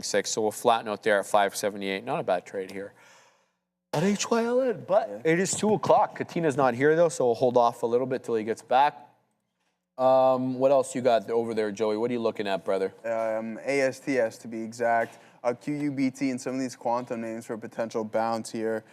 6, so we'll flatten out there at 578. Not a bad trade here at HYLN, but it is 2 o'clock. Katina's not here though, so we'll hold off a little bit till he gets back. What else you got over there, Joey? What are you looking at, brother? ASTS to be exact. QUBT and some of these quantum names for potential bounce here.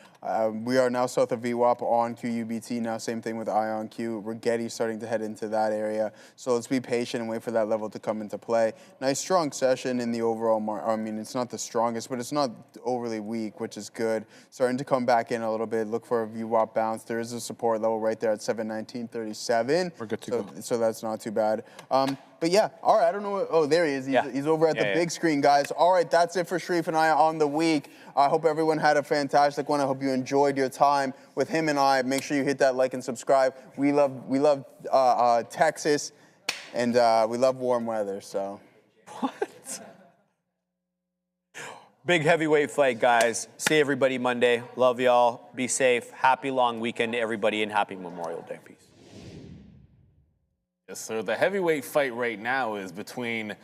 We are now south of VWAP on QUBT. Now same thing with IonQ. Rigetti starting to head into that area. So let's be patient and wait for that level to come into play. Nice strong session in the overall market. I mean, it's not the strongest, but it's not overly weak, which is good. Starting to come back in a little bit. Look for a VWAP bounce. There is a support level right there at 719.37. We're good to go. So that's not too bad. But yeah, all right, I don't know what, oh, there he is. He's over at the big screen, guys. All right, that's it for Sharif and I on the week. I hope everyone had a fantastic one. I hope you enjoyed your time with him and I. Make sure you hit that like and subscribe. We love Texas, and we love warm weather, so. What? Big heavyweight fight, guys. See everybody Monday. Love y'all. Be safe. Happy long weekend to everybody, and happy Memorial Day. Peace. Yes, sir. The heavyweight fight right now is between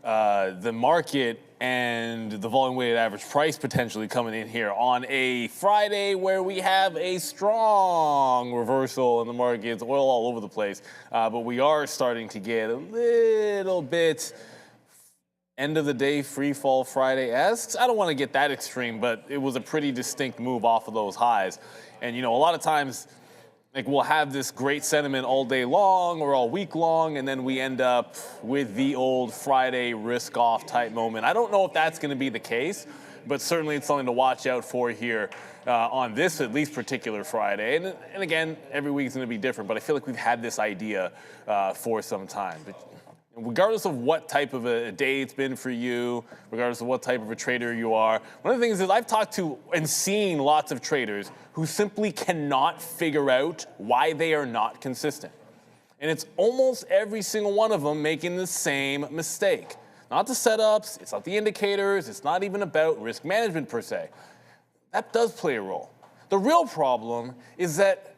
the market and the volume-weighted average price potentially coming in here on a Friday where we have a strong reversal in the markets, oil all over the place. But we are starting to get a little bit end of the day free fall Friday-esque. I don't want to get that extreme, but it was a pretty distinct move off of those highs. And, you know, a lot of times, like, we'll have this great sentiment all day long or all week long, and then we end up with the old Friday risk-off type moment. I don't know if that's going to be the case, but certainly it's something to watch out for here on this, at least, particular Friday. And again, every week is going to be different, but I feel like we've had this idea for some time. But regardless of what type of a day it's been for you, regardless of what type of a trader you are, one of the things is I've talked to and seen lots of traders who simply cannot figure out why they are not consistent. And it's almost every single one of them making the same mistake. Not the setups, it's not the indicators, it's not even about risk management per se. That does play a role. The real problem is that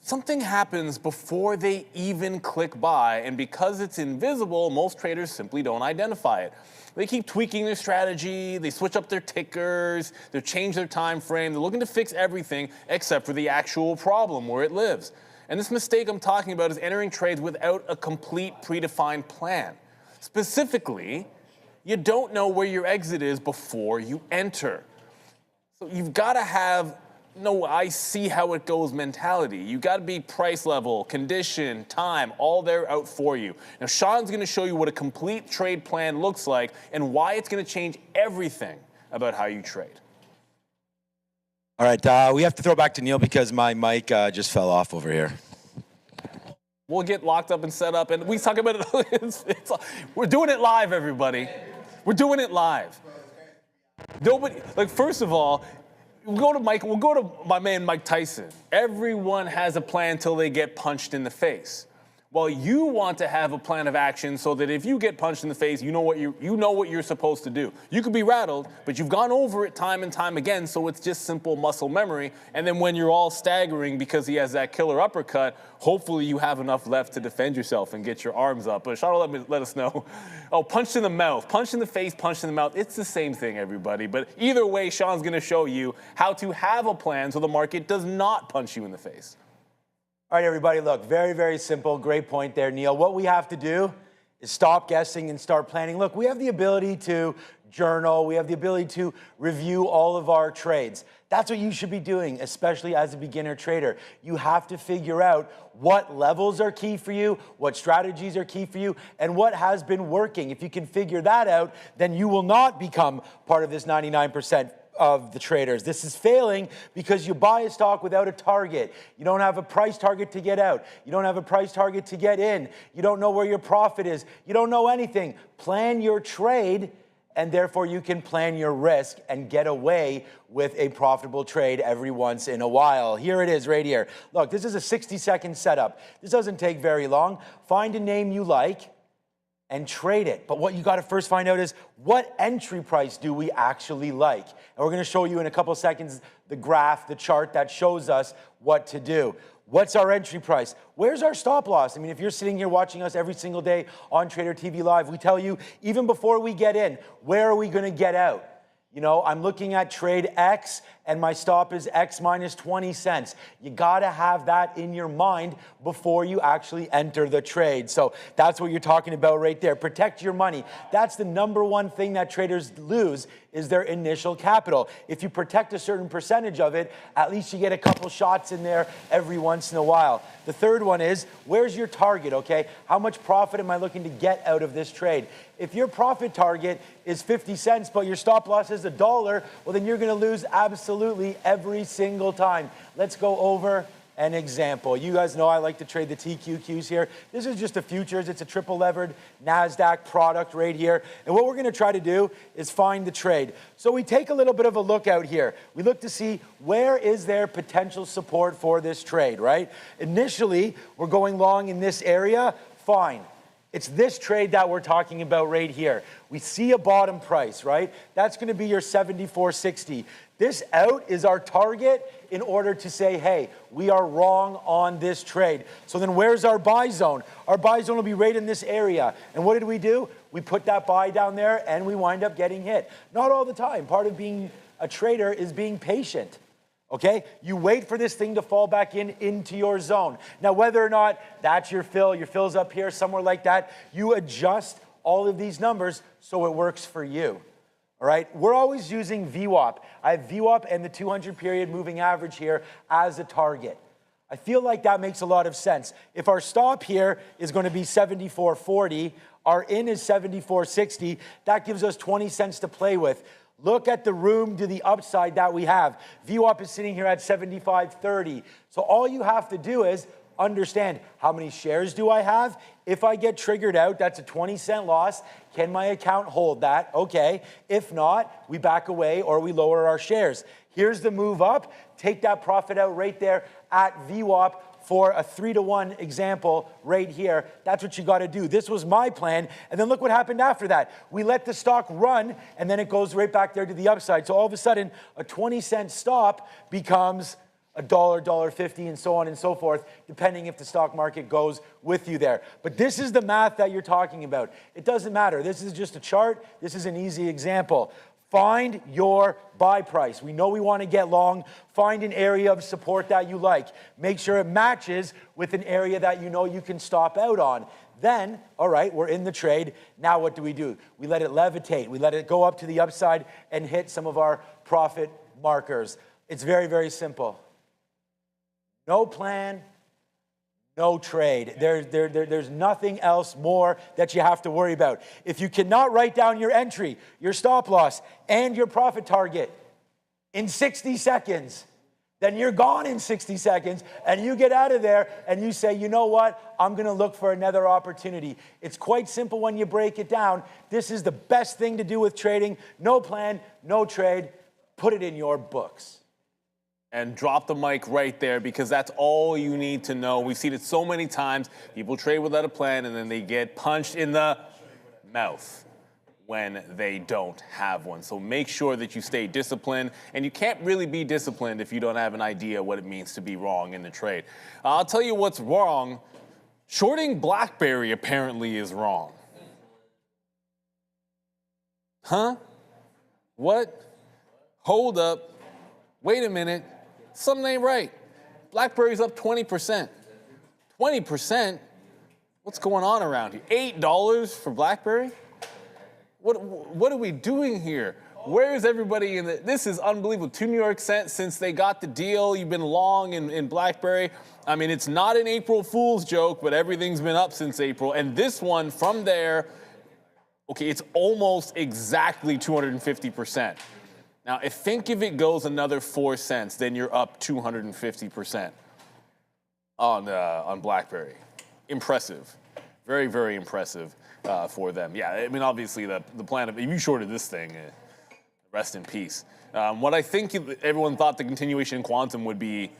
something happens before they even click buy, and because it's invisible, most traders simply don't identify it. They keep tweaking their strategy, they switch up their tickers, they change their time frame, they're looking to fix everything except for the actual problem where it lives. And this mistake I'm talking about is entering trades without a complete predefined plan. Specifically, you don't know where your exit is before you enter. So you've got to have no, I see how it goes mentality. You got to be price level, condition, time, all there out for you. Now, Sean's going to show you what a complete trade plan looks like and why it's going to change everything about how you trade. All right, we have to throw back to Neil because my mic just fell off over here. We'll get locked up and set up, and we talk about it. We're doing it live, everybody. We're doing it live. Nobody, like, first of all, we'll go to my man Mike Tyson. Everyone has a plan till they get punched in the face. Well, you want to have a plan of action so that if you get punched in the face, you know what you're supposed to do. You could be rattled, but you've gone over it time and time again, so it's just simple muscle memory. And then when you're all staggering because he has that killer uppercut, hopefully you have enough left to defend yourself and get your arms up. But Sean, let us know. Oh, punched in the mouth, punched in the face, punched in the mouth. It's the same thing, everybody. But either way, Sean's going to show you how to have a plan so the market does not punch you in the face. All right, everybody, look, very, very simple. Great point there, Neil. What we have to do is stop guessing and start planning. Look, we have the ability to journal. We have the ability to review all of our trades. That's what you should be doing, especially as a beginner trader. You have to figure out what levels are key for you, what strategies are key for you, and what has been working. If you can figure that out, then you will not become part of this 99% of the traders. This is failing because you buy a stock without a target. You don't have a price target to get out. You don't have a price target to get in. You don't know where your profit is. You don't know anything. Plan your trade, and therefore you can plan your risk and get away with a profitable trade every once in a while. Here it is right here. Look, this is a 60-second setup. This doesn't take very long. Find a name you like and trade it. But what you got to first find out is, what entry price do we actually like? And we're going to show you in a couple seconds the graph, the chart that shows us what to do. What's our entry price? Where's our stop loss? I mean, if you're sitting here watching us every single day on Trader TV Live, we tell you, even before we get in, where are we going to get out? You know, I'm looking at trade X and my stop is X minus 20 cents. You gotta have that in your mind before you actually enter the trade. So that's what you're talking about right there. Protect your money. That's the number one thing that traders lose is their initial capital. If you protect a certain percentage of it, at least you get a couple shots in there every once in a while. The third one is, where's your target, okay? How much profit am I looking to get out of this trade? If your profit target is 50 cents, but your stop loss is $1, well, then you're gonna lose absolutely every single time. Let's go over an example. You guys know I like to trade the TQQs here. This is just a futures. It's a triple levered NASDAQ product right here. And what we're gonna try to do is find the trade. So we take a little bit of a look out here. We look to see where is there potential support for this trade, right? Initially, we're going long in this area, fine. It's this trade that we're talking about right here. We see a bottom price, right? That's gonna be your 74.60. This out is our target in order to say, hey, we are wrong on this trade. So then where's our buy zone? Our buy zone will be right in this area. And what did we do? We put that buy down there and we wind up getting hit. Not all the time. Part of being a trader is being patient. Okay, you wait for this thing to fall back into your zone. Now, whether or not that's your fill's up here, somewhere like that, you adjust all of these numbers so it works for you. All right, we're always using VWAP. I have VWAP and the 200 period moving average here as a target. I feel like that makes a lot of sense. If our stop here is going to be 74.40, our in is 74.60, that gives us 20 cents to play with. Look at the room to the upside that we have. VWAP is sitting here at 75.30. So all you have to do is understand, how many shares do I have? If I get triggered out, that's a 20-cent loss. Can my account hold that? Okay. If not, we back away or we lower our shares. Here's the move up. Take that profit out right there at VWAP for a 3-to-1 example right here. That's what you got to do. This was my plan. And then look what happened after that. We let the stock run, and then it goes right back there to the upside. So all of a sudden, a 20-cent stop becomes $1, $1.50, and so on and so forth, depending if the stock market goes with you there. But this is the math that you're talking about. It doesn't matter. This is just a chart. This is an easy example. Find your buy price. We know we want to get long. Find an area of support that you like. Make sure it matches with an area that you know you can stop out on. Then, all right, we're in the trade. Now what do? We let it levitate. We let it go up to the upside and hit some of our profit markers. It's very, very simple. No plan, no trade. There's nothing else more that you have to worry about. If you cannot write down your entry, your stop loss, and your profit target in 60 seconds, then you're gone in 60 seconds, and you get out of there and you say, you know what, I'm gonna look for another opportunity. It's quite simple when you break it down. This is the best thing to do with trading. No plan, no trade. Put it in your books. And drop the mic right there, because that's all you need to know. We've seen it so many times. People trade without a plan and then they get punched in the mouth when they don't have one. So make sure that you stay disciplined, and you can't really be disciplined if you don't have an idea what it means to be wrong in the trade. I'll tell you what's wrong. Shorting BlackBerry apparently is wrong. Huh? What? Hold up. Wait a minute. Something ain't right. BlackBerry's up 20%. 20%? What's going on around here? $8 for BlackBerry? What are we doing here? Where is everybody in the... This is unbelievable. 2 New York cents since they got the deal. You've been long in BlackBerry. I mean, it's not an April Fool's joke, but everything's been up since April. And this one from there, okay, it's almost exactly 250%. Now, think if it goes another 4 cents, then you're up 250% on BlackBerry. Impressive. Very, very impressive for them. Yeah, I mean, obviously, the plan of... If you shorted this thing, rest in peace. What I think everyone thought the continuation in quantum would be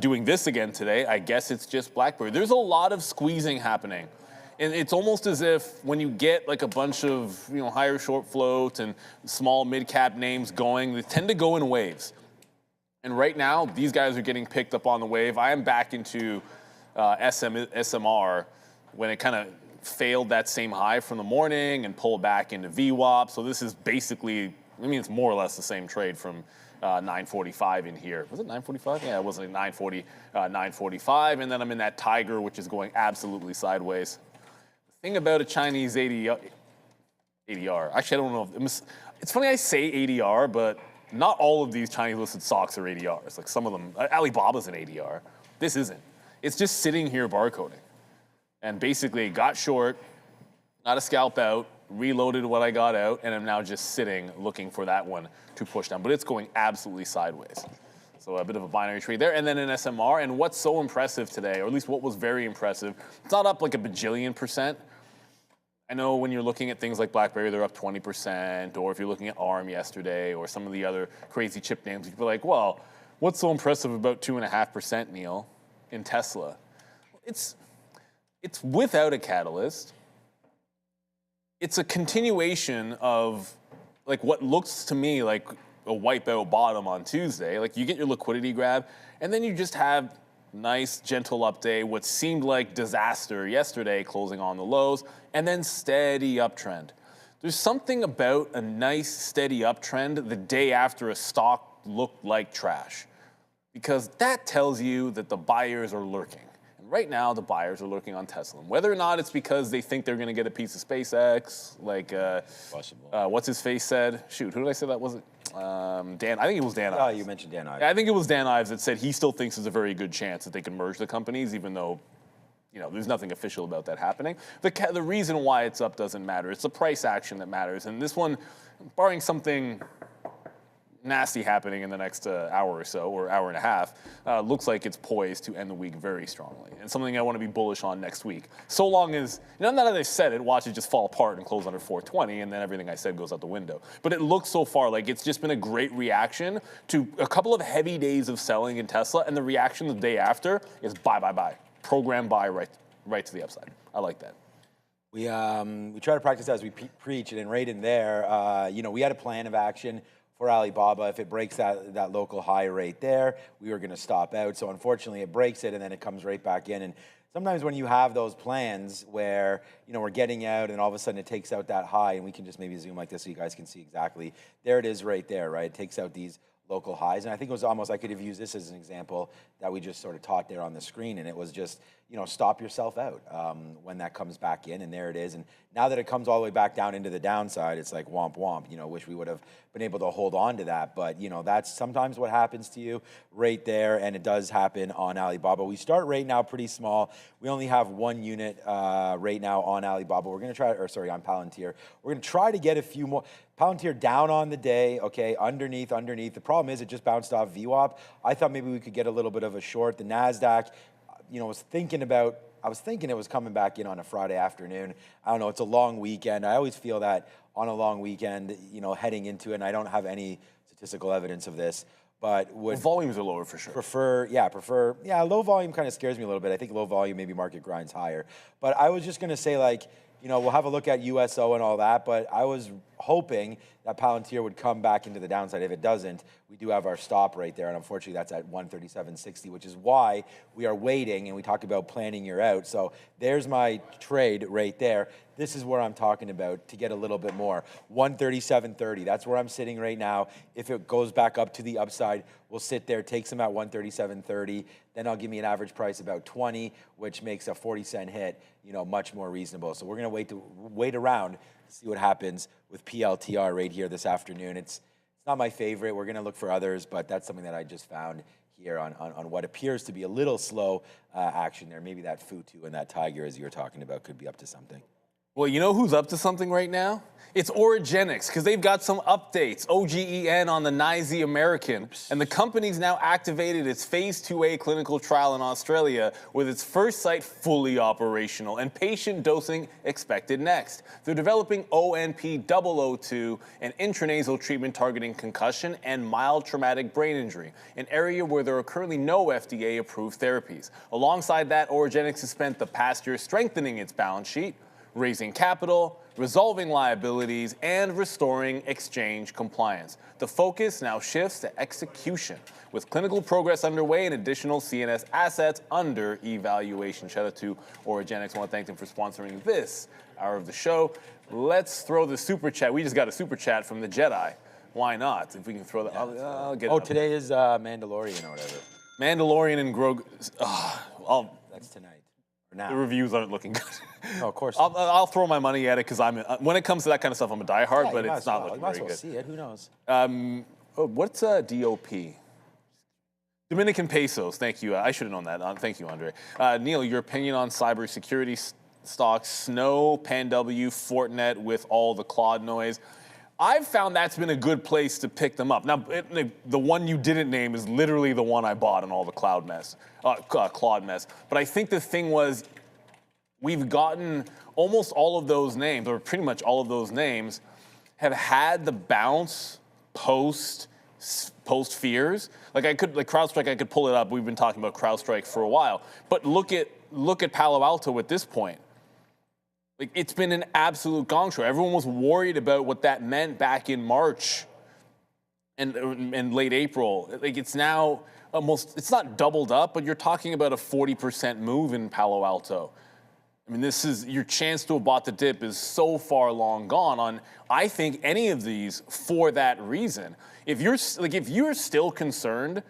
doing this again today, I guess it's just BlackBerry. There's a lot of squeezing happening. And it's almost as if when you get like a bunch of higher short float and small mid-cap names going, they tend to go in waves. And right now, these guys are getting picked up on the wave. I am back into SMR when it kind of failed that same high from the morning and pulled back into VWAP. So this is basically, I mean, it's more or less the same trade from 945 in here. Was it 945? Yeah, it was like 940, 945. And then I'm in that tiger, which is going absolutely sideways. The thing about a Chinese ADR, actually, I don't know. It's funny I say ADR, but not all of these Chinese listed stocks are ADRs. Like some of them, Alibaba's an ADR. This isn't. It's just sitting here barcoding. And basically got short, got a scalp out, reloaded what I got out, and I'm now just sitting looking for that one to push down. But it's going absolutely sideways. So a bit of a binary trade there. And then an SMR. And what's so impressive today, or at least what was very impressive, it's not up like a bajillion%. I know when you're looking at things like BlackBerry, they're up 20%, or if you're looking at ARM yesterday, or some of the other crazy chip names, you'd be like, well, what's so impressive about 2.5%, Neil, in Tesla? It's without a catalyst. It's a continuation of like what looks to me like a wipeout bottom on Tuesday. Like you get your liquidity grab, and then you just have nice, gentle update, what seemed like disaster yesterday, closing on the lows, and then steady uptrend. There's something about a nice, steady uptrend the day after a stock looked like trash, because that tells you that the buyers are lurking. And right now, the buyers are lurking on Tesla. Whether or not it's because they think they're going to get a piece of SpaceX, like what's his face said? Shoot, who did I say that was? It Dan. I think it was Dan Ives. Oh, you mentioned Dan Ives. I think it was Dan Ives that said he still thinks there's a very good chance that they can merge the companies, even though, you know, there's nothing official about that happening. The reason why it's up doesn't matter. It's the price action that matters. And this one, barring something nasty happening in the next hour or so, or hour and a half, looks like it's poised to end the week very strongly. And something I want to be bullish on next week. So long as, you know, now that I've said it, watch it just fall apart and close under 420, and then everything I said goes out the window. But it looks so far like it's just been a great reaction to a couple of heavy days of selling in Tesla, and the reaction the day after is buy, buy, buy. Program buy right to the upside. I like that. We try to practice as we preach, and right in there, you know, we had a plan of action for Alibaba. If it breaks that local high rate there, we were going to stop out. So unfortunately, it breaks it, and then it comes right back in. And sometimes when you have those plans where, you know, we're getting out, and all of a sudden it takes out that high, and we can just maybe zoom like this so you guys can see exactly. There it is right there, right? It takes out these local highs. And I think it was almost, I could have used this as an example that we just sort of taught there on the screen, and it was just, you know, stop yourself out when that comes back in, and there it is. And now that it comes all the way back down into the downside, it's like womp womp. You know, wish we would have been able to hold on to that, but you know, that's sometimes what happens to you right there, and it does happen on Alibaba. We start right now pretty small. We only have 1 unit right now on Alibaba. We're gonna try, or sorry, on Palantir. We're gonna try to get a few more. Palantir down on the day, okay, underneath. The problem is it just bounced off VWAP. I thought maybe we could get a little bit of a short. The NASDAQ, you know, I was thinking it was coming back in on a Friday afternoon. I don't know, it's a long weekend. I always feel that on a long weekend, you know, heading into it, and I don't have any statistical evidence of this, but would... The volumes are lower for sure. Low volume kind of scares me a little bit. I think low volume, maybe market grinds higher. But I was just gonna say, like, you know, we'll have a look at USO and all that, but I was hoping that Palantir would come back into the downside. If it doesn't, we do have our stop right there, and unfortunately that's at 137.60, which is why we are waiting, and we talk about planning your out. So there's my trade right there. This is where I'm talking about to get a little bit more. 137.30, that's where I'm sitting right now. If it goes back up to the upside, we'll sit there, take some at 137.30, then I'll give me an average price about 20, which makes a 40-cent hit, you know, much more reasonable. So we're gonna wait around to see what happens with PLTR right here this afternoon. It's not my favorite. We're gonna look for others, but that's something that I just found here on what appears to be a little slow action there. Maybe that Futu and that Tiger, as you were talking about, could be up to something. Well, you know who's up to something right now? It's Origenics, because they've got some updates. OGEN on the NYSE American. Oops. And the company's now activated its phase 2A clinical trial in Australia with its first site fully operational and patient dosing expected next. They're developing ONP-002, an intranasal treatment targeting concussion and mild traumatic brain injury, an area where there are currently no FDA-approved therapies. Alongside that, Origenics has spent the past year strengthening its balance sheet, raising capital, resolving liabilities, and restoring exchange compliance. The focus now shifts to execution, with clinical progress underway and additional CNS assets under evaluation. Shout out to Origenics. I want to thank them for sponsoring this hour of the show. Let's throw the super chat. We just got a super chat from the Jedi. Why not? If we can throw that, I'll get it. Oh, today is Mandalorian or whatever. Mandalorian and Grogu. That's tonight. Or now. The reviews aren't looking good. Oh, of course. I'll throw my money at it because when it comes to that kind of stuff, I'm a diehard, Yeah, but you might it's as well. not looking You might as very well good. see it. Who knows? What's DOP? Dominican pesos. Thank you. I should have known that. Thank you, Andre. Neil, your opinion on cybersecurity stocks, Snow, PanW, Fortinet with all the Claude noise. I've found that's been a good place to pick them up. Now, the one you didn't name is literally the one I bought in all the Claude mess. But I think the thing was, we've gotten almost all of those names, or pretty much all of those names, have had the bounce post fears. Like CrowdStrike, I could pull it up. We've been talking about CrowdStrike for a while. But look at Palo Alto at this point. Like, it's been an absolute gong show. Everyone was worried about what that meant back in March and late April. Like, it's now it's not doubled up, but you're talking about a 40% move in Palo Alto. I mean, your chance to have bought the dip is so far long gone on, I think, any of these for that reason. If you're still concerned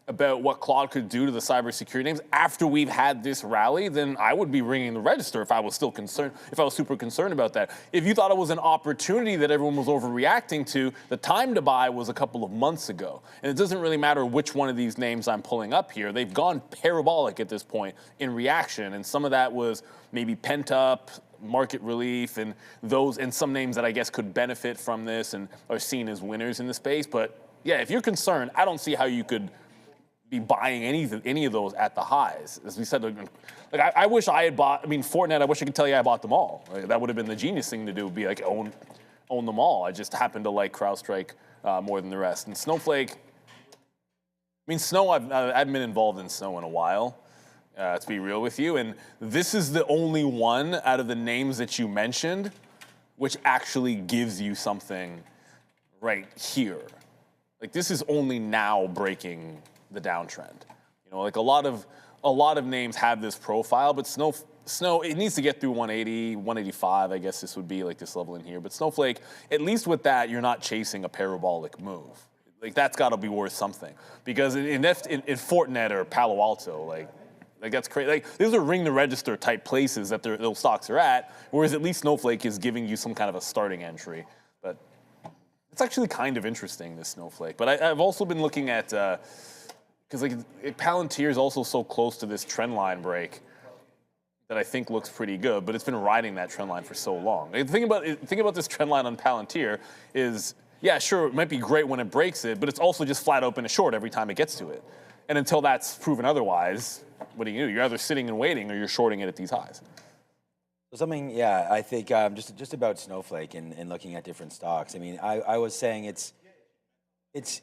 about what Claude could do to the cybersecurity names after we've had this rally, then I would be ringing the register if I was still concerned, if I was super concerned about that. If you thought it was an opportunity that everyone was overreacting to, the time to buy was a couple of months ago. And it doesn't really matter which one of these names I'm pulling up here. They've gone parabolic at this point in reaction. And some of that was maybe pent up market relief and some names that I guess could benefit from this and are seen as winners in the space. But yeah, if you're concerned, I don't see how you could be buying any of those at the highs. As we said, I wish I had bought, Fortinet, I wish I could tell you I bought them all. Like, that would have been the genius thing to do, be like own them all. I just happened to like CrowdStrike more than the rest. And Snowflake, Snow, I haven't been involved in Snow in a while, to be real with you. And this is the only one out of the names that you mentioned which actually gives you something right here. Like, this is only now breaking the downtrend. Like a lot of names have this profile, but Snow, it needs to get through 180, 185, I guess this would be like this level in here. But Snowflake, at least with that, you're not chasing a parabolic move. Like, that's got to be worth something. Because in Fortinet or Palo Alto, like that's crazy. Like, these are ring the register type places that those stocks are at, whereas at least Snowflake is giving you some kind of a starting entry. But it's actually kind of interesting, this Snowflake. But I've also been looking at, because Palantir is also so close to this trend line break that I think looks pretty good, but it's been riding that trend line for so long. The thing about this trend line on Palantir is, yeah, sure, it might be great when it breaks it, but it's also just flat open to short every time it gets to it. And until that's proven otherwise, what do? You're either sitting and waiting or you're shorting it at these highs. I think just about Snowflake and looking at different stocks. I was saying it's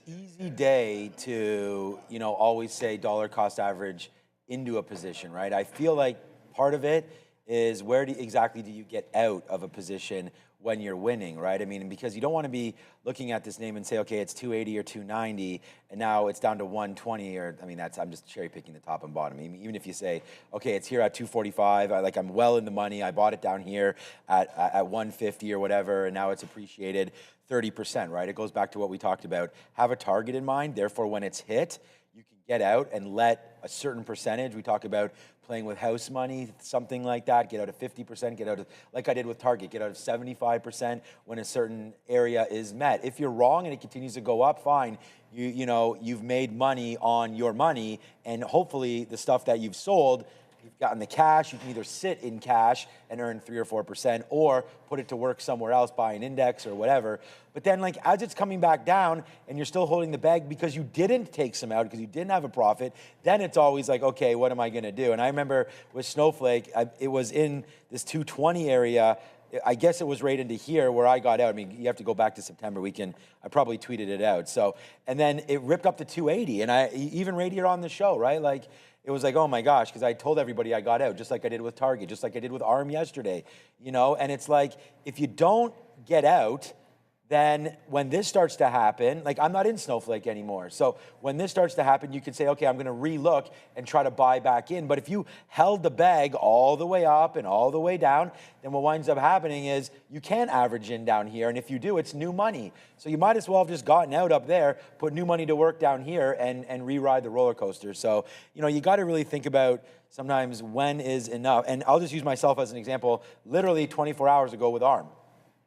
easy day to, always say dollar cost average into a position, right? I feel like part of it is exactly do you get out of a position when you're winning, right? Because you don't want to be looking at this name and say, okay, it's 280 or 290, and now it's down to 120, I'm just cherry picking the top and bottom. Even if you say, okay, it's here at 245, I'm well in the money, I bought it down here at 150 or whatever, and now it's appreciated 30%, right? It goes back to what we talked about. Have a target in mind, therefore when it's hit, you can get out and let a certain percentage, we talk about playing with house money, something like that, get out of 50%, get out of, like I did with Target, get out of 75% when a certain area is met. If you're wrong and it continues to go up, fine. You've made money on your money, and hopefully the stuff that you've sold, you've gotten the cash. You can either sit in cash and earn 3 or 4%, or put it to work somewhere else, buy an index or whatever. But then, as it's coming back down and you're still holding the bag because you didn't take some out, because you didn't have a profit, then it's always like, okay, what am I going to do? And I remember with Snowflake, it was in this 220 area. I guess it was right into here where I got out. You have to go back to September. I probably tweeted it out. And then it ripped up to 280, and I even right here on the show, right? it was like, oh my gosh, because I told everybody I got out, just like I did with Target, just like I did with ARM yesterday, you know? And it's like, if you don't get out, then when this starts to happen, like I'm not in Snowflake anymore. So when this starts to happen, you can say, okay, I'm gonna relook and try to buy back in. But if you held the bag all the way up and all the way down, then what winds up happening is you can't average in down here. And if you do, it's new money. So you might as well have just gotten out up there, put new money to work down here and re-ride the roller coaster. So, you know, you gotta really think about sometimes when is enough. And I'll just use myself as an example, literally 24 hours ago with ARM.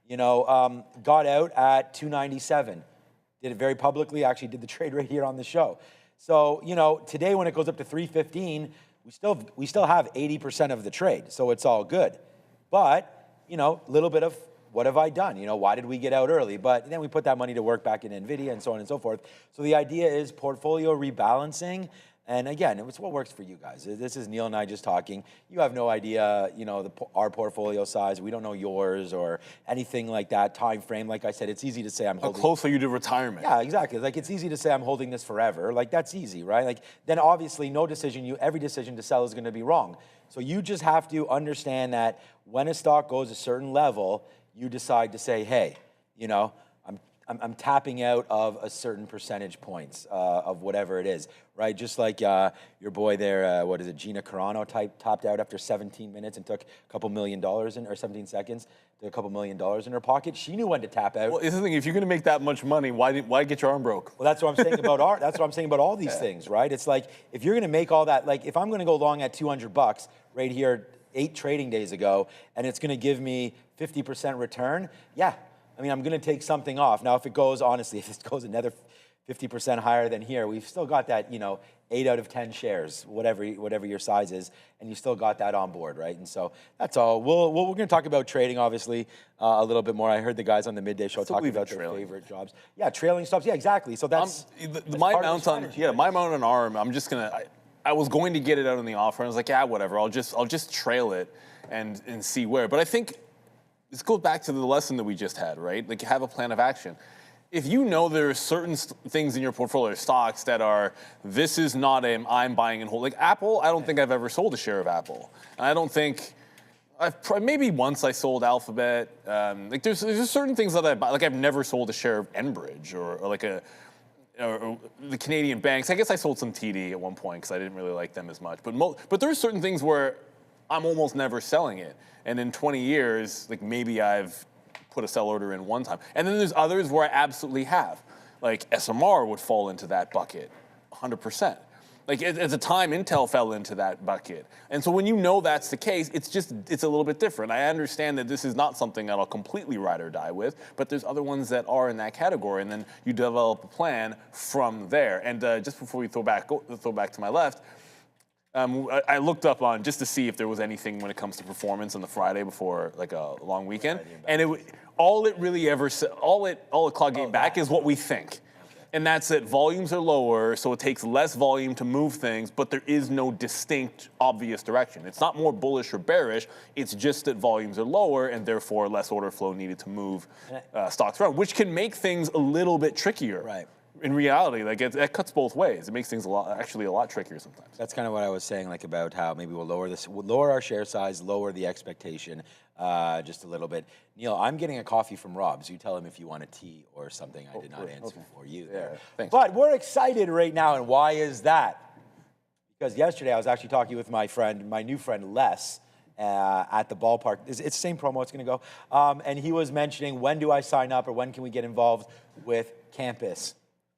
You know, got out at 297. Did it very publicly, actually did the trade right here on the show. So, you know, today when it goes up to 315, we still have 80% of the trade, so it's all good. But, you know, a little bit of what have I done? You know, why did we get out early? But then we put that money to work back in NVIDIA and so on and so forth. So the idea is portfolio rebalancing. And again, it's what works for you guys. This is Neil and I just talking. You have no idea, you know, our portfolio size. We don't know yours or anything like that. Time frame, like I said, it's easy to say I'm holding. How close are you to retirement? Yeah, exactly. Like it's easy to say I'm holding this forever. Like that's easy, right? Like then obviously every decision to sell is going to be wrong. So you just have to understand that when a stock goes a certain level, you decide to say, hey, you know, I'm tapping out of a certain percentage points of whatever it is, right? Just like your boy there, what is it, Gina Carano topped out after 17 minutes and took a couple $1 million or 17 seconds, took a couple $1 million in her pocket. She knew when to tap out. Well, it's the thing, if you're gonna make that much money, why get your arm broke? Well, that's what I'm saying about that's what I'm saying about all these things, right? It's like if you're gonna make all that, like if I'm gonna go long at $200 right here 8 trading days ago, and it's gonna give me 50% return, yeah. I mean, I'm going to take something off. Now, if it goes, honestly, if it goes another 50% higher than here, we've still got that, you know, 8 out of 10 shares, whatever your size is, and you still got that on board, right? And so that's all. We're going to talk about trading, obviously, a little bit more. I heard the guys on the midday show talking about their favorite jobs. Yeah, trailing stops. Yeah, exactly. So that's my amount on ARM. I'm just gonna. I was going to get it out in the offer, and I was like, yeah, whatever. I'll just trail it and see where. But I think. This goes back to the lesson that we just had, right? Like, have a plan of action. If you know there are certain things in your portfolio, stocks that are, this is not I'm buying and holding. Like Apple, I don't think I've ever sold a share of Apple. And I don't think, maybe once I sold Alphabet. Like there's certain things that I buy. Like I've never sold a share of Enbridge or like or the Canadian banks. I guess I sold some TD at one point because I didn't really like them as much. But there are certain things where I'm almost never selling it. And in 20 years, like maybe I've put a sell order in one time. And then there's others where I absolutely have. Like SMR would fall into that bucket, 100%. Like at the time, Intel fell into that bucket. And so when you know that's the case, it's a little bit different. I understand that this is not something that I'll completely ride or die with, but there's other ones that are in that category, and then you develop a plan from there. And just before we throw back to my left, I looked up on just to see if there was anything when it comes to performance on the Friday before like a long weekend, and all it clock gave back is what we think, and that's that volumes are lower, so it takes less volume to move things, but there is no distinct, obvious direction. It's not more bullish or bearish. It's just that volumes are lower, and therefore less order flow needed to move stocks around, which can make things a little bit trickier. Right. In reality, like it cuts both ways. It makes things a lot trickier sometimes. That's kind of what I was saying, like about how maybe we'll lower our share size, lower the expectation just a little bit. Neil, I'm getting a coffee from Rob, so you tell him if you want a tea or something. I did not answer for you there. Thanks. But we're excited right now, and why is that? Because yesterday I was actually talking with my new friend Les, at the ballpark. It's the same promo, it's going to go. And he was mentioning, when do I sign up or when can we get involved with Campus?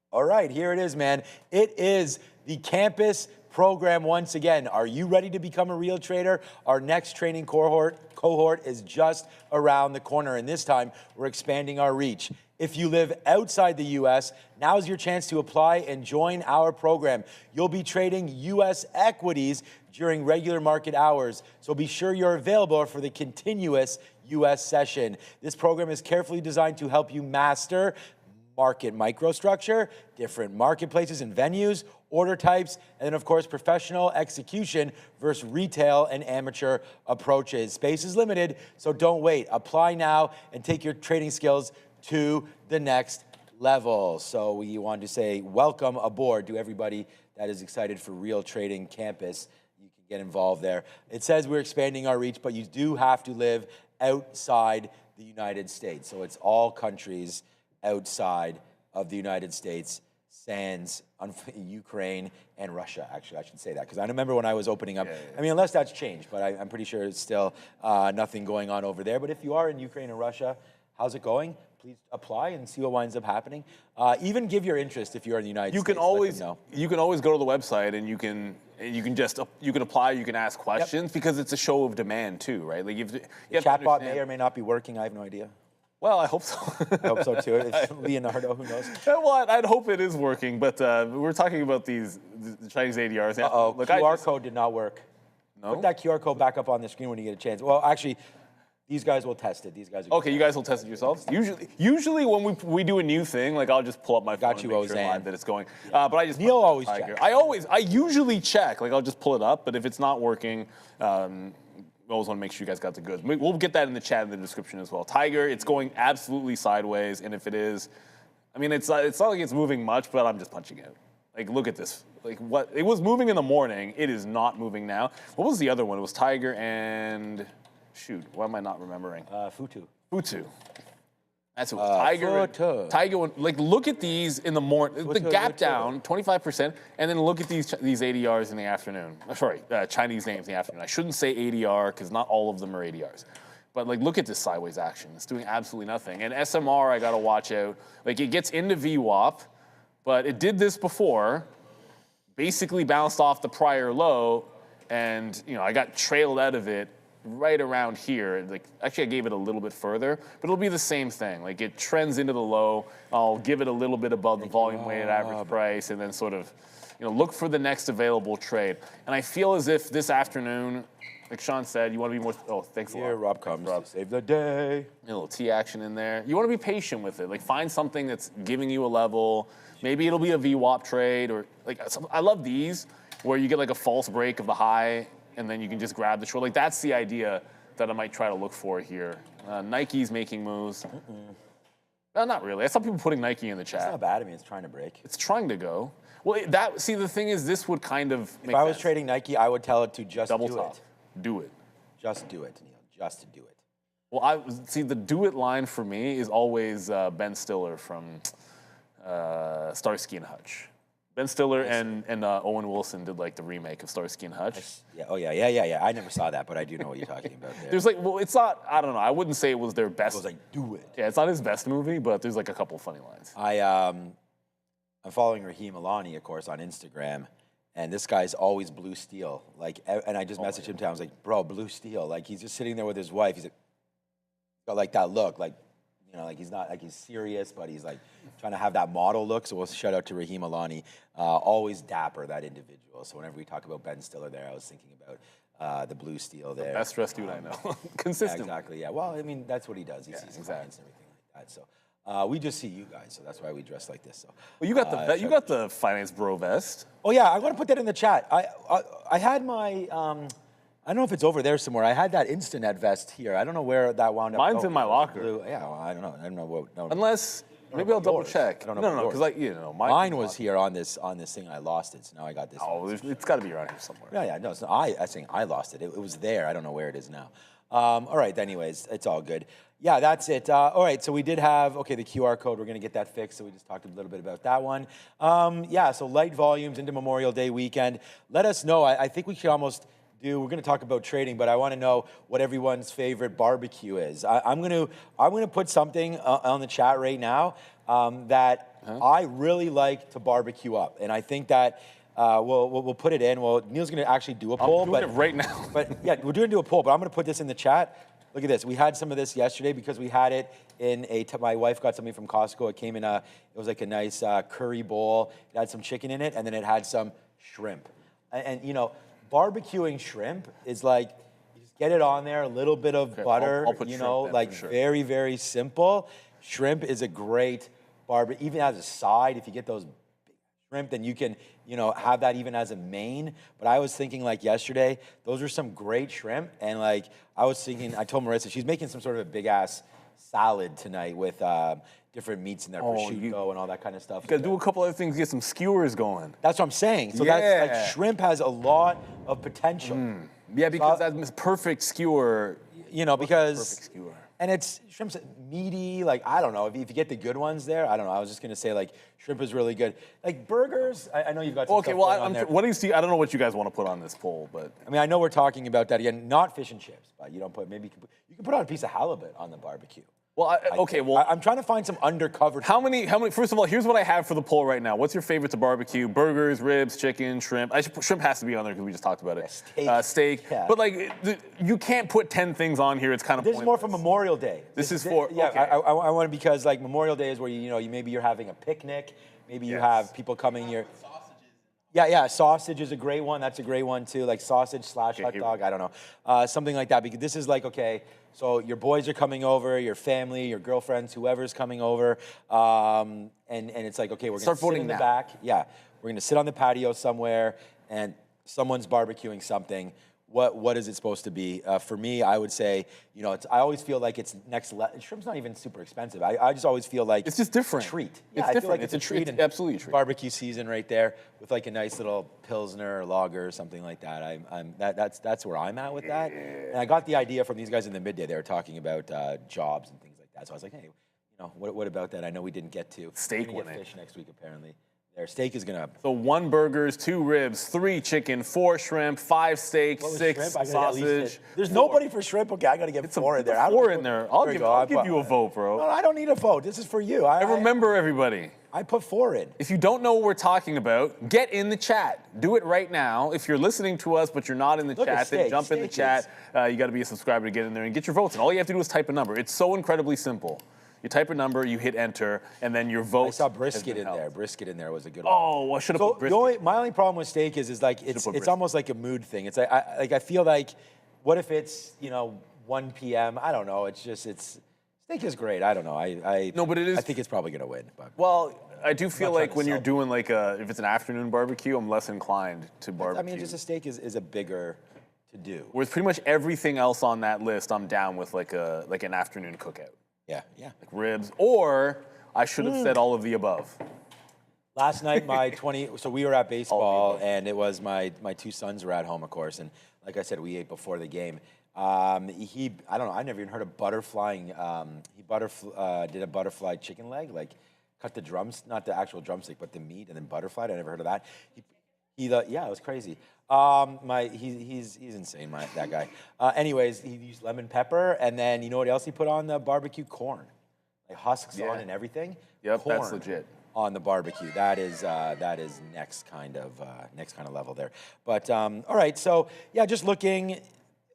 All right, here it is, man. It is the Campus program once again. Are you ready to become a real trader? Our next training cohort is just around the corner, and this time we're expanding our reach. If you live outside the U.S., now's your chance to apply and join our program. You'll be trading U.S. equities during regular market hours, so be sure you're available for the continuous U.S. session. This program is carefully designed to help you master market microstructure, different marketplaces and venues, order types, and then of course professional execution versus retail and amateur approaches. Space is limited, so don't wait. Apply now and take your trading skills to the next level. So we wanted to say welcome aboard to everybody that is excited for Real Trading Campus. You can get involved there. It says we're expanding our reach, but you do have to live outside the United States. So it's all countries outside of the United States, sans Ukraine and Russia. Actually, I should say that, because I remember when I was opening up, I mean, unless that's changed, but I'm pretty sure it's still nothing going on over there. But if you are in Ukraine or Russia, how's it going? Please apply and see what winds up happening. Even give your interest if you're in the United States. You can always go to the website and you can apply, you can ask questions, because it's a show of demand too, right? Like the chatbot may or may not be working. I have no idea. Well, I hope so. I hope so too. It's Leonardo, who knows? Well, I'd hope it is working, but we're talking about the Chinese ADRs. Uh-oh, QR code did not work. No? Put that QR code back up on the screen when you get a chance. Well, actually, these guys will test it. These guys are okay, you guys will test it yourselves? Usually when we do a new thing, like I'll just pull up my phone and make sure live that it's going. But I just Neil always checks. I usually check. Like I'll just pull it up, but if it's not working, we always want to make sure you guys got the goods. We'll get that in the chat in the description as well. Tiger, it's going absolutely sideways, and if it is, I mean, it's not like it's moving much, but I'm just punching it. Like, look at this. Like, what? It was moving in the morning. It is not moving now. What was the other one? It was Tiger and, shoot, what am I not remembering? Futu. That's what Tiger, like, look at these in the morning. The gap down, 25%, and then look at these ADRs in the afternoon. Sorry, Chinese names in the afternoon. I shouldn't say ADR, because not all of them are ADRs. But, like, look at this sideways action. It's doing absolutely nothing. And SMR, I got to watch out. Like, it gets into VWAP, but it did this before, basically bounced off the prior low, and, you know, I got trailed out of it right around here. Like, actually, I gave it a little bit further, but it'll be the same thing. Like, it trends into the low. I'll give it a little bit above the volume-weighted average price, and then sort of, you know, look for the next available trade. And I feel as if this afternoon, like Sean said, you want to be more. Oh, thanks a lot. Here, Rob comes to save the day. A little T action in there. You want to be patient with it. Like, find something that's giving you a level. Maybe it'll be a VWAP trade, or like I love these where you get like a false break of the high, and then you can just grab the short. Like, that's the idea that I might try to look for here. Nike's making moves. No, not really. I saw people putting Nike in the chat. It's not bad. I mean, it's trying to break. It's trying to go. Well, see, the thing is, this would kind of make If I was sense. trading Nike, I would tell it to just Double do top. it. Do it. Just do it, Neil. Just do it. Well, see, the do it line for me is always Ben Stiller from Starsky and Hutch. Ben Stiller and Owen Wilson did like the remake of Starsky and Hutch. Yeah. Oh yeah. I never saw that, but I do know what you're talking about there. There's like, well, it's not. I don't know. I wouldn't say it was their best. It was like, do it. Yeah, it's not his best movie, but there's like a couple funny lines. I'm following Raheem Alani, of course, on Instagram, and this guy's always blue steel. Like, and I just messaged him today. I was like, bro, blue steel. Like, he's just sitting there with his wife. He's like, got like that look, like, you know, like he's not like he's serious, but he's like trying to have that model look. So we'll shout out to Raheem Alani, always dapper, that individual. So whenever we talk about Ben Stiller there, I was thinking about the blue steel there. Best dressed dude I know. Consistent. Yeah, exactly. Yeah. Well, I mean, that's what he does. He sees clients and everything like that. So we just see you guys, so that's why we dress like this. So. Well, you got the finance bro vest. Oh yeah, I want to put that in the chat. I had my. I don't know if it's over there somewhere. I had that Instinet vest here. I don't know where that wound up. Mine's in my locker. Blue. Yeah, well, I don't know. I don't know what. No, Unless maybe I'll double check. I don't know. No, because like mine was here on this thing. I lost it, so now I got this. Oh, it's got to be around here somewhere. Yeah. No, it's not, I think I lost it. It was there. I don't know where it is now. All right. Anyways, it's all good. Yeah, that's it. All right. So we did have the QR code. We're gonna get that fixed. So we just talked a little bit about that one. Yeah. So light volumes into Memorial Day weekend. Let us know. I think we should almost. We're going to talk about trading, but I want to know what everyone's favorite barbecue is. I'm going to put something on the chat right now that I really like to barbecue up, and I think that we'll put it in. Well, Neil's going to actually do a poll, I'm doing it right now. But yeah, we're going to do a poll, but I'm going to put this in the chat. Look at this. We had some of this yesterday because we had it in my wife got something from Costco. It came in it was like a nice curry bowl. It had some chicken in it, and then it had some shrimp, and you know. Barbecuing shrimp is like, you just get it on there, a little bit of butter, I'll put like sure. very, very simple. Shrimp is a great barbecue, even as a side. If you get those big shrimp, then you can, have that even as a main. But I was thinking like yesterday, those are some great shrimp. And like, I was thinking, I told Marissa, she's making some sort of a big ass salad tonight with different meats in there, Oh, prosciutto and all that kind of stuff. You gotta do a couple other things, get some skewers going. That's what I'm saying. So Yeah. that's like shrimp has a lot of potential. Yeah, because that's perfect skewer. You know, because Perfect skewer. and it's shrimp's meaty. Like I don't know if you get the good ones there. I don't know. I was just gonna say like shrimp is really good. Like burgers. I know you've got. Some Okay, stuff well, going on there. what do you see? I don't know what you guys want to put on this poll, but I mean, I know we're talking about that again. Not fish and chips, but you don't put. Maybe you can put on a piece of halibut on the barbecue. well, I'm trying to find some undercover. How many? First of all, here's what I have for the poll right now. What's your favorite to barbecue? Burgers, ribs, chicken, shrimp. Shrimp has to be on there because we just talked about it. Steak. Yeah. But like, you can't put 10 things on here. It's kind of. This is more for Memorial Day. This is for. Yeah, okay. I want to because like Memorial Day is where you maybe you're having a picnic. Maybe you have people coming here. Yeah, sausage is a great one. That's a great one too. Like sausage / hot dog. I don't know, something like that. Because this is like okay. So your boys are coming over, your family, your girlfriends, whoever's coming over, and it's like okay, we're gonna sit in the back. Yeah, we're gonna sit on the patio somewhere, and someone's barbecuing something. What is it supposed to be? For me, I would say, I always feel like it's next level. Shrimp's not even super expensive. I just always feel like it's just different. A treat. Yeah, I feel like it's a treat. It's absolutely a treat. Barbecue season right there with like a nice little Pilsner or lager or something like that. That's where I'm at with that. And I got the idea from these guys in the midday. They were talking about jobs and things like that. So I was like, hey, what about that? I know we didn't get to. Steak we're gonna get fish next week apparently. Their steak is gonna. So 1 burgers, 2 ribs, 3 chicken, 4 shrimp, 5 steak, 6 sausage. There's nobody for shrimp. Okay, I gotta get 4 in there. 4 in there. I'll give you a vote, bro. No, I don't need a vote. This is for you. I remember everybody. I put 4 in. If you don't know what we're talking about, get in the chat. Do it right now. If you're listening to us but you're not in the chat, then jump in the chat. You got to be a subscriber to get in there and get your votes. And all you have to do is type a number. It's so incredibly simple. You type a number, you hit enter, and then your vote. I saw brisket in there. Brisket in there was a good one. Oh, I should have put brisket. My only problem with steak is like it's almost like a mood thing. It's like I feel like, what if it's 1 p.m. I don't know. It's steak is great. I don't know. No, but it is. I think it's probably gonna win. But well, I do feel like when you're doing like if it's an afternoon barbecue, I'm less inclined to barbecue. I mean, just a steak is a bigger to do. Whereas pretty much everything else on that list, I'm down with like an afternoon cookout. Yeah. Like ribs, or I should have said all of the above. Last night, so we were at baseball, and it was my 2 sons were at home, of course, and like I said, we ate before the game. I don't know, I never even heard of butterflying. He did a butterfly chicken leg, like cut the drums, not the actual drumstick, but the meat, and then butterflied. I never heard of that. Yeah, it was crazy. He's insane, that guy. Anyways, he used lemon pepper, and then you know what else he put on the barbecue? Corn, like husks on and everything. Yep, corn that's legit. On the barbecue, that is next kind of level there. But all right, so yeah, just looking.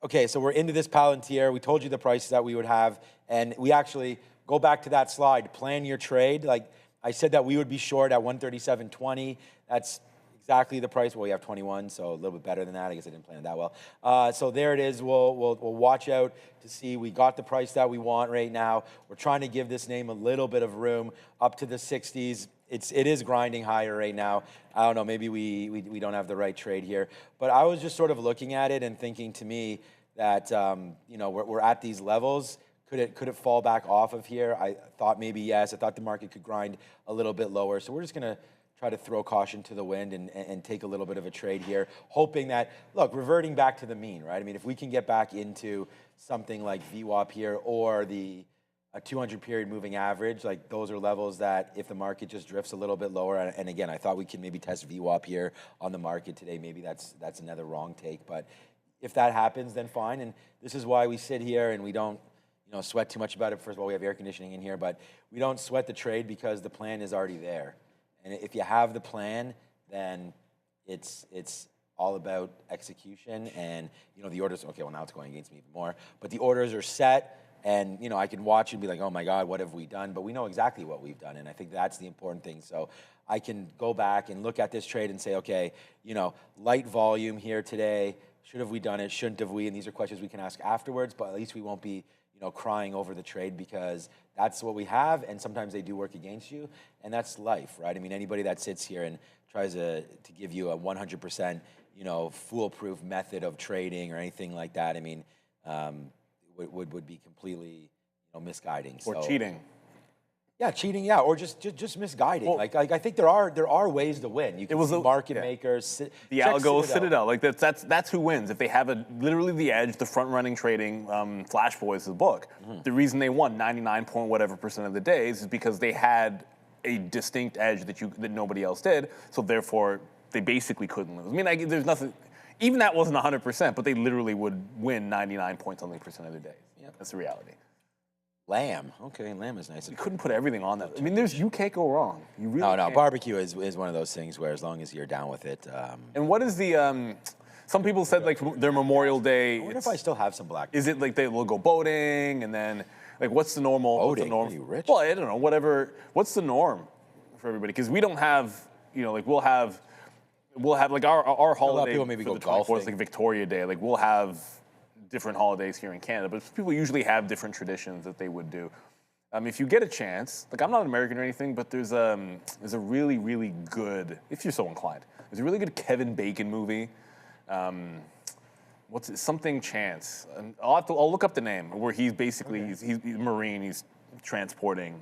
Okay, so we're into this Palantir. We told you the prices that we would have, and we actually go back to that slide. Plan your trade. Like I said, that we would be short at 137.20. That's exactly the price. Well, we have 21, so a little bit better than that. I guess I didn't plan it that well. So there it is. We'll watch out to see. We got the price that we want right now. We're trying to give this name a little bit of room up to the 60s. It is grinding higher right now. I don't know. Maybe we don't have the right trade here. But I was just sort of looking at it and thinking to me that we're at these levels. Could it fall back off of here? I thought maybe yes. I thought the market could grind a little bit lower. So we're just gonna try to throw caution to the wind and take a little bit of a trade here, hoping that, look, reverting back to the mean, right? I mean, if we can get back into something like VWAP here or a 200-period moving average, like those are levels that if the market just drifts a little bit lower, and again, I thought we could maybe test VWAP here on the market today. Maybe that's another wrong take, but if that happens, then fine. And this is why we sit here and we don't sweat too much about it. First of all, we have air conditioning in here, but we don't sweat the trade because the plan is already there. And if you have the plan, then it's all about execution. And the orders. Okay, well now it's going against me even more. But the orders are set, and I can watch and be like, oh my God, what have we done? But we know exactly what we've done, and I think that's the important thing. So I can go back and look at this trade and say, okay, light volume here today. Should have we done it? Shouldn't have we? And these are questions we can ask afterwards. But at least we won't be crying over the trade because that's what we have, and sometimes they do work against you, and that's life, right? I mean, anybody that sits here and tries to give you a 100%, foolproof method of trading or anything like that, I mean, would be completely, misguiding. Or cheating. Yeah, cheating, yeah, or just misguiding. Well, like I think there are ways to win. You can see market makers. The algo Citadel, like that's who wins. If they have literally the edge, the front running trading, Flash Boys, the book. The reason they won 99 point whatever % of the days is because they had a distinct edge that nobody else did. So therefore, they basically couldn't lose. I mean, there's nothing. Even that wasn't 100%, but they literally would win 99 point something % of their days. Yeah, that's the reality. Lamb. Okay, lamb is nice. You couldn't put everything on that. I mean, you can't go wrong. You really no, can't. Barbecue is one of those things where as long as you're down with it. And what is the, some people said like their Memorial Day. I wonder if I still have some black. Is it like they will go boating and then, like what's the normal? Boating? What's the norm? Are you rich? Well, I don't know, whatever. What's the norm for everybody? Because we don't have, like we'll have like our holiday people maybe for go the 24th, golfing. like Victoria Day. Like we'll have different holidays here in Canada, but people usually have different traditions that they would do. If you get a chance, like I'm not American or anything, but there's a really, really good, if you're so inclined, there's a really good Kevin Bacon movie. What's it? Something Chance. I'll look up the name, where he's basically, he's a Marine, he's transporting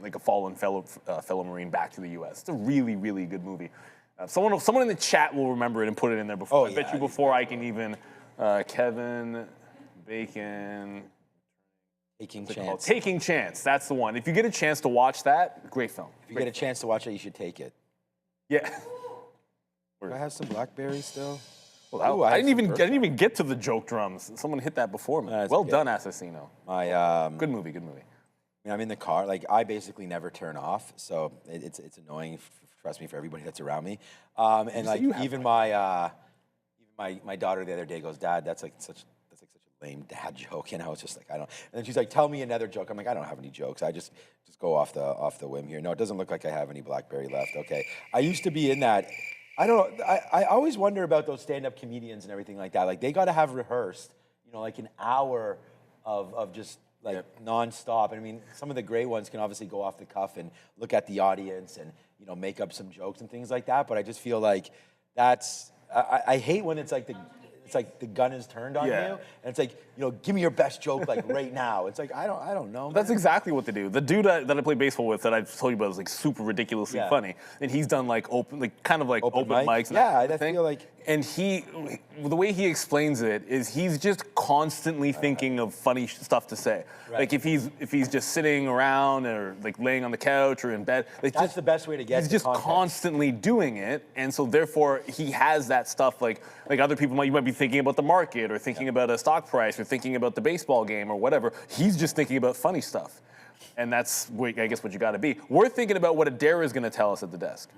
like a fallen fellow Marine back to the US. It's a really, really good movie. Someone in the chat will remember it and put it in there before. I bet you before I can even, Kevin Bacon. Taking Chance. Taking Chance, that's the one. If you get a chance to watch that, great film. If you get a chance to watch it, you should take it. Yeah. Do I have some blackberries still? Well, I didn't even get to the joke drums. Someone hit that before me. Well done, Assassino. Good movie. I mean, I'm in the car. Like I basically never turn off, so it's annoying. Trust me, for everybody that's around me. And like even my daughter the other day goes, "Dad, that's like such a lame dad joke," and I was just like, I don't. And then she's like, "Tell me another joke." I'm like, I don't have any jokes. I just go off the whim here. No, it doesn't look like I have any BlackBerry left. Okay, I used to be in that. I don't know. I always wonder about those stand-up comedians and everything like that. Like they got to have rehearsed, like an hour of just like nonstop. And I mean, some of the great ones can obviously go off the cuff and look at the audience and make up some jokes and things like that. But I just feel like that's. I hate when it's like the gun is turned on you, and it's like, give me your best joke like right now. It's like I don't know. That's exactly what they do. The dude that I play baseball with that I told you about is like super ridiculously funny, and he's done like open mics. Yeah, I feel like. And the way he explains it is he's just constantly thinking of funny stuff to say. Right. Like if he's just sitting around or like laying on the couch or in bed. That's the best way to get. He's just constantly doing it, and so therefore he has that stuff. Like other people you might be thinking about the market or thinking about a stock price or thinking about the baseball game or whatever. He's just thinking about funny stuff, and that's I guess what you got to be. We're thinking about what Adair is going to tell us at the desk.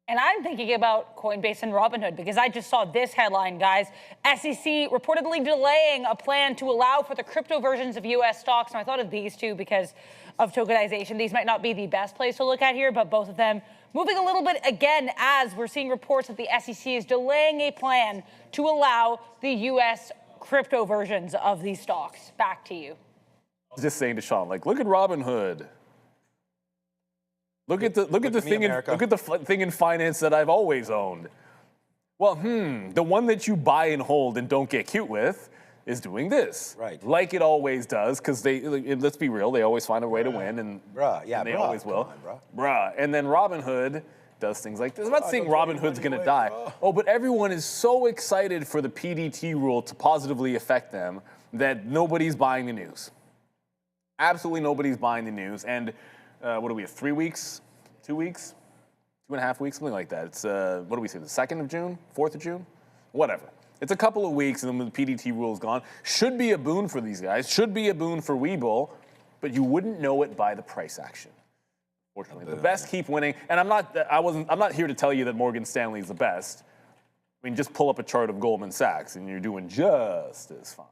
And I'm thinking about Coinbase and Robinhood because I just saw this headline, guys. SEC reportedly delaying a plan to allow for the crypto versions of U.S. stocks. And I thought of these two because of tokenization. These might not be the best place to look at here, but both of them moving a little bit again as we're seeing reports that the SEC is delaying a plan to allow the U.S. crypto versions of these stocks. Back to you. I was just saying to Sean, look at Robinhood. Look at the thing in finance that I've always owned. Well, the one that you buy and hold and don't get cute with is doing this. Right. Like it always does, because let's be real, they always find a way to win, and they always will. And then Robinhood does things like this. I'm not saying Robinhood's going to die. Oh, but everyone is so excited for the PDT rule to positively affect them that nobody's buying the news. Absolutely nobody's buying the news. And what do we have, 3 weeks, 2 weeks, 2.5 weeks, something like that. It's, what do we say, the 2nd of June, 4th of June? Whatever. It's a couple of weeks, and then when the PDT rule is gone, should be a boon for these guys, should be a boon for Webull, but you wouldn't know it by the price action. Fortunately, the best keep winning, and I'm not here to tell you that Morgan Stanley is the best. I mean, just pull up a chart of Goldman Sachs, and you're doing just as fine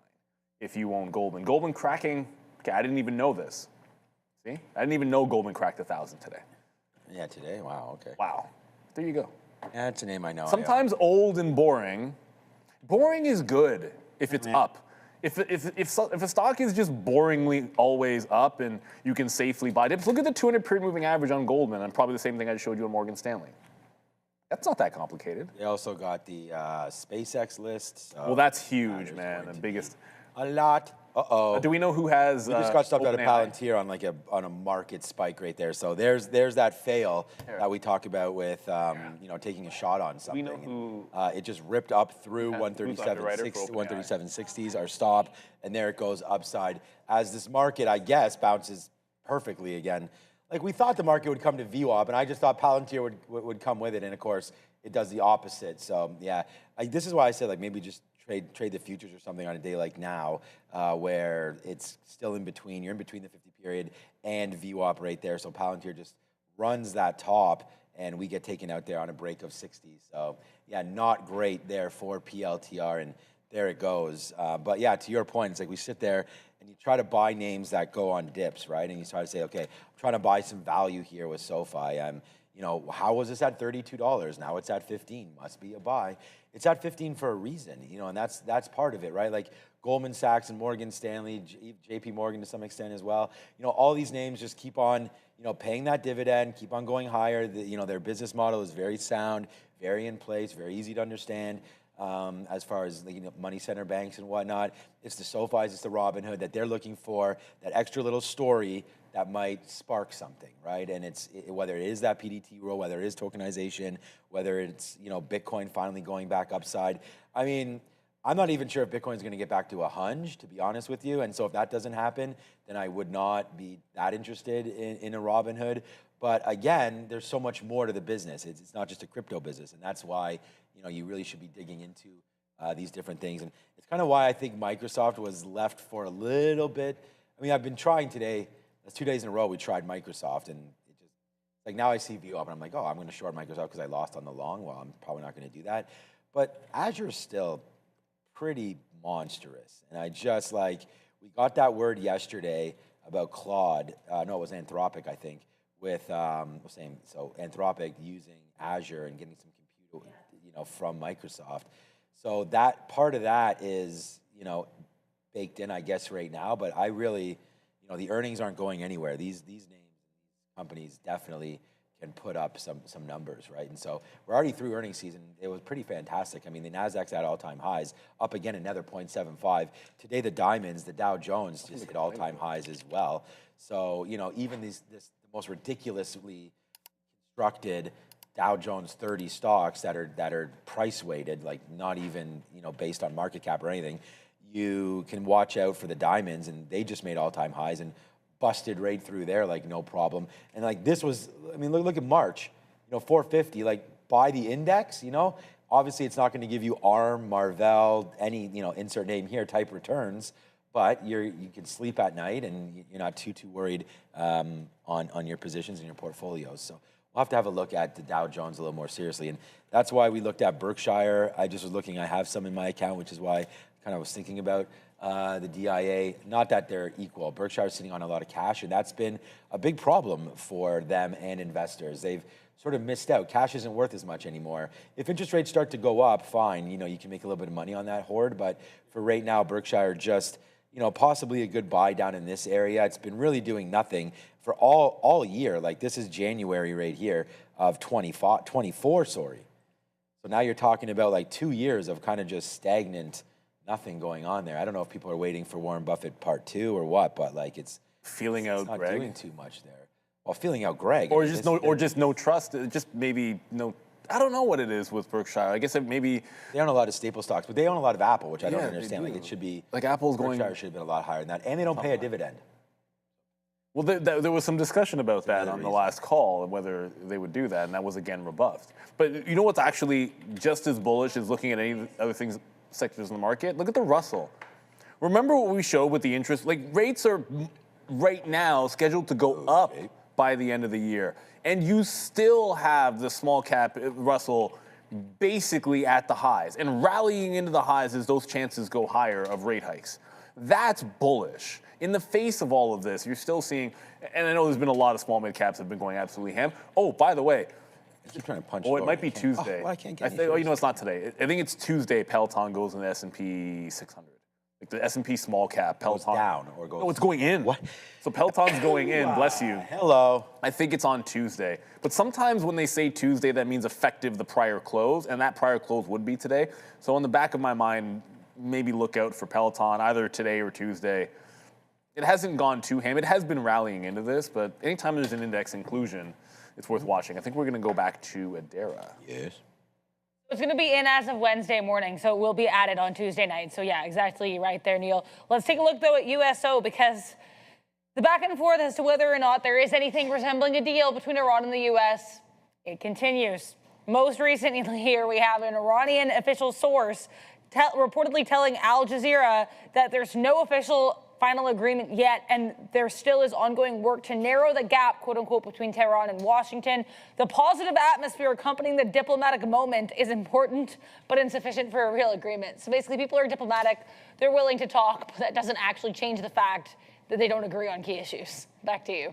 if you own Goldman. Goldman cracking, okay, I didn't even know this. See? I didn't even know Goldman cracked 1,000 today. Yeah, today? Wow, okay. Wow. There you go. Yeah, it's a name I know. Sometimes old and boring. Boring is good if it's up. If a stock is just boringly always up and you can safely buy dips, look at the 200-period moving average on Goldman, and probably the same thing I showed you on Morgan Stanley. That's not that complicated. They also got the SpaceX list. So well, that's huge, man. The biggest. A lot. Do we know who has? We just got stuffed out of OpenAI? Palantir on a market spike right there. So there's that fail that we talk about with taking a shot on something. We know who. It just ripped up through who's underwriter for OpenAI? 137.60s, our stop, and there it goes upside. As this market, I guess, bounces perfectly again. Like we thought the market would come to VWAP, and I just thought Palantir would come with it, and of course it does the opposite. So yeah, this is why I said like maybe just trade the futures or something on a day like now, where it's still in between. You're in between the 50 period and VWAP right there. So Palantir just runs that top, and we get taken out there on a break of 60. So yeah, not great there for PLTR, and there it goes. But yeah, to your point, it's like we sit there and you try to buy names that go on dips, right? And you try to say, okay, I'm trying to buy some value here with SoFi. How was this at $32? Now it's at 15. Must be a buy. It's at 15 for a reason, and that's part of it, right? Like Goldman Sachs and Morgan Stanley, JP Morgan to some extent as well. All these names just keep on, paying that dividend, keep on going higher. Their business model is very sound, very in place, very easy to understand. As far as money center banks and whatnot, it's the SoFis, it's the Robinhood that they're looking for, that extra little story that might spark something, right? And whether it is that PDT rule, whether it is tokenization, whether it's Bitcoin finally going back upside. I mean, I'm not even sure if Bitcoin's going to get back to 100, to be honest with you. And so if that doesn't happen, then I would not be that interested in a Robinhood. But again, there's so much more to the business. It's not just a crypto business, and that's why you really should be digging into these different things. And it's kind of why I think Microsoft was left for a little bit. I mean, I've been trying today. That's 2 days in a row we tried Microsoft, and it just like now I see VWAP and I'm like, oh, I'm going to short Microsoft because I lost on the long. Well, I'm probably not going to do that. But Azure is still pretty monstrous, and I just we got that word yesterday about Claude. No, it was Anthropic, I think. With Anthropic using Azure and getting some compute, from Microsoft. So that part of that is, baked in, I guess, right now. But I really, the earnings aren't going anywhere. These names, companies definitely can put up some numbers, right? And so we're already through earnings season. It was pretty fantastic. I mean, the Nasdaq's at all-time highs, up again another 0.75. Today, the diamonds, the Dow Jones just hit all-time highs as well. So even the most ridiculously constructed Dow Jones 30 stocks that are price weighted, like not even based on market cap or anything, you can watch out for the diamonds, and they just made all-time highs and busted right through there like no problem. And this was, I mean, look at March, 450, buy the index, obviously it's not going to give you ARM, Marvell, any insert name here type returns, but you can sleep at night and you're not too worried on your positions in your portfolios. So we'll have to have a look at the Dow Jones a little more seriously, and that's why we looked at Berkshire. I just was looking, I have some in my account, which is why I kind of was thinking about the DIA. Not that they're equal. Berkshire's sitting on a lot of cash, and that's been a big problem for them and investors. They've sort of missed out. Cash isn't worth as much anymore. If interest rates start to go up, fine, you can make a little bit of money on that hoard, but for right now, Berkshire just, possibly a good buy down in this area. It's been really doing nothing for all year. This is January right here of 24, sorry. So now you're talking about 2 years of kind of just stagnant, nothing going on there. I don't know if people are waiting for Warren Buffett part 2 or what, but it's feeling out not Greg. Doing too much there. Well, feeling out Greg. Or just no trust. Just maybe no. I don't know what it is with Berkshire. I guess maybe they own a lot of staple stocks, but they own a lot of Apple, which I don't understand. It should be Apple's Berkshire should have been a lot higher than that, and they don't pay a dividend. Well, there was some discussion about that on the last call, and whether they would do that, and that was again rebuffed. But you know what's actually just as bullish as looking at any other sectors in the market? Look at the Russell. Remember what we showed with the interest? Rates are right now scheduled to go up by the end of the year, and you still have the small cap Russell basically at the highs and rallying into the highs as those chances go higher of rate hikes. That's bullish. In the face of all of this, you're still seeing, and I know there's been a lot of small mid caps that have been going absolutely ham. Oh, by the way, I keep trying to punch. Oh, it might be Tuesday. I can't get it's not today. I think it's Tuesday. Peloton goes in the S&P 600. The S&P small cap. Peloton goes down or goes. No, it's going in. What? So Peloton's going in. Bless you. Hello. I think it's on Tuesday. But sometimes when they say Tuesday, that means effective the prior close, and that prior close would be today. So in the back of my mind, maybe look out for Peloton either today or Tuesday. It hasn't gone too ham. It has been rallying into this, but anytime there's an index inclusion, it's worth watching. I think we're going to go back to Adara. Yes. It's going to be in as of Wednesday morning, so it will be added on Tuesday night. So yeah, exactly right there, Neil. Let's take a look, though, at USO, because the back and forth as to whether or not there is anything resembling a deal between Iran and the U.S., it continues. Most recently here, we have an Iranian official source reportedly telling Al Jazeera that there's no official final agreement yet, and there still is ongoing work to narrow the gap, quote unquote, between Tehran and Washington. The positive atmosphere accompanying the diplomatic moment is important, but insufficient for a real agreement. So basically, people are diplomatic, they're willing to talk, but that doesn't actually change the fact that they don't agree on key issues. Back to you.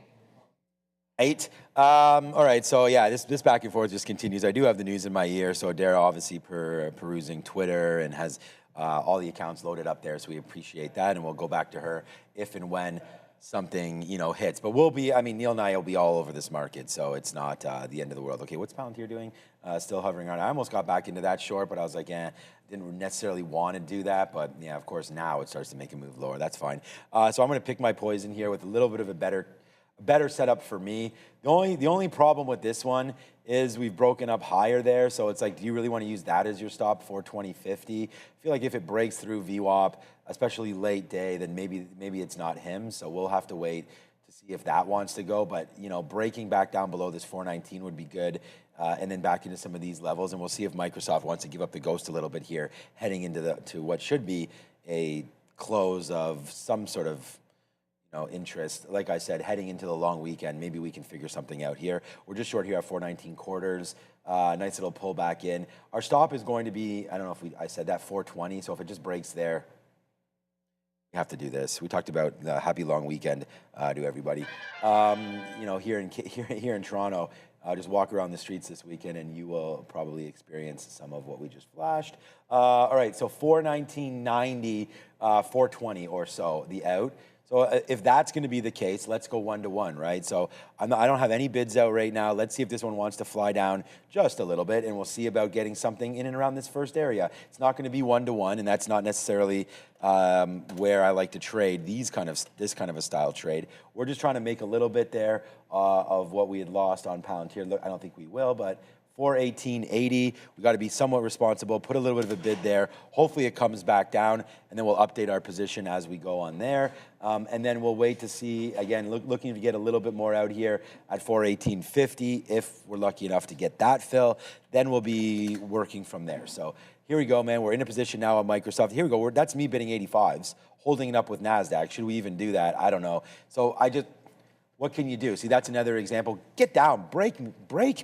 All right, so yeah, this back and forth just continues. I do have the news in my ear, so Adara obviously perusing Twitter and has all the accounts loaded up there, so we appreciate that, and we'll go back to her if and when something, hits. But Neil and I will be all over this market, so it's not the end of the world. Okay, what's Palantir doing? Still hovering around. I almost got back into that short, but I was like, didn't necessarily want to do that, but yeah, of course, now it starts to make a move lower. That's fine. So I'm going to pick my poison here with a little bit of a better setup for me. The only problem with this one is we've broken up higher there, so it's like, do you really want to use that as your stop for 2050? I feel like if it breaks through VWAP, especially late day, then maybe it's not him, so we'll have to wait to see if that wants to go. But breaking back down below this 419 would be good, and then back into some of these levels, and we'll see if Microsoft wants to give up the ghost a little bit here, heading into to what should be a close of some sort of interest. Like I said, heading into the long weekend, maybe we can figure something out here. We're just short here at 419 quarters. Nice little pullback in. Our stop is going to be, I don't know if I said that, 420. So if it just breaks there, we have to do this. We talked about the happy long weekend to everybody. Here in Toronto, just walk around the streets this weekend and you will probably experience some of what we just flashed. All right, so 419.90, 420 or so, the out. So if that's going to be the case, let's go 1-to-1, right? So I don't have any bids out right now. Let's see if this one wants to fly down just a little bit, and we'll see about getting something in and around this first area. It's not going to be 1-to-1, and that's not necessarily where I like to trade this kind of a style trade. We're just trying to make a little bit there of what we had lost on Palantir. Look, I don't think we will, but 418.80, we got to be somewhat responsible, put a little bit of a bid there. Hopefully it comes back down, and then we'll update our position as we go on there. And then we'll wait to see, again, looking to get a little bit more out here at 418.50. If we're lucky enough to get that fill, then we'll be working from there. So here we go, man. We're in a position now on Microsoft. Here we go. That's me bidding 85s, holding it up with NASDAQ. Should we even do that? I don't know. So what can you do? See, that's another example. Get down, break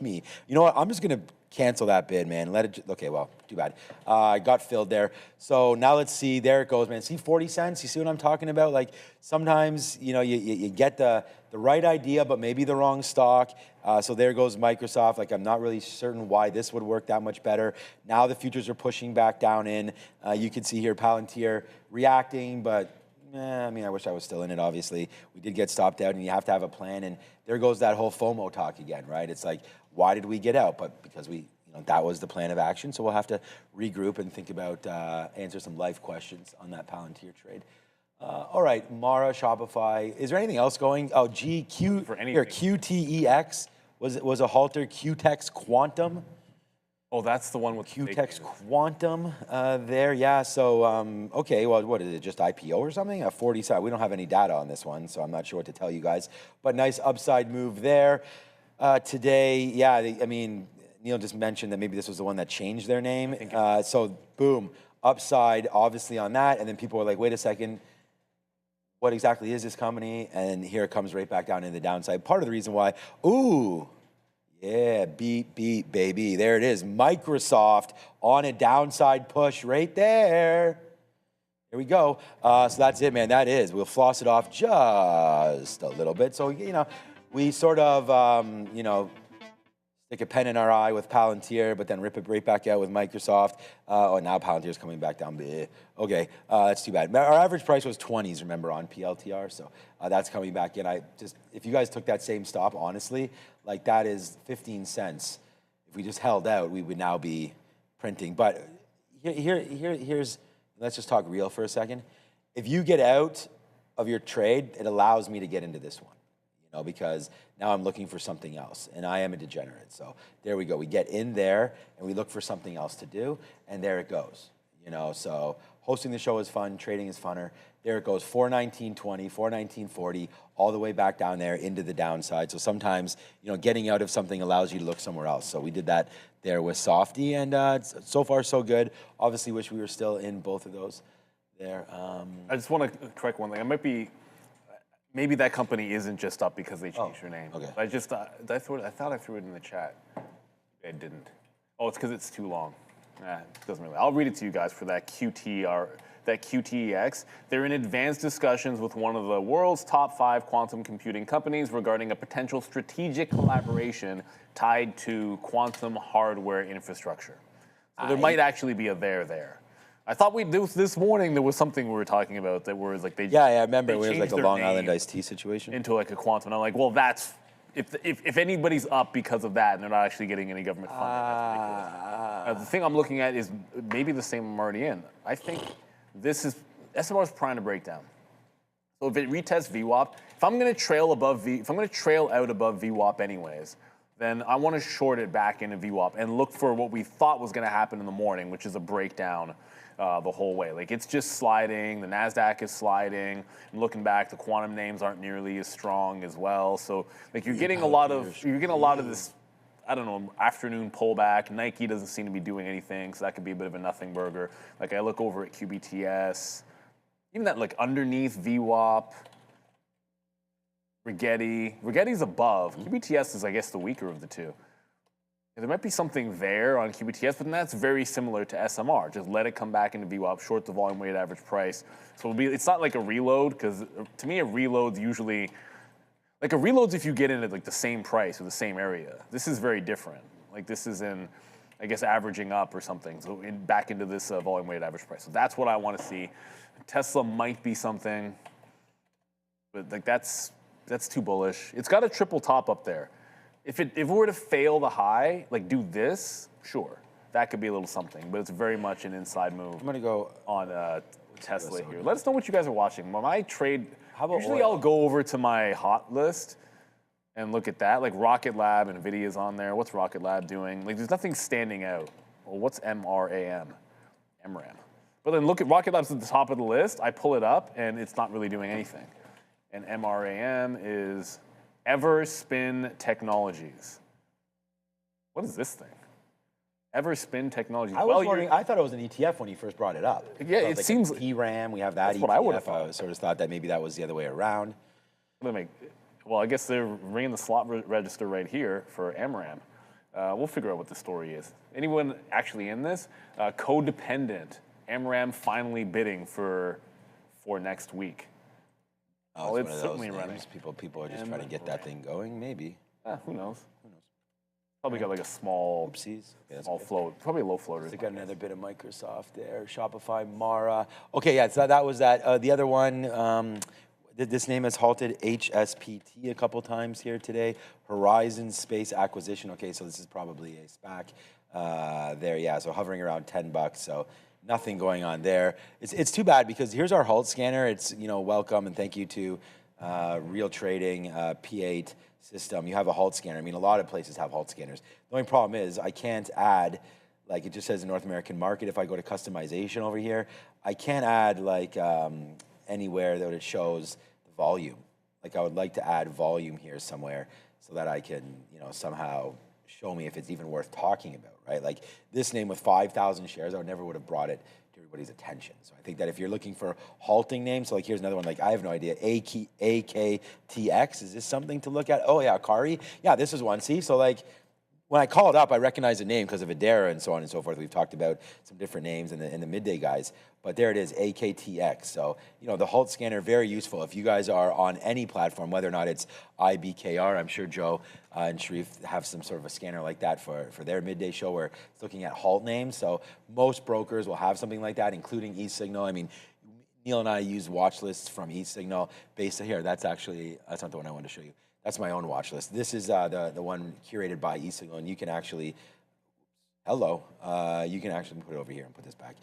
me. You know what? I'm just gonna cancel that bid, man. Okay, well, too bad. I got filled there. So now let's see. There it goes, man. See, 40 cents. You see what I'm talking about? Like sometimes, you get the right idea, but maybe the wrong stock. So there goes Microsoft. Like I'm not really certain why this would work that much better. Now the futures are pushing back down in. You can see here Palantir reacting, but I wish I was still in it, obviously. We did get stopped out, and you have to have a plan, and there goes that whole FOMO talk again, right? It's like, why did we get out? But because that was the plan of action, so we'll have to regroup and think about, answer some life questions on that Palantir trade. All right, Mara, Shopify. Is there anything else going? Oh, GQ, for anything. Here, QTEX was a halter, QTEX Quantum. Oh, that's the one with QTEX Quantum there, yeah. So, okay, well, what is it, just IPO or something? A 40 side. We don't have any data on this one, so I'm not sure what to tell you guys. But nice upside move there. Today, yeah, Neil just mentioned that maybe this was the one that changed their name. So, boom, upside, obviously, on that. And then people were like, wait a second, what exactly is this company? And here it comes right back down in the downside. Part of the reason why, yeah, beat, baby. There it is. Microsoft on a downside push right there. Here we go. So that's it, man. That is. We'll floss it off just a little bit. So, we sort of, stick a pen in our eye with Palantir, but then rip it right back out with Microsoft. Now Palantir's coming back down. Okay, that's too bad. Our average price was 20s, remember, on PLTR. So that's coming back in. If you guys took that same stop, honestly, like that is 15 cents. If we just held out, we would now be printing. But here's, let's just talk real for a second. If you get out of your trade, it allows me to get into this one, you know, because now I'm looking for something else, and I am a degenerate. So there we go. We get in there, and we look for something else to do, and there it goes. You know, so hosting the show is fun, trading is funner. There it goes, 419.20, 419.40, all the way back down there into the downside. So sometimes, you know, getting out of something allows you to look somewhere else. So we did that there with Softy, and so far so good. Obviously wish we were still in both of those there. I just want to correct one thing. I might be, maybe that company isn't just up because they changed their name. Okay. I thought I threw it in the chat. I didn't. Oh, it's because it's too long. It doesn't really. I'll read it to you guys for that QTR, that QTEX. They're in advanced discussions with one of the world's top 5 quantum computing companies regarding a potential strategic collaboration tied to quantum hardware infrastructure. So there might actually be a there. I thought this morning there was something we were talking about that was like they. Yeah, I remember it was like changed a their Long name Island iced tea situation. into like a quantum. And I'm like, well, that's if anybody's up because of that and they're not actually getting any government funding, that's ridiculous. The thing I'm looking at is maybe the same I'm already in. I think this is SMR is trying to break down. So if it retests VWAP, if I'm going to trail out above VWAP anyways, then I want to short it back into VWAP and look for what we thought was going to happen in the morning, which is a breakdown the whole way. Like it's just sliding. The Nasdaq is sliding. And looking back, the quantum names aren't nearly as strong as well. So like you're getting a lot of this, I don't know, afternoon pullback. Nike doesn't seem to be doing anything, so that could be a bit of a nothing burger. Like I look over at QBTS, even that like underneath VWAP, Rigetti's above. QBTS is, I guess, the weaker of the two. There might be something there on QBTS, but that's very similar to SMR. Just let it come back into VWAP, short the volume weighted average price. So it's not like a reload, because to me a reload's usually, like a reload's if you get in at like the same price or the same area. This is very different. Like this is in, I guess, averaging up or something. So back into this volume weighted average price. So that's what I want to see. Tesla might be something, but like that's too bullish. It's got a triple top up there. If it were to fail the high, like do this, sure, that could be a little something. But it's very much an inside move. I'm gonna go on Tesla here. Let us know what you guys are watching. When I trade, usually oil? I'll go over to my hot list and look at that. Like Rocket Lab and NVIDIA's on there. What's Rocket Lab doing? Like there's nothing standing out. Well, what's MRAM? MRAM. But then look at Rocket Lab's at the top of the list. I pull it up and it's not really doing anything. And MRAM is Everspin Technologies. What is this thing? Everspin Technologies. I was wondering, I thought it was an ETF when you first brought it up. Yeah, so it like seems PRAM. We have that that's ETF. what I would have thought. I sort of thought that maybe that was the other way around. Well, I guess they're ringing the slot register right here for MRAM. We'll figure out what the story is. Anyone actually in this? Codependent. MRAM finally bidding for next week. Oh, it's one of certainly those running. names. People are just trying to get that thing going, maybe. Who knows? Probably got like a small, Oopsies. Okay, small float. Probably a low floater. They got another bit of Microsoft there. Shopify, Mara. Okay, yeah, so that was that. The other one, this name has halted HSPT a couple times here today. Horizon Space Acquisition. Okay, so this is probably a SPAC there, yeah. So hovering around $10. So nothing going on there. It's too bad because here's our Halt scanner. It's, you know, welcome and thank you to Real Trading P8 system. You have a Halt scanner. I mean, a lot of places have Halt scanners. The only problem is I can't add, like it just says in North American market, if I go to customization over here, I can't add like anywhere that it shows the volume. Like I would like to add volume here somewhere so that I can, you know, somehow show me if it's even worth talking about, right? Like this name with 5,000 shares, I never would have brought it to everybody's attention. So I think that if you're looking for halting names, so like here's another one, like I have no idea, AKTX, is this something to look at? Oh yeah, Akari, yeah, this is one, see? So like when I call it up, I recognize the name because of Adara and so on and so forth. We've talked about some different names in the midday guys, but there it is, AKTX. So, you know, the Halt scanner, very useful. If you guys are on any platform, whether or not it's IBKR, I'm sure Joe and Sharif have some sort of a scanner like that for their midday show where it's looking at Halt names. So most brokers will have something like that, including eSignal. I mean, Neil and I use watch lists from eSignal based on here. That's not the one I wanted to show you. That's my own watch list. This is the one curated by eSignal, and you can actually, you can actually put it over here and put this back.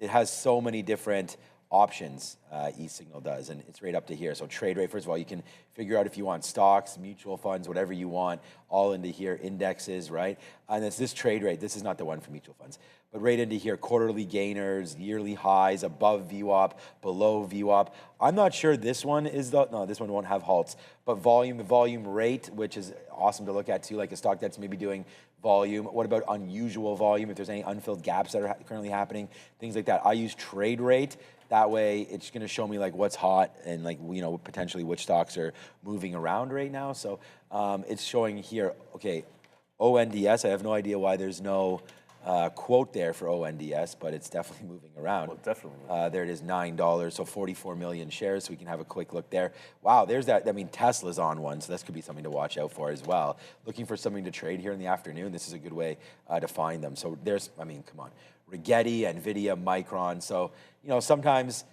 it has so many different options, eSignal does, and it's right up to here. So trade rate, first of all, you can figure out if you want stocks, mutual funds, whatever you want, all into here, indexes, right? And it's this trade rate. This is not the one for mutual funds, but right into here, quarterly gainers, yearly highs, above VWAP, below VWAP. I'm not sure this one is no, this one won't have halts, but volume, the volume rate, which is awesome to look at too, like a stock that's maybe doing volume. What about unusual volume? If there's any unfilled gaps that are currently happening, things like that. I use trade rate. That way, it's going to show me like what's hot and like, you know, potentially which stocks are moving around right now. So it's showing here, okay, ONDS. I have no idea why there's no quote there for ONDS, but it's definitely moving around. Well, definitely. There it is, $9, so 44 million shares. So we can have a quick look there. Wow, there's that. I mean, Tesla's on one, so this could be something to watch out for as well. Looking for something to trade here in the afternoon. This is a good way to find them. So there's, I mean, come on, Rigetti, NVDA, Micron. So you know, sometimes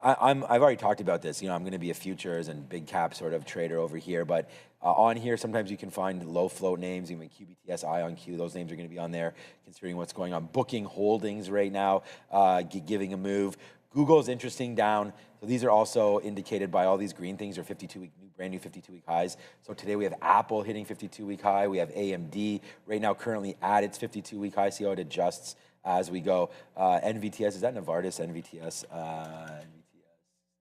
I've already talked about this. You know, I'm going to be a futures and big cap sort of trader over here, but on here, sometimes you can find low float names, even QBTS, IonQ, those names are going to be on there, considering what's going on. Booking holdings right now, giving a move. Google's interesting down. So these are also indicated by all these green things, are 52-week, brand new 52-week highs. So today we have Apple hitting 52-week high. We have AMD right now currently at its 52-week high. See how it adjusts as we go. NVTS, is that Novartis? NVTS,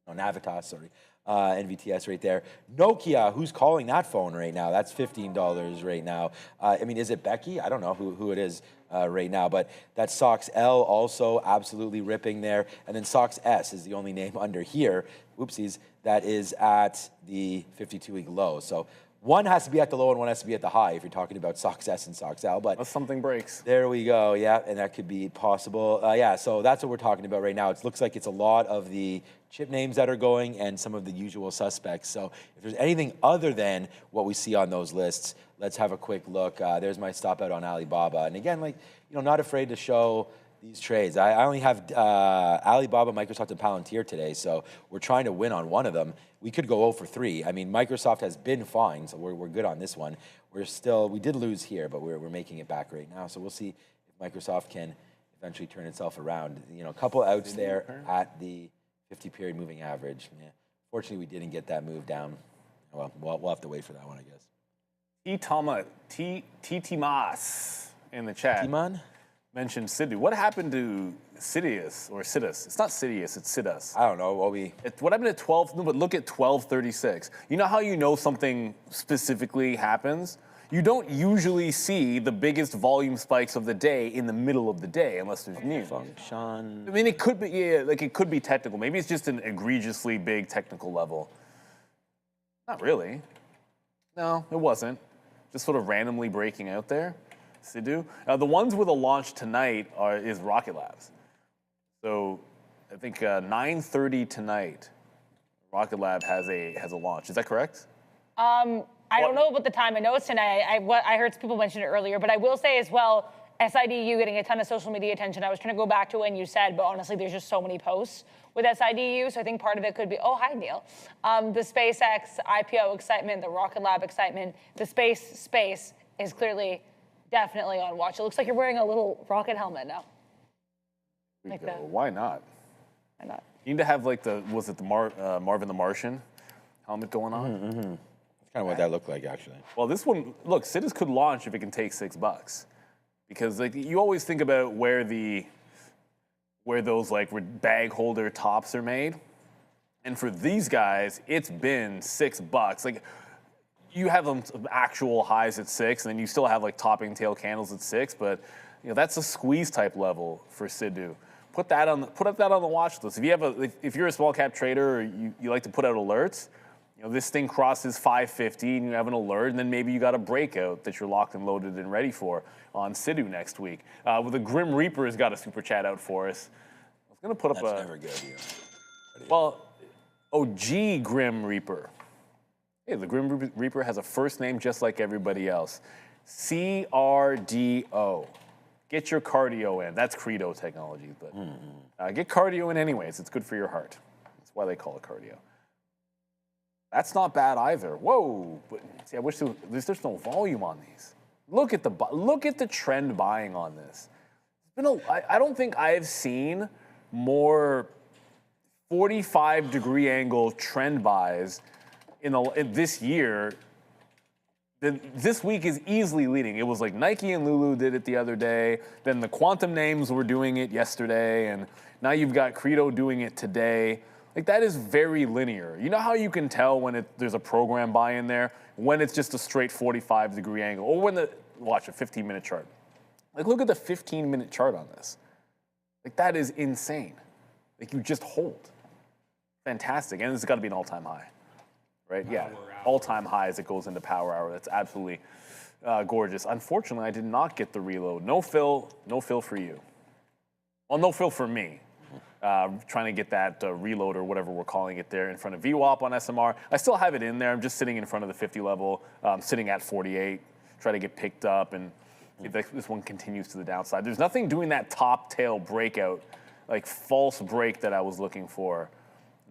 no, Navitas, sorry. NVTS right there. Nokia, who's calling that phone right now? That's $15 right now. I mean, is it Becky? I don't know who it is right now, but that's SOXL also absolutely ripping there. And then SOXS is the only name under here, oopsies, that is at the 52-week low. So one has to be at the low and one has to be at the high if you're talking about SOXS and SOXL. But unless something breaks. There There we go, yeah, and that could be possible. Yeah, so that's what we're talking about right now. It looks like it's a lot of the chip names that are going and some of the usual suspects. So if there's anything other than what we see on those lists, let's have a quick look. There's my stop out on Alibaba. And again, like, you know, not afraid to show these trades. I only have Alibaba, Microsoft, and Palantir today, so we're trying to win on one of them. We could go 0 for 3. I mean, Microsoft has been fine, so we're good on this one. We did lose here, but we're making it back right now. So we'll see if Microsoft can eventually turn itself around. You know, a couple outs there at the 50-period moving average. Yeah. Fortunately, we didn't get that move down. Well, we'll have to wait for that one, I guess. T-Timas in the chat. Timan? Mentioned Sidu. What happened to Sidious or Sidus? It's not Sidious, it's Sidus. I don't know. What happened at 12? No, but look at 12:36. You know how you know something specifically happens? You don't usually see the biggest volume spikes of the day in the middle of the day unless there's news. Function. I mean, it could be, yeah, like it could be technical. Maybe it's just an egregiously big technical level. Not really. No, it wasn't. Just sort of randomly breaking out there. Sidu. The ones with a launch tonight is Rocket Labs. So I think 9:30 tonight, Rocket Lab has a launch. Is that correct? I don't know about the time. I know it's tonight. I heard people mention it earlier, but I will say as well, SIDU getting a ton of social media attention. I was trying to go back to when you said, but honestly, there's just so many posts with SIDU, so I think part of it could be, oh, hi, Neil. The SpaceX IPO excitement, the Rocket Lab excitement, the space is clearly definitely on watch. It looks like you're wearing a little rocket helmet now. Like that. Why not? Why not? You need to have like Marvin the Martian helmet going on. That's kind of what that looked like, actually. Well, this one, look, Sidus could launch if it can take $6, because like you always think about where those like bag holder tops are made, and for these guys, it's been $6. Like you have them actual highs at 6, and then you still have like topping tail candles at 6, but you know that's a squeeze type level for Sidu. Put that on the watch list. If you're a small cap trader or you like to put out alerts, you know this thing crosses 550 and you have an alert, and then maybe you got a breakout that you're locked and loaded and ready for on Sidu next week. Well, the Grim Reaper has got a super chat out for us. I was gonna put up That's never good. Well, G Grim Reaper. Hey, the Grim Reaper has a first name just like everybody else. CRDO. Get your cardio in. That's Credo technology, but get cardio in anyways. It's good for your heart. That's why they call it cardio. That's not bad either. Whoa! But see, I wish there's no volume on these. Look at the trend buying on this. I don't think I've seen more 45-degree angle trend buys in this year. This week is easily leading. It was like Nike and Lulu did it the other day. Then the quantum names were doing it yesterday. And now you've got Credo doing it today. Like, that is very linear. You know how you can tell when there's a program buy in there? When it's just a straight 45-degree angle. Or when watch a 15-minute chart. Like, look at the 15-minute chart on this. Like, that is insane. Like, you just hold. Fantastic. And it's got to be an all-time high. Right? Yeah. All-time high as it goes into power hour. That's absolutely gorgeous. Unfortunately, I did not get the reload. No fill for you. Well, no fill for me. Trying to get that reload or whatever we're calling it there in front of VWAP on SMR. I still have it in there. I'm just sitting in front of the 50 level, sitting at 48, try to get picked up, and if this one continues to the downside. There's nothing doing that top tail breakout, like false break that I was looking for.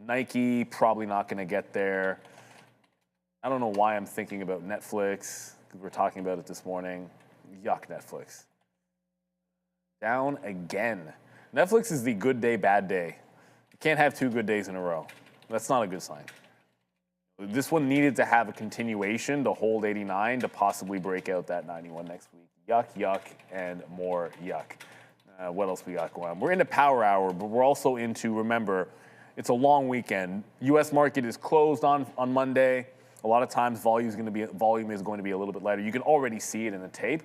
Nike, probably not going to get there. I don't know why I'm thinking about Netflix, because we're talking about it this morning. Yuck, Netflix. Down again. Netflix is the good day, bad day. You can't have 2 good days in a row. That's not a good sign. This one needed to have a continuation to hold 89 to possibly break out that 91 next week. Yuck, yuck, and more yuck. What else we got going on? We're into power hour, but we're also into, remember, it's a long weekend. U.S. market is closed on Monday. A lot of times volume is going to be a little bit lighter. You can already see it in the tape,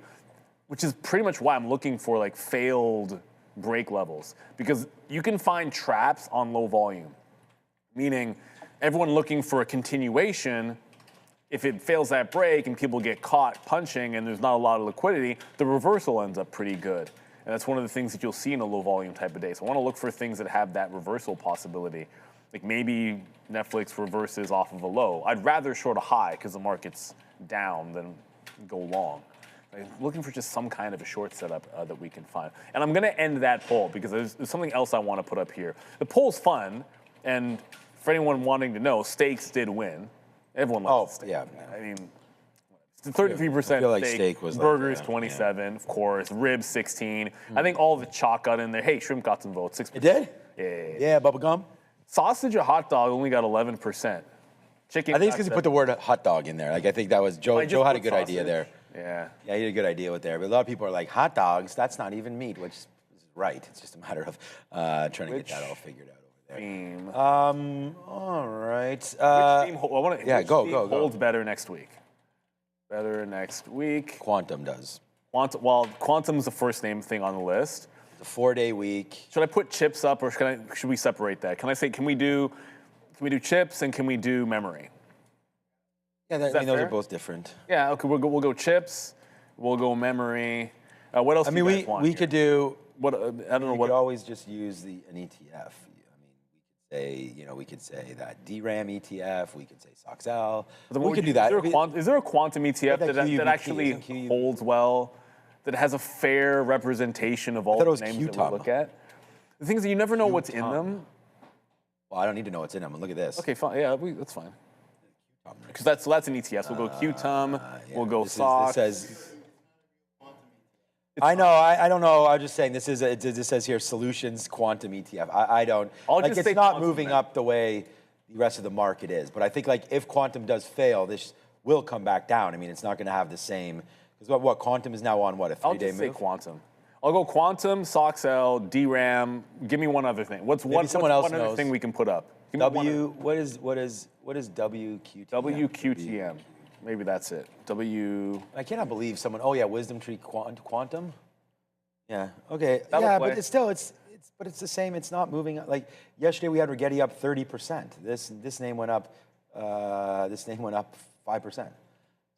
which is pretty much why I'm looking for like failed break levels, because you can find traps on low volume, meaning everyone looking for a continuation. If it fails that break and people get caught punching and there's not a lot of liquidity, the reversal ends up pretty good. And that's one of the things that you'll see in a low volume type of day. So I want to look for things that have that reversal possibility. Like maybe Netflix reverses off of a low. I'd rather short a high because the market's down than go long. I'm looking for just some kind of a short setup that we can find. And I'm going to end that poll because there's something else I want to put up here. The poll's fun, and for anyone wanting to know, stakes did win. Everyone likes steak. Yeah. I mean, 33% I feel like steak, steak was burgers like, 27, of course, ribs 16. I think all the chalk got in there. Hey, shrimp got some votes, 6%. It did? Yeah. Bubblegum? Sausage or hot dog only got 11%. Chicken. I think it's because you put the word hot dog in there. Like, I think that was Joe. Joe had a good idea there. Yeah. Yeah, he had a good idea with there. But a lot of people are like, hot dogs, that's not even meat, which is right. It's just a matter of trying to get that all figured out over there. Theme. All right. Which theme go. holds better next week? Better next week. Quantum does. Quantum's the first name thing on the list. The 4-day week. Should I put chips up, or should we separate that? Can I say, can we do chips and can we do memory? Yeah, those fair? are both different. Yeah, okay, we'll go chips, we'll go memory. What else do you guys want we here? could do. What I don't know We what. could always just use an ETF. We could say that DRAM ETF. We could say SOXL. We could do that. Is there a quantum ETF that that actually holds well, that has a fair representation of all the names that we look at? The thing is that you never know what's in them. Well, I don't need to know what's in them. Look at this. Okay, fine. Yeah, that's fine. Because that's an ETF. So we'll go QTUM. We'll go SOX. I know. I don't know. I'm just saying this says here solutions quantum ETF. I don't. It's not moving up the way the rest of the market is. But I think if quantum does fail, this will come back down. I mean, it's not going to have the same. Because what quantum is now on what, a 3-day move? I'll just say quantum. I'll go quantum, SOXL, DRAM. Give me one other thing. What's one other thing we can put up? What is WQTM? WQTM. Maybe that's it. I cannot believe someone. Oh yeah, Wisdom Tree Quantum. Yeah. Okay. That'll play. But it's still it's the same. It's not moving. Like yesterday, we had Rigetti up 30%. This name went up. This name went up 5%.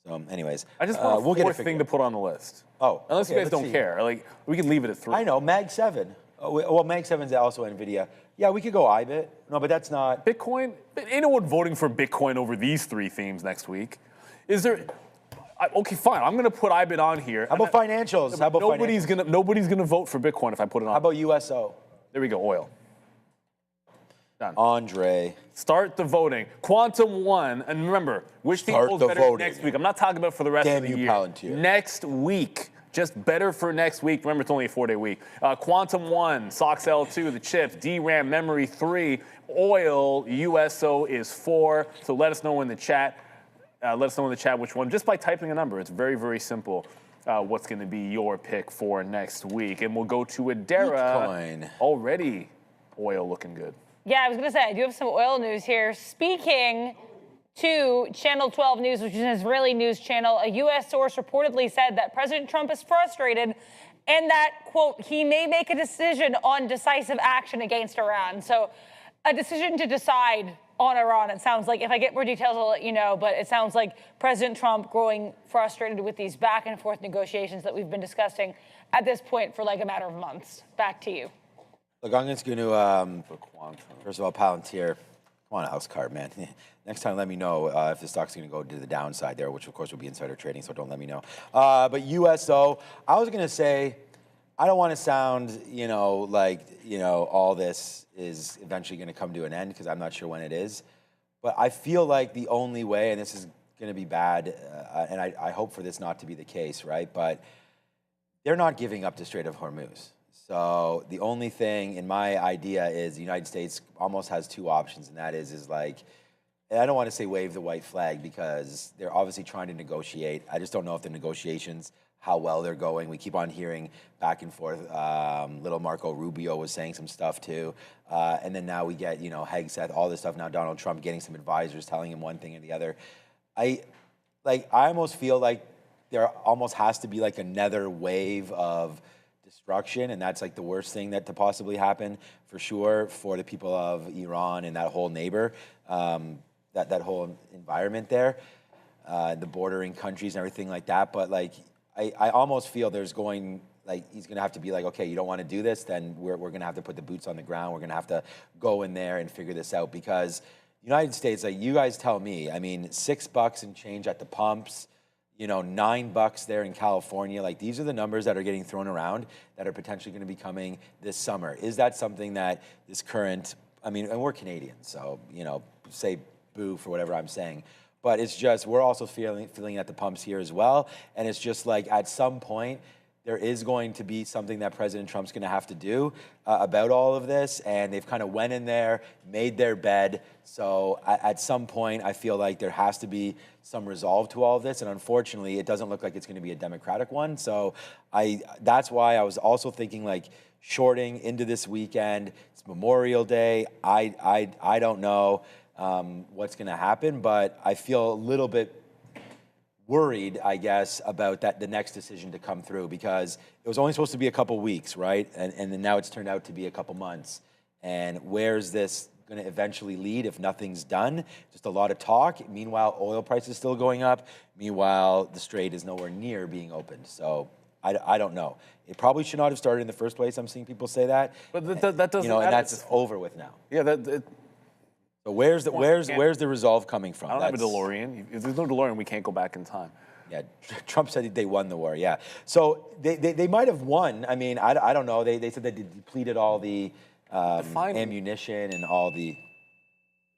So, anyways, I just want a fourth thing to put on the list. Oh, unless you guys don't care. Like we can leave it at 3. I know Mag 7. Well, Mag 7 is also NVDA. Yeah, we could go IBIT. No, but that's not Bitcoin. Ain't no one voting for Bitcoin over these 3 themes next week. Is there? Okay, fine. I'm gonna put IBIT on here. How about financials? Nobody's gonna vote for Bitcoin if I put it on. How about USO? There we go. Oil. Done. Andre. Start the voting. Quantum 1, and remember, which theme holds better next week? I'm not talking about for the rest of the year. Palantir. Next week. just better for next week. Remember, it's only a 4-day week. Quantum 1, SOXL 2, the chips, DRAM, memory 3, oil, USO is 4. So let us know in the chat. Let us know in the chat which one, just by typing a number. It's very, very simple. What's going to be your pick for next week? And we'll go to Adara. Bitcoin. Already, oil looking good. Yeah, I was going to say, I do have some oil news here. Speaking to Channel 12 News, which is an Israeli news channel, a U.S. source reportedly said that President Trump is frustrated and that, quote, he may make a decision on decisive action against Iran. So a decision to decide on Iran, it sounds like. If I get more details, I'll let you know. But it sounds like President Trump growing frustrated with these back and forth negotiations that we've been discussing at this point for like a matter of months. Back to you. Look, I'm just going to, first of all, Palantir. Come on, house card, man. Next time, let me know if the stock's going to go to the downside there, which, of course, will be insider trading, so don't let me know. But USO, I was going to say, I don't want to sound, like, all this is eventually going to come to an end, because I'm not sure when it is. But I feel like the only way, and this is going to be bad, and I hope for this not to be the case, right? But they're not giving up to Strait of Hormuz. So the only thing in my idea is the United States almost has two options, and that is like, and I don't want to say wave the white flag because they're obviously trying to negotiate. I just don't know if the negotiations, how well they're going. We keep on hearing back and forth. Little Marco Rubio was saying some stuff too. And then now we get, Hegseth, all this stuff. Now Donald Trump getting some advisors telling him one thing and the other. I almost feel like there almost has to be like another wave of destruction, and that's like the worst thing that to possibly happen for sure for the people of Iran and that whole neighbor, that whole environment there, the bordering countries and everything like that. But like, I almost feel he's going to have to be like, okay, you don't want to do this, then we're going to have to put the boots on the ground. We're going to have to go in there and figure this out, because United States, like you guys tell me, I mean, $6 and change at the pumps, $9 there in California. Like, these are the numbers that are getting thrown around that are potentially going to be coming this summer. Is that something that this current, and we're Canadians, so, say boo for whatever I'm saying. But it's just, we're also feeling at the pumps here as well. And it's just like, at some point, there is going to be something that President Trump's going to have to do about all of this. And they've kind of went in there, made their bed. So at some point, I feel like there has to be some resolve to all of this. And unfortunately, it doesn't look like it's going to be a democratic one. So that's why I was also thinking like shorting into this weekend. It's Memorial Day. I don't know what's going to happen, but I feel a little bit worried, I guess, about the next decision to come through, because it was only supposed to be a couple weeks, right? And then now it's turned out to be a couple months. And where's this going to eventually lead if nothing's done? Just a lot of talk. Meanwhile, oil prices still going up. Meanwhile, the Strait is nowhere near being opened. So I don't know. It probably should not have started in the first place. I'm seeing people say that. But that doesn't. And that's over with now. Yeah, So where's the resolve coming from? I don't have a DeLorean. If there's no DeLorean, we can't go back in time. Yeah, Trump said they won the war, yeah. So they might have won. I mean, I don't know. They said they depleted all the ammunition and all the...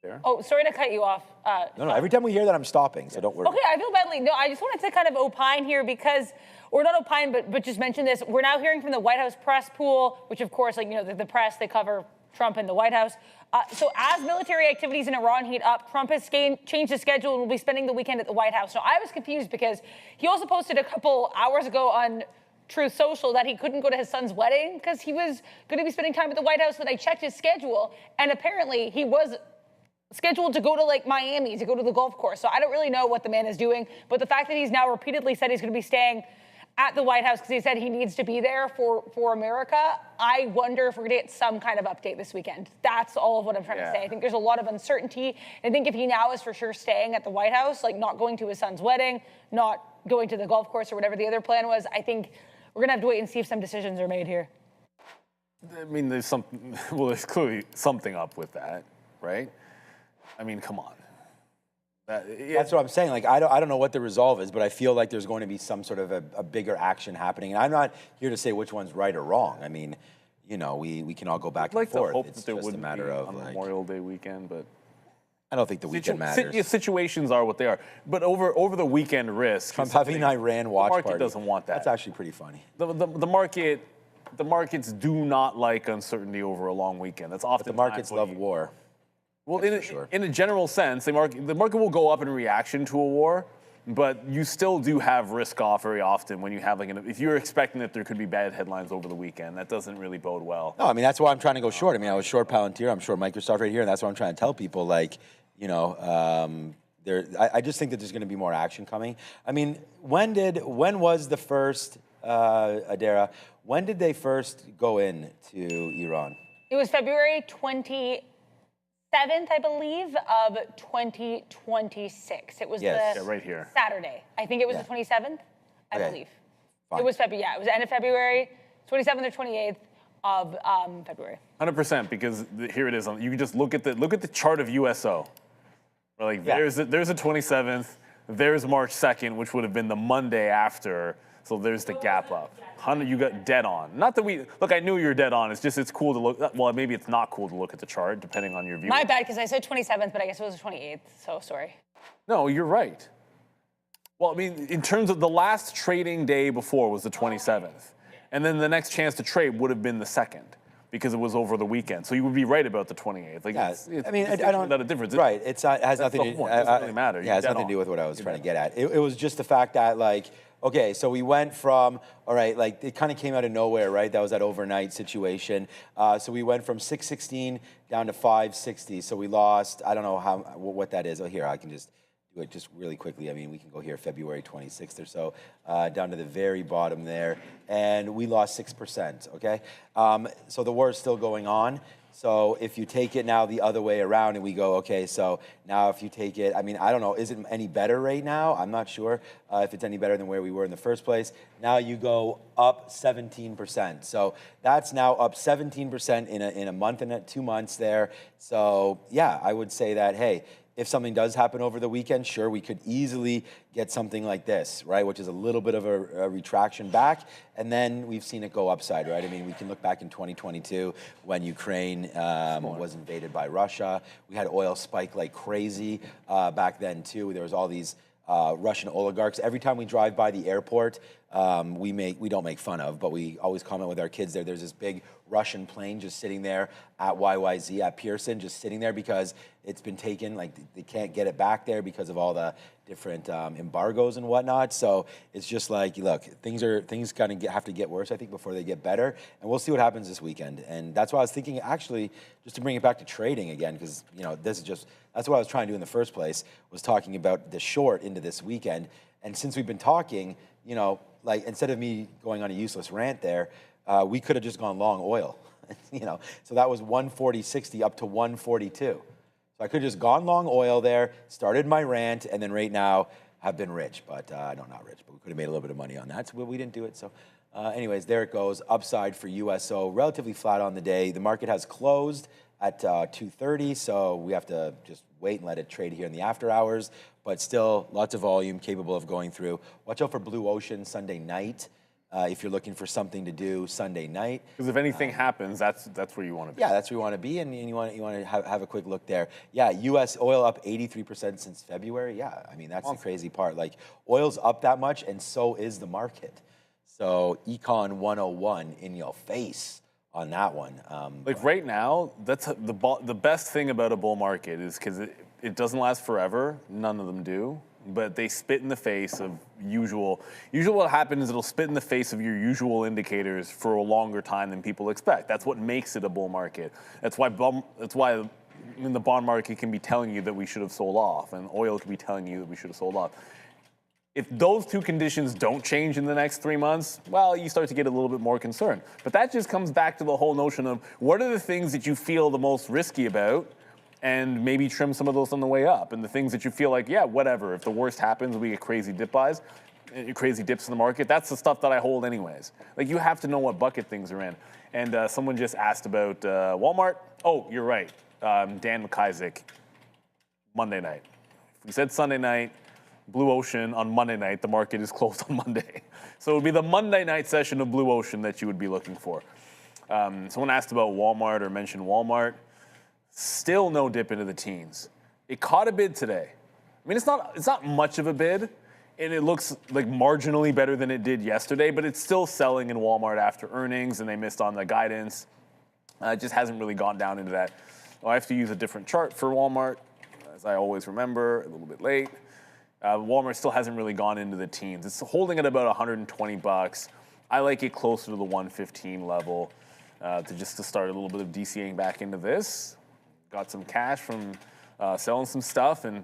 There? Oh, sorry to cut you off. No, every time we hear that, I'm stopping, so don't worry. Okay, I feel badly. No, I just wanted to kind of opine here because, or not opine, but just mention this. We're now hearing from the White House press pool, which of course, the press, they cover Trump and the White House. So as military activities in Iran heat up, Trump has changed his schedule and will be spending the weekend at the White House. Now, I was confused because he also posted a couple hours ago on Truth Social that he couldn't go to his son's wedding because he was going to be spending time at the White House. And I checked his schedule, and apparently he was scheduled to go to Miami to go to the golf course. So I don't really know what the man is doing, but the fact that he's now repeatedly said he's going to be staying at the White House because he said he needs to be there for America, I wonder if we're going to get some kind of update this weekend. That's all of what I'm trying to say. I think there's a lot of uncertainty. I think if he now is for sure staying at the White House, not going to his son's wedding, not going to the golf course or whatever the other plan was, I think we're going to have to wait and see if some decisions are made here. I mean, there's clearly something up with that, right? I mean, come on. That's what I'm saying. I don't know what the resolve is, but I feel like there's going to be some sort of a bigger action happening. And I'm not here to say which one's right or wrong. I mean, we can all go back and forth. Hope it's that there just a wouldn't matter be of on Memorial Day weekend, but I don't think the weekend matters. Situations are what they are. But over the weekend risk, Trump having an Iran watch the market party. doesn't want that. That's actually pretty funny. The markets do not like uncertainty over a long weekend. That's often The markets love war. Well, in a general sense, the market will go up in reaction to a war, but you still do have risk off very often when you have if you're expecting that there could be bad headlines over the weekend. That doesn't really bode well. No, I mean that's why I'm trying to go short. I mean I was short Palantir, I'm short Microsoft right here, and that's what I'm trying to tell people. Like, you know, I just think that there's going to be more action coming. I mean, when was the first Adara? When did they first go in to Iran? It was February 27th, I believe, of 2026. It was right here. Saturday. I think it was the 27th, I believe. Fine. It was February, yeah. It was the end of February, 27th or 28th of February. 100%, because here it is. You can just look at the chart of USO. Like there's a 27th, there's March 2nd, which would have been the Monday after. So there's the gap up. You got dead on. Not that I knew you were dead on. It's just, it's cool to look. Well, maybe it's not cool to look at the chart, depending on your view. My bad, because I said 27th, but I guess it was the 28th, so sorry. No, you're right. Well, I mean, in terms of the last trading day before was the 27th. And then the next chance to trade would have been the 2nd, because it was over the weekend. So you would be right about the 28th. Like, yeah, I mean, I don't. Without a difference. Right. It has nothing to. It doesn't really matter. Yeah, it has nothing to do with what I was trying to get at. It was just the fact that, like, okay, so we went from, all right, like it kind of came out of nowhere, right? That was that overnight situation. So we went from 616 down to 560. So we lost, I don't know what that is. Oh, here, I can just do it just really quickly. I mean, we can go here February 26th or so, down to the very bottom there. And we lost 6%, okay? So the war is still going on. So if you take it now the other way around and we go, okay, so now if you take it, I mean, I don't know, is it any better right now? I'm not sure if it's any better than where we were in the first place. Now you go up 17%. So that's now up 17% in a month and 2 months there. So yeah, I would say that, hey, if something does happen over the weekend, sure, we could easily get something like this, right, which is a little bit of a retraction back, and then we've seen it go upside, right? I mean, we can look back in 2022 when Ukraine was invaded by Russia. We had oil spike like crazy back then, too. There was all these Russian oligarchs. Every time we drive by the airport, we don't make fun of, but we always comment with our kids there. There's this big Russian plane just sitting there at YYZ, at Pearson, just sitting there because it's been taken, like they can't get it back there because of all the different embargoes and whatnot. So it's just like, look, things kind of have to get worse, I think, before they get better. And we'll see what happens this weekend. And that's why I was thinking, actually, just to bring it back to trading again, because, you know, that's what I was trying to do in the first place, was talking about the short into this weekend. And since we've been talking, you know, like instead of me going on a useless rant there, we could have just gone long oil, you know. So that was 140.60 up to 142. So I could have just gone long oil there, started my rant, and then right now have been rich. But no, not rich, but we could have made a little bit of money on that. So we didn't do it. So anyways, there it goes. Upside for USO, relatively flat on the day. The market has closed at 2:30, so we have to just wait and let it trade here in the after hours. But still, lots of volume, capable of going through. Watch out for Blue Ocean Sunday night. If you're looking for something to do Sunday night. Because if anything happens, that's where you want to be. Yeah, that's where you want to be, and you want to have a quick look there. Yeah, U.S. oil up 83% since February. Yeah, I mean, that's the crazy part. Like, oil's up that much, and so is the market. So, Econ 101 in your face on that one. Like right now, that's the best thing about a bull market is because it doesn't last forever. None of them do. But they spit in the face of usual. Usually what happens is it'll spit in the face of your usual indicators for a longer time than people expect. That's what makes it a bull market. That's why the bond market can be telling you that we should have sold off, and oil can be telling you that we should have sold off. If those two conditions don't change in the next 3 months, well, you start to get a little bit more concerned. But that just comes back to the whole notion of what are the things that you feel the most risky about, and maybe trim some of those on the way up. And the things that you feel like, yeah, whatever, if the worst happens, we get crazy dips in the market, that's the stuff that I hold anyways. Like, you have to know what bucket things are in. And someone just asked about Walmart. Oh, you're right. Dan McIsaac, Monday night. We said Sunday night, Blue Ocean on Monday night. The market is closed on Monday. So it would be the Monday night session of Blue Ocean that you would be looking for. Someone asked about Walmart or mentioned Walmart. Still no dip into the teens. It caught a bid today. I mean, it's not much of a bid, and it looks like marginally better than it did yesterday, but it's still selling in Walmart after earnings, and they missed on the guidance. It just hasn't really gone down into that. Oh, I have to use a different chart for Walmart, as I always remember, a little bit late. Walmart still hasn't really gone into the teens. It's holding at about 120 bucks. I like it closer to the 115 level to start a little bit of DCAing back into this. Got some cash from selling some stuff, and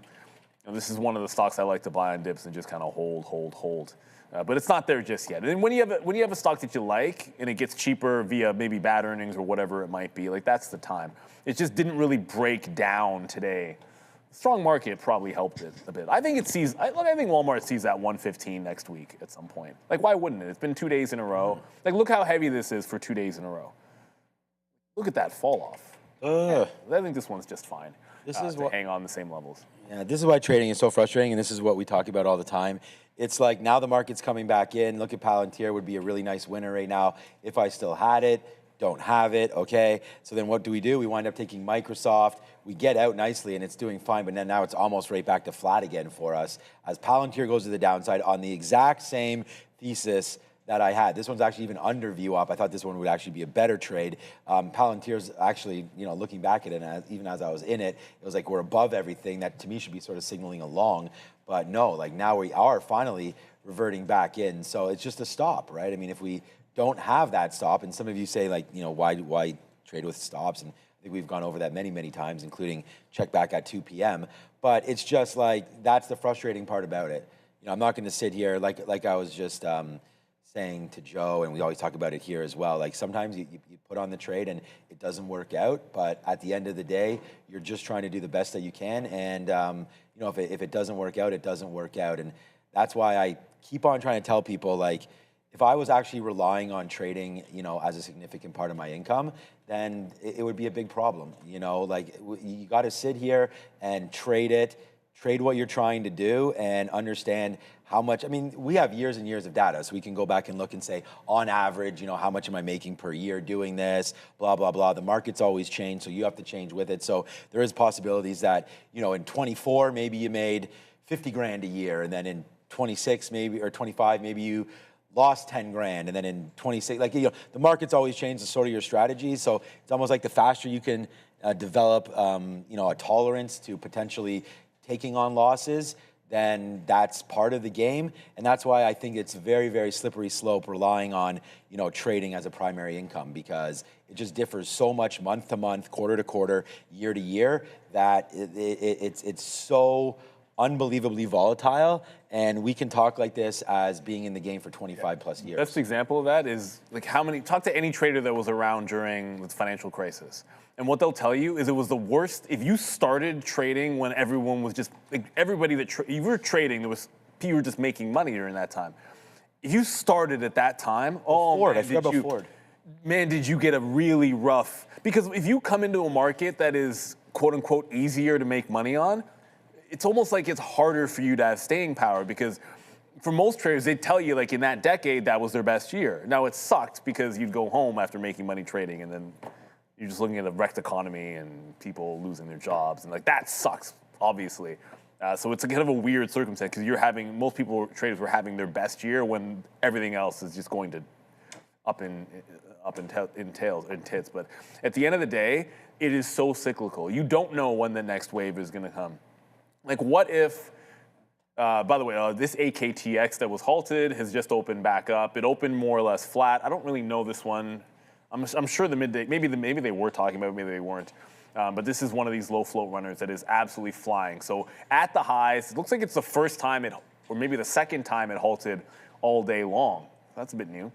this is one of the stocks I like to buy on dips and just kind of hold. But it's not there just yet. And when you have a stock that you like and it gets cheaper via maybe bad earnings or whatever it might be, like that's the time. It just didn't really break down today. Strong market probably helped it a bit. I think Walmart sees that 115 next week at some point. Like, why wouldn't it? It's been 2 days in a row. Like, look how heavy this is for 2 days in a row. Look at that fall off. I think this one's just fine. This is to hang on the same levels. Yeah, this is why trading is so frustrating, and this is what we talk about all the time. It's like now the market's coming back in. Look at Palantir, would be a really nice winner right now if I still had it. Don't have it, okay? So then what do? We wind up taking Microsoft. We get out nicely, and it's doing fine, but then now it's almost right back to flat again for us as Palantir goes to the downside on the exact same thesis that I had. This one's actually even under VWAP. I thought this one would actually be a better trade. Palantir's actually, looking back at it, even as I was in it, it was like we're above everything. That to me should be sort of signaling along. But no, like now we are finally reverting back in. So it's just a stop, right? I mean, if we don't have that stop, and some of you say like, why trade with stops? And I think we've gone over that many, many times, including check back at 2 p.m. But it's just like, that's the frustrating part about it. I'm not going to sit here like I was just saying to Joe, and we always talk about it here as well, like sometimes you put on the trade and it doesn't work out, but at the end of the day, you're just trying to do the best that you can, and if it doesn't work out, it doesn't work out. And that's why I keep on trying to tell people, like, if I was actually relying on trading, as a significant part of my income, then it would be a big problem. Like you got to sit here and trade what you're trying to do and understand how much. I mean, we have years and years of data, so we can go back and look and say, on average, how much am I making per year doing this, blah, blah, blah. The market's always changed, so you have to change with it. So there is possibilities that, in 24, maybe you made 50 grand a year, and then in 26 maybe, or 25, maybe you lost 10 grand, and then in 26, the market's always changed, sort of your strategy. So it's almost like the faster you can develop, a tolerance to potentially taking on losses, then that's part of the game. And that's why I think it's a very, very slippery slope relying on, trading as a primary income, because it just differs so much month to month, quarter to quarter, year to year, that it's so unbelievably volatile. And we can talk like this as being in the game for 25 plus years. Best example of that is like talk to any trader that was around during the financial crisis. And what they'll tell you is it was the worst. If you started trading when everyone was just, like everybody that you were trading, you were just making money during that time. If you started at that time, I forgot about Ford. Man, did you get a really rough, because if you come into a market that is quote unquote easier to make money on, it's almost like it's harder for you to have staying power, because for most traders, they tell you like in that decade, that was their best year. Now it sucked because you'd go home after making money trading and then you're just looking at a wrecked economy and people losing their jobs, and like that sucks, obviously. So it's a kind of a weird circumstance because most traders were having their best year when everything else is just going to up in tits. But at the end of the day, it is so cyclical. You don't know when the next wave is going to come. Like what if, by the way, this AKTX that was halted has just opened back up. It opened more or less flat. I don't really know this one. I'm sure the midday, maybe they were talking about it, maybe they weren't. But this is one of these low float runners that is absolutely flying. So at the highs, it looks like it's the first time or maybe the second time it halted all day long. That's a bit new.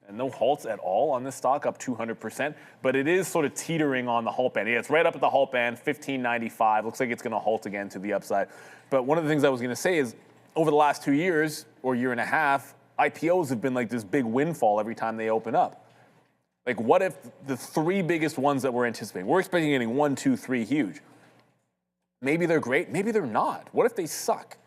And no halts at all on this stock, up 200%. But it is sort of teetering on the halt band. Yeah, it's right up at the halt band, 1595. Looks like it's going to halt again to the upside. But one of the things I was going to say is over the last 2 years or year and a half, IPOs have been like this big windfall every time they open up. Like, what if the three biggest ones that we're anticipating, we're expecting getting 1, 2, 3 huge. Maybe they're great, maybe they're not. What if they suck?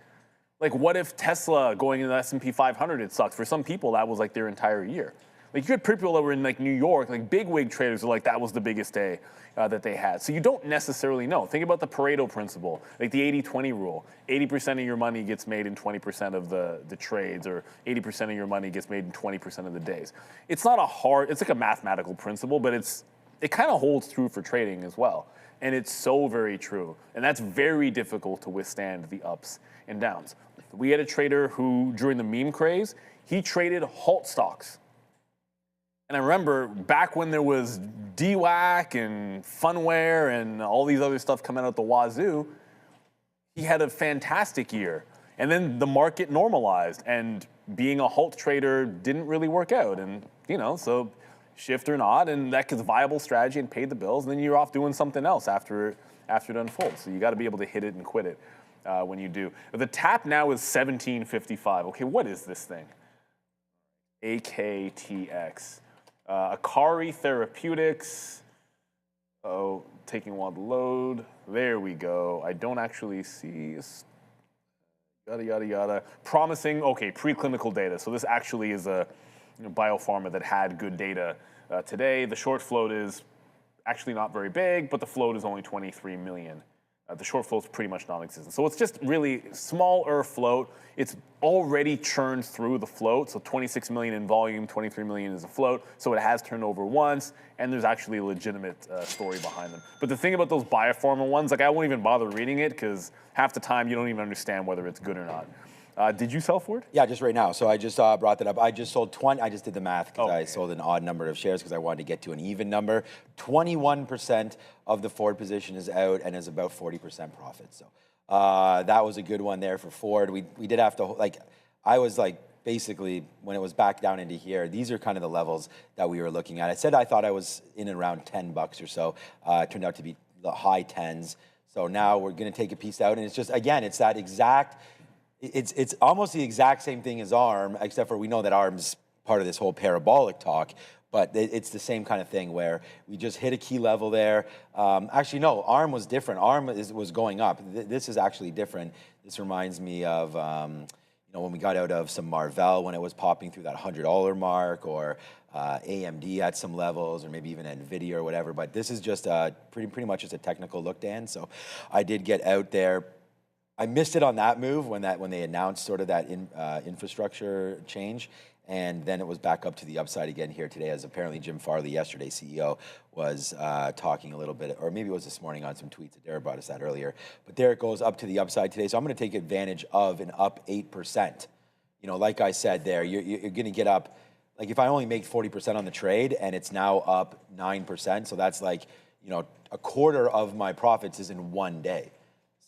Like, what if Tesla going into the S&P 500, it sucked? For some people, that was like their entire year. Like you had people that were in like New York, like big wig traders are like, that was the biggest day that they had. So you don't necessarily know. Think about the Pareto principle, like the 80-20 rule. 80% of your money gets made in 20% of the trades, or 80% of your money gets made in 20% of the days. It's not a hard, it's like a mathematical principle, but it kind of holds true for trading as well. And it's so very true. And that's very difficult to withstand the ups and downs. We had a trader who, during the meme craze, he traded Halt stocks. And I remember back when there was DWAC and Funware and all these other stuff coming out the wazoo, he had a fantastic year. And then the market normalized, and being a Halt trader didn't really work out. And, you know, so shift or not, and that is a viable strategy and paid the bills, and then you're off doing something else after it unfolds. So you got to be able to hit it and quit it when you do. The tap now is 1755. Okay, what is this thing? AKTX. Akari Therapeutics. Oh, taking a while to load. There we go. I don't actually see. Yada, yada, yada. Promising, okay, preclinical data. So this actually is a biopharma that had good data today. The short float is actually not very big, but the float is only 23 million. The short float is pretty much non-existent. So it's just really smaller float. It's already churned through the float. So 26 million in volume, 23 million is a float. So it has turned over once, and there's actually a legitimate story behind them. But the thing about those biopharma ones, like I won't even bother reading it because half the time you don't even understand whether it's good or not. Did you sell Ford? Yeah, just right now. So I just brought that up. I just sold 20. I just did the math because I Okay. sold an odd number of shares because I wanted to get to an even number. 21% of the Ford position is out and is about 40% profit. So that was a good one there for Ford. We did have to, like, I was like, basically, when it was back down into here, these are kind of the levels that we were looking at. I said I thought I was in and around $10 or so. It turned out to be the high tens. So now we're going to take a piece out. And it's just, again, it's that exact... It's almost the exact same thing as ARM, except for we know that ARM's part of this whole parabolic talk, but it's the same kind of thing where we just hit a key level there. Actually, no, ARM was different. ARM was going up. This is actually different. This reminds me of when we got out of some Marvell when it was popping through that $100 mark, or AMD at some levels, or maybe even NVIDIA or whatever. But this is just pretty much just a technical look, Dan. So I did get out there. I missed it on that move when they announced sort of that infrastructure change, and then it was back up to the upside again here today, as apparently Jim Farley, yesterday CEO, was talking a little bit, or maybe it was this morning on some tweets that Dara brought us that earlier. But there it goes up to the upside today, so I'm going to take advantage of an up 8%. You know, like I said there, you're going to get up, like if I only make 40% on the trade and it's now up 9%, so that's like, a quarter of my profits is in one day.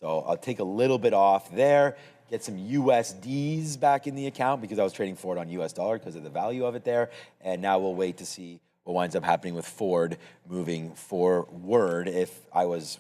So I'll take a little bit off there, get some USDs back in the account because I was trading Ford on US dollar because of the value of it there. And now we'll wait to see what winds up happening with Ford moving forward. If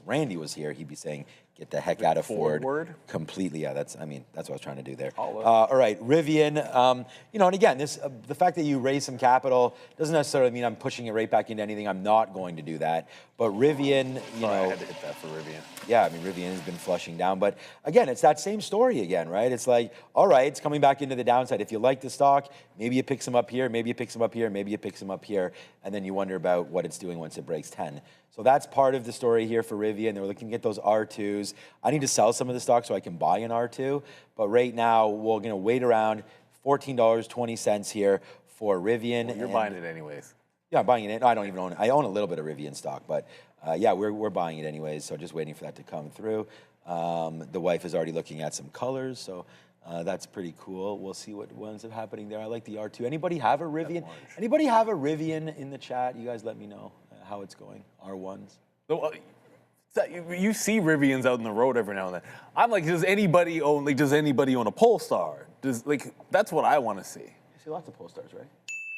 Randy was here, he'd be saying, get the heck out of Ford completely. Yeah, that's what I was trying to do there. All right, Rivian. And again, the fact that you raise some capital doesn't necessarily mean I'm pushing it right back into anything. I'm not going to do that. But Rivian, I had to hit that for Rivian. Yeah, Rivian has been flushing down. But again, it's that same story again, right? It's like, all right, it's coming back into the downside. If you like the stock, maybe it picks them up here, maybe it picks them up here, maybe it picks them up here, and then you wonder about what it's doing once it breaks 10. So that's part of the story here for Rivian. They're looking at those R2s. I need to sell some of the stock so I can buy an R2. But right now, we're going to wait around $14.20 here for Rivian. Well, you're buying it anyways. Yeah, I'm buying it. I don't even own it. I own a little bit of Rivian stock, but yeah, we're buying it anyways. So just waiting for that to come through. The wife is already looking at some colors, so that's pretty cool. We'll see what ends up happening there. I like the R2. Anybody have a Rivian? Anybody have a Rivian in the chat? You guys let me know how it's going. R1s. You see Rivians out in the road every now and then. I'm like, does anybody own a Polestar? That's what I want to see. You see lots of Polestars, right?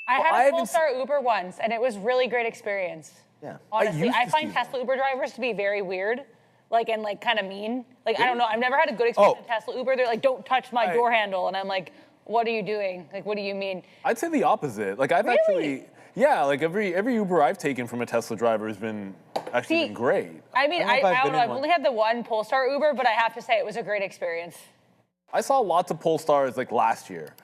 I had a Polestar Uber once, and it was really great experience. Yeah. Honestly, I find Tesla Uber drivers to be very weird, and kind of mean. I don't know. I've never had a good experience with Tesla Uber. They're like, don't touch my door handle, and I'm like, what are you doing? What do you mean? I'd say the opposite. I've Really? every Uber I've taken from a Tesla driver has been been great. I don't know. I've only had the one Polestar Uber, but I have to say it was a great experience. I saw lots of Polestars last year,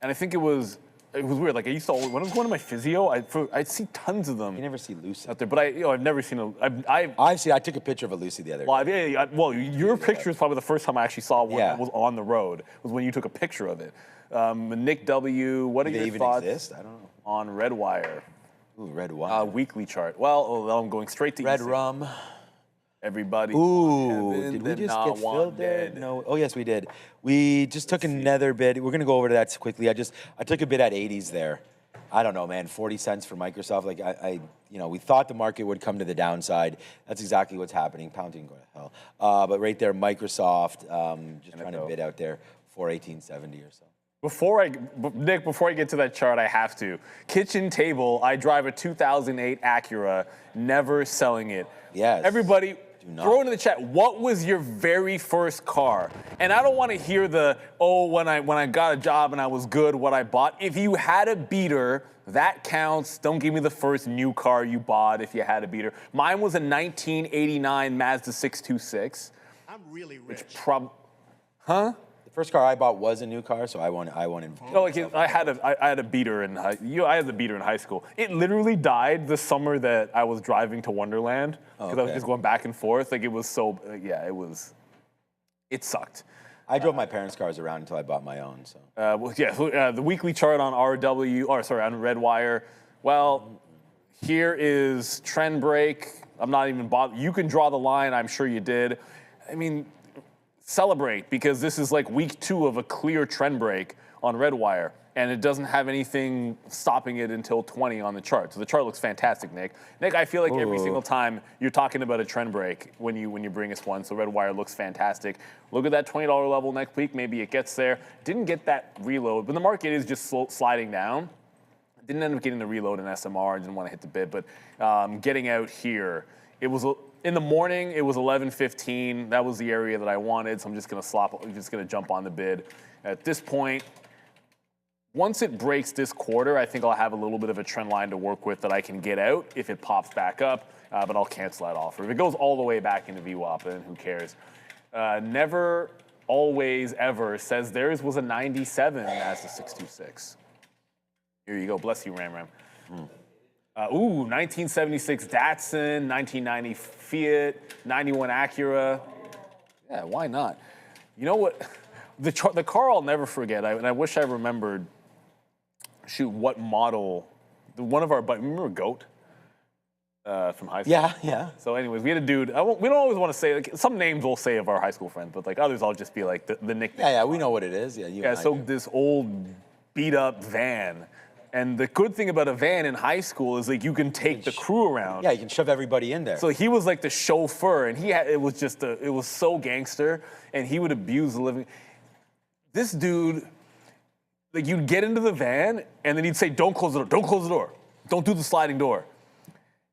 and I think it was it was weird. Like I used to, when I was going to my physio, I'd see tons of them. You never see Lucy out there, but I've never seen a. I took a picture of a Lucy the other day. Well, your picture is probably the first time I actually saw one that was on the road. Was when you took a picture of it. Nick W. What are your thoughts? Exist? I don't know. On Redwire? Ooh, Redwire. Weekly chart. Well, I'm going straight to Red EC. Rum. Everybody. Ooh, did we just get filled there? No. Oh, yes, we did. We just took another bid. We're going to go over to that quickly. I took a bid at 80s there. I don't know, man, 40 cents for Microsoft. Like, we thought the market would come to the downside. That's exactly what's happening. Pound didn't go to hell. But right there, Microsoft, just trying to bid out there for 1870 or so. Before I get to that chart, I have to. Kitchen table, I drive a 2008 Acura, never selling it. Yes. Everybody, throw into the chat, what was your very first car? And I don't want to hear when I got a job and I was good, what I bought. If you had a beater, that counts. Don't give me the first new car you bought if you had a beater. Mine was a 1989 Mazda 626. I'm really rich. Huh? The first car I bought was a new car, so I won in. No, I had a beater in I had the beater in high school. It literally died the summer that I was driving to Wonderland because I was just going back and forth. Like it was so it sucked. I drove my parents' cars around until I bought my own. So the weekly chart on on Redwire. Well, here is trend break. I'm not even bothered. You can draw the line. I'm sure you did. I mean. Celebrate, because this is like week 2 of a clear trend break on Redwire, and it doesn't have anything stopping it until 20 on the chart. So the chart looks fantastic, Nick. Nick, I feel like every single time you're talking about a trend break when you bring us one. So Redwire looks fantastic. Look at that $20 level next week. Maybe it gets there. Didn't get that reload, but the market is just sliding down. Didn't end up getting the reload in SMR. Didn't want to hit the bid, but getting out here, it was. In the morning, it was 11:15. That was the area that I wanted, so I'm just gonna jump on the bid. At this point, once it breaks this quarter, I think I'll have a little bit of a trend line to work with that I can get out if it pops back up, but I'll cancel that offer. If it goes all the way back into VWAP, then who cares? Never, always, ever says theirs was a 97 as the 626. Here you go. Bless you, Ram Ram. 1976 Datsun, 1990 Fiat, 91 Acura. Yeah, why not? You know what? The car I'll never forget, and I wish I remembered, what model. One of our buddies, remember Goat from high school? Yeah. So anyways, we had a dude, we don't always want to say, like, some names we'll say of our high school friends, but like others I'll just be like the nickname. Yeah, we know what it is. So this old beat up van. And the good thing about a van in high school is like you can take the crew around. Yeah, you can shove everybody in there. So he was like the chauffeur, and it was so gangster, and he would abuse the living. This dude, like you'd get into the van, and then he'd say, "Don't close the door. Don't close the door. Don't do the sliding door."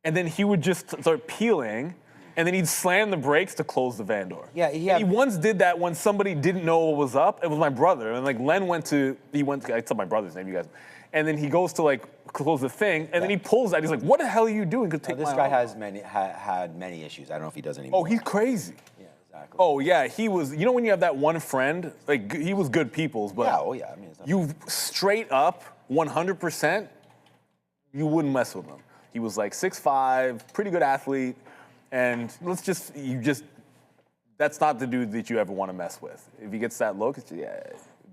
And then he would just start peeling, and then he'd slam the brakes to close the van door. Yeah, he once did that when somebody didn't know what was up. It was my brother, and like Len I said my brother's name, you guys. And then he goes to like close the thing, and then he pulls that. He's like, "What the hell are you doing?" This guy has had many issues. I don't know if he does anymore. Oh, he's crazy. Yeah, exactly. Oh yeah, he was. You know when you have that one friend, like he was good people's, but yeah, I mean, you straight up 100%, you wouldn't mess with him. He was like 6'5", pretty good athlete, and that's not the dude that you ever want to mess with. If he gets that look,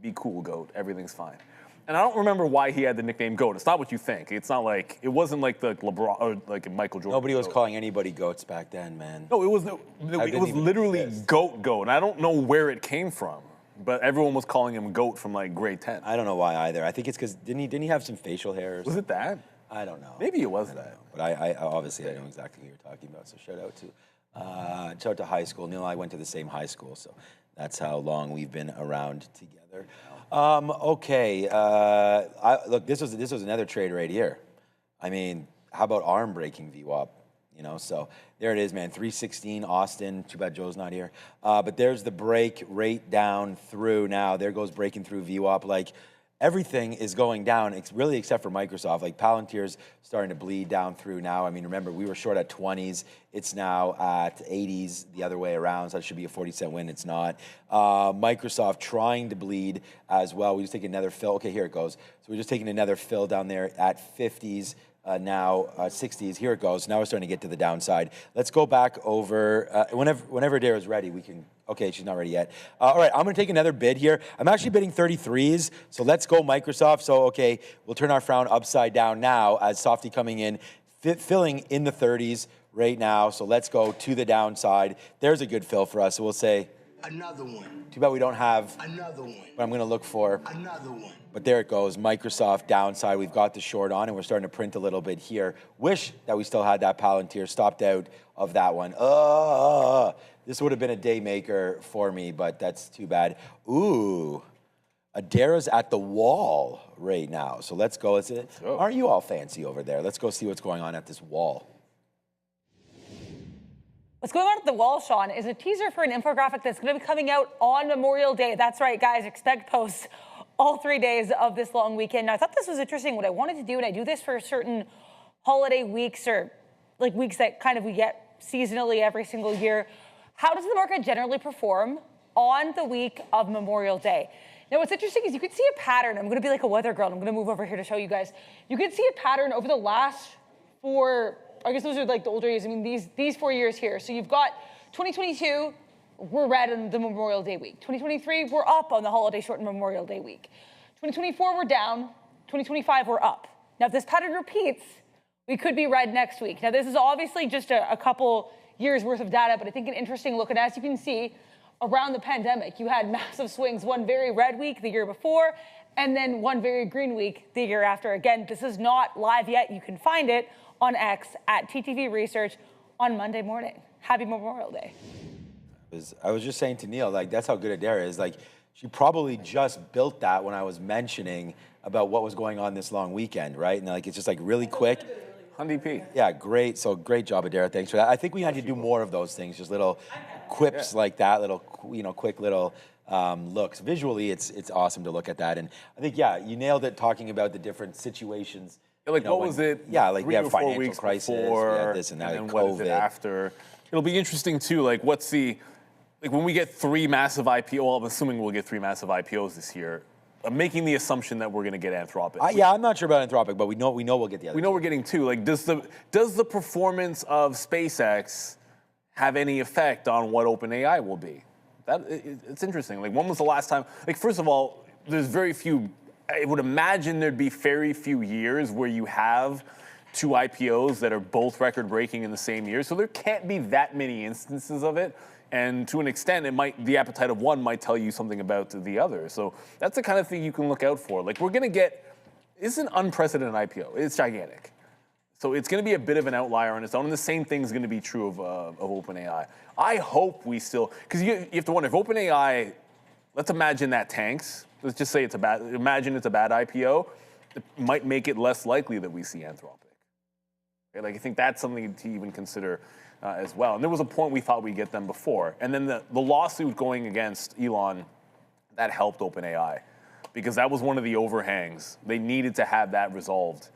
be cool, Goat. Everything's fine. And I don't remember why he had the nickname Goat. It's not what you think. It's not like, it wasn't like the LeBron or like Michael Jordan. Nobody was calling anybody goats back then, man. No, it was literally Goat. And I don't know where it came from, but everyone was calling him Goat from like grade 10. I don't know why either. I think it's because didn't he have some facial hair or something? Was it that? I don't know. Maybe it was that. But I obviously I know exactly what you're talking about. So shout out to high school. Neil and I went to the same high school, so that's how long we've been around together. Okay. Look, this was another trade right here. I mean, how about arm breaking VWAP? So there it is, man. 316 Austin. Too bad Joe's not here. But there's the break right down through now. There goes breaking through VWAP. Like everything is going down, really except for Microsoft. Like Palantir's starting to bleed down through now. I mean, remember, we were short at 20s. It's now at 80s the other way around, so that should be a 40-cent win. It's not. Microsoft trying to bleed as well. We just take another fill. Okay, here it goes. So we're just taking another fill down there at 50s. Now 60s, here it goes. Now we're starting to get to the downside. Let's go back over, whenever Dara's ready, we can, okay, she's not ready yet. All right, I'm gonna take another bid here. I'm actually bidding 33s, so let's go Microsoft. So, okay, we'll turn our frown upside down now as Softy coming in, filling in the 30s right now. So let's go to the downside. There's a good fill for us, so we'll say, another one. too bad we don't have, Another one. but I'm gonna look for. Another one. But there it goes, Microsoft downside. We've got the short on, and we're starting to print a little bit here. Wish that we still had that Palantir, stopped out of that one. This would have been a day maker for me, but that's too bad. Ooh, Adara's at the wall right now. So let's go. Aren't you all fancy over there? Let's go see what's going on at this wall. What's going on at the wall, Sean, is a teaser for an infographic that's going to be coming out on Memorial Day. That's right, guys. Expect posts all 3 days of this long weekend. Now, I thought this was interesting. What I wanted to do, and I do this for certain holiday weeks or like weeks that kind of we get seasonally every single year. How does the market generally perform on the week of Memorial Day? Now, what's interesting is you can see a pattern. I'm going to be like a weather girl. I'm going to move over here to show you guys. You can see a pattern over the last 4, I guess those are like the older years. I mean, these 4 years here. So you've got 2022, we're red on the Memorial Day week. 2023, we're up on the holiday shortened Memorial Day week. 2024, we're down. 2025, we're up. Now, if this pattern repeats, we could be red next week. Now, this is obviously just a couple years worth of data, but I think an interesting look. And as you can see, around the pandemic, you had massive swings, one very red week the year before, and then one very green week the year after. Again, this is not live yet. You can find it on X at TTV Research on Monday morning. Happy Memorial Day. I was just saying to Neil, like, that's how good Adara is. Like, she probably just built that when I was mentioning about what was going on this long weekend, right? And like, it's just like really quick. 100p. Yeah, great. So great job, Adara. Thanks for that. I think we had to do more of those things, just little quips like that, little, quick little looks. Visually, it's awesome to look at that. And I think, yeah, you nailed it talking about the different situations. Like, what was it? Yeah, like we have 4 financial weeks crisis, before, we have this and that, then COVID. what is it after? It'll be interesting too. Like, what's the, like when we get 3 massive IPOs, well, I'm assuming we'll get 3 massive IPOs this year. I'm making the assumption that we're going to get Anthropic. Yeah, I'm not sure about Anthropic, but we know we'll get the other. We know we're getting 2. Like, does the performance of SpaceX have any effect on what OpenAI will be? It's interesting. Like, when was the last time? Like, first of all, there's very few. I would imagine there'd be very few years where you have 2 IPOs that are both record-breaking in the same year. So there can't be that many instances of it. And to an extent, the appetite of one might tell you something about the other. So that's the kind of thing you can look out for. Like, we're going to get, it's an unprecedented IPO. It's gigantic. So it's going to be a bit of an outlier on its own. And the same thing is going to be true of OpenAI. I hope we still, because you have to wonder, if OpenAI, let's imagine that tanks. Let's just say imagine it's a bad IPO. It might make it less likely that we see Anthropic. Okay? Like, I think that's something to even consider as well. And there was a point we thought we'd get them before. And then the lawsuit going against Elon, that helped OpenAI, because that was one of the overhangs. They needed to have that resolved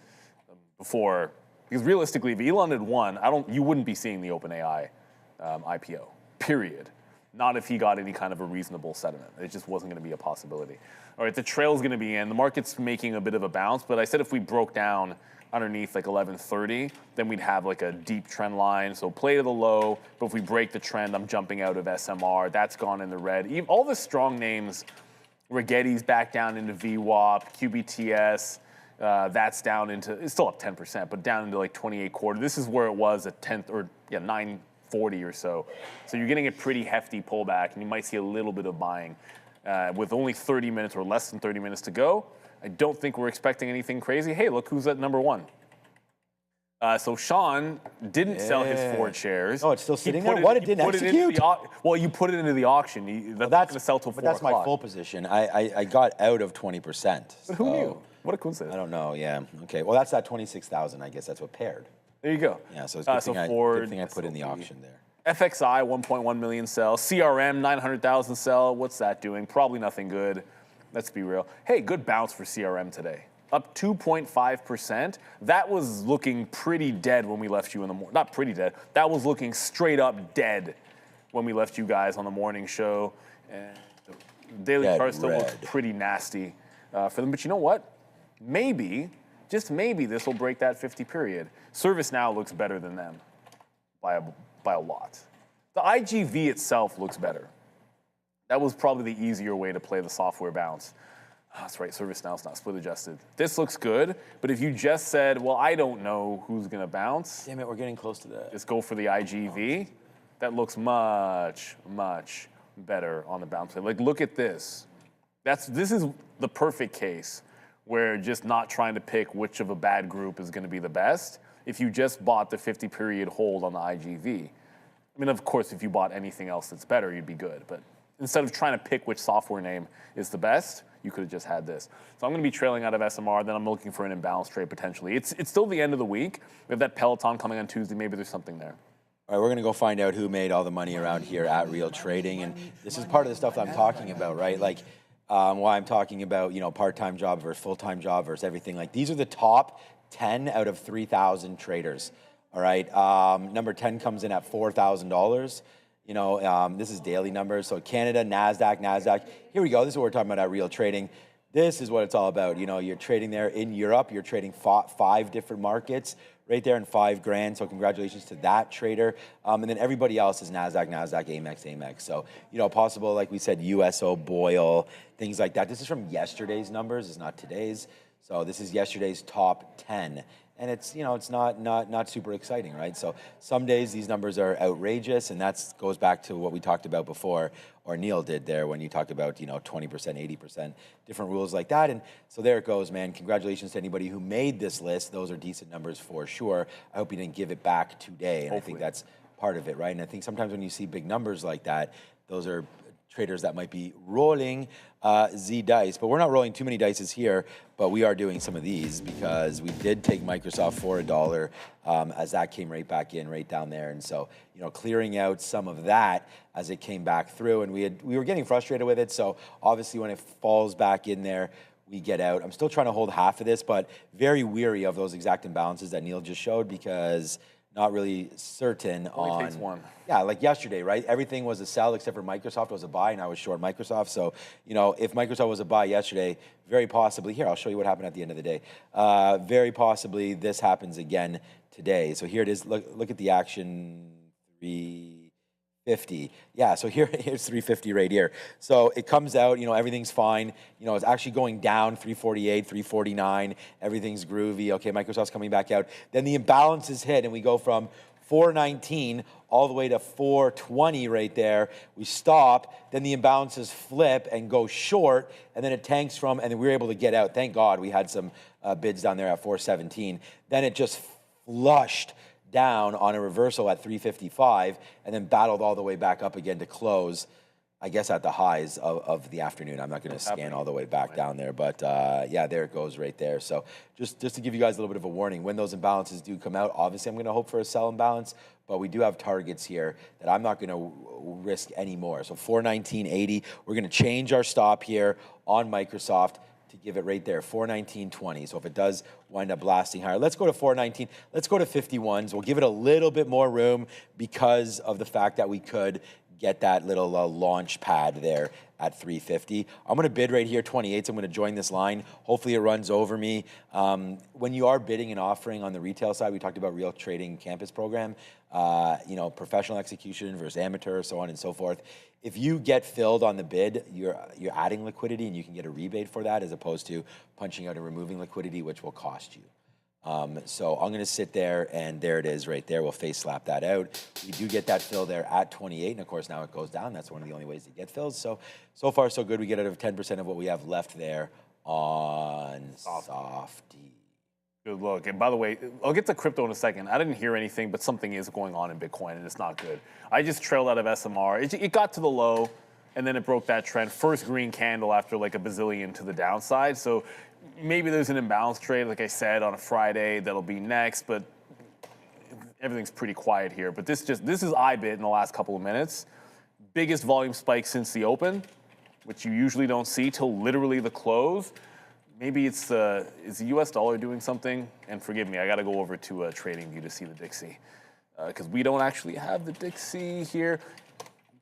before, because realistically, if Elon had won, you wouldn't be seeing the OpenAI IPO, period. Not if he got any kind of a reasonable settlement. It just wasn't going to be a possibility. All right, the trail's going to be in. The market's making a bit of a bounce, but I said if we broke down underneath like 1130, then we'd have like a deep trend line. So play to the low, but if we break the trend, I'm jumping out of SMR. That's gone in the red. All the strong names, Rigetti's back down into VWAP, QBTS, that's down into, it's still up 10%, but down into like 28 quarter. This is where it was at 940 or so. So you're getting a pretty hefty pullback, and you might see a little bit of buying. With only 30 minutes or less than 30 minutes to go, I don't think we're expecting anything crazy. Hey, look who's at number 1. So Sean didn't sell his Ford shares. Oh, it's still sitting there? What? It didn't execute? Well, you put it into the auction. That's going to sell till 4 But that's o'clock. my full position. I got out of 20%. But who knew? What a coincidence. I don't know, yeah. Okay, well, that's that 26,000. I guess that's what paired. There you go. Yeah, so it's a good thing I put in the auction there. FXI, 1.1 million sell. CRM, 900,000 sell. What's that doing? Probably nothing good. Let's be real. Hey, good bounce for CRM today. Up 2.5%. That was looking pretty dead when we left you in the morning. Not pretty dead. That was looking straight up dead when we left you guys on the morning show. And the daily chart still looks pretty nasty for them. But you know what? Maybe, just maybe, this will break that 50 period. ServiceNow looks better than them by a lot. The IGV itself looks better. That was probably the easier way to play the software bounce. Oh, that's right, ServiceNow's not split adjusted. This looks good, but if you just said, well, I don't know who's gonna bounce. Damn it, we're getting close to that. Just go for the IGV. That looks much, much better on the bounce. Like, look at this. This is the perfect case where just not trying to pick which of a bad group is gonna be the best. If you just bought the 50 period hold on the IGV. I mean, of course, if you bought anything else that's better, you'd be good, but instead of trying to pick which software name is the best, you could have just had this. So I'm going to be trailing out of SMR, then I'm looking for an imbalance trade potentially. It's still the end of the week. We have that Peloton coming on Tuesday. Maybe there's something there. All right, we're going to go find out who made all the money around here at Real Trading. And this is part of the stuff that I'm talking about, right? Like, why I'm talking about, you know, part-time job versus full-time job versus everything. Like, these are the top 10 out of 3,000 traders, all right? Number 10 comes in at $4,000. You know, this is daily numbers. So Canada, NASDAQ. Here we go. This is what we're talking about at Real Trading. This is what it's all about. You know, you're trading there in Europe. You're trading 5 different markets right there in $5,000. So congratulations to that trader. And then everybody else is NASDAQ, Amex. So, you know, possible, like we said, USO, Boyle, things like that. This is from yesterday's numbers. It's not today's. So this is yesterday's top 10. And it's, you know, it's not super exciting, right? So some days these numbers are outrageous, and that goes back to what we talked about before, or Neil did there when you talked about, you know, 20%, 80%, different rules like that. And so there it goes, man. Congratulations to anybody who made this list. Those are decent numbers for sure. I hope you didn't give it back today, and hopefully. I think that's part of it, right? And I think sometimes when you see big numbers like that, those are traders that might be rolling Z dice, but we're not rolling too many dices here, but we are doing some of these because we did take Microsoft for $1 as that came right back in right down there. And so, you know, clearing out some of that as it came back through, and we were getting frustrated with it. So obviously when it falls back in there, we get out. I'm still trying to hold half of this, but very weary of those exact imbalances that Neil just showed because not really certain Only takes one. Yeah, like yesterday, right? Everything was a sell except for Microsoft was a buy, and I was short Microsoft. So, you know, if Microsoft was a buy yesterday, very possibly, here, I'll show you what happened at the end of the day. Very possibly this happens again today. So here it is. Look at the action, 350. Yeah, so here's 350 right here. So it comes out, you know, everything's fine. You know, it's actually going down, 348, 349. Everything's groovy. Okay, Microsoft's coming back out. Then the imbalances hit, and we go from 419 all the way to 420 right there. We stop, then the imbalances flip and go short, and then it tanks from, and then we were able to get out. Thank God we had some bids down there at 417. Then it just flushed down on a reversal at 355, and then battled all the way back up again to close, I guess at the highs of the afternoon. I'm not going to scan all the way back down there, but yeah, there it goes right there. So just to give you guys a little bit of a warning, when those imbalances do come out, obviously I'm going to hope for a sell imbalance, but we do have targets here that I'm not going to risk anymore. So 419.80, we're going to change our stop here on Microsoft to give it right there, 419.20. So if it does wind up blasting higher, let's go to 419. Let's go to 51s. We'll give it a little bit more room because of the fact that we could get that little launch pad there at 350. I'm going to bid right here, 28s. I'm going to join this line. Hopefully it runs over me. When you are bidding and offering on the retail side, we talked about Real Trading Campus program, you know, professional execution versus amateur, so on and so forth. If you get filled on the bid, you're adding liquidity, and you can get a rebate for that as opposed to punching out and removing liquidity, which will cost you. So I'm going to sit there, and there it is right there. We'll face slap that out. We do get that fill there at 28, and of course now it goes down. That's one of the only ways to get fills. So far so good. We get out of 10% of what we have left there on Softy. Good look. And by the way, I'll get to crypto in a second. I didn't hear anything, but something is going on in Bitcoin, and it's not good. I just trailed out of SMR. It got to the low, and then it broke that trend. First green candle after like a bazillion to the downside. So maybe there's an imbalance trade, like I said, on a Friday that'll be next, but everything's pretty quiet here. But this is IBIT in the last couple of minutes. Biggest volume spike since the open. which you usually don't see till literally the close. Maybe is the U.S. dollar doing something? And forgive me, I got to go over to TradingView to see the Dixie, because we don't actually have the Dixie here.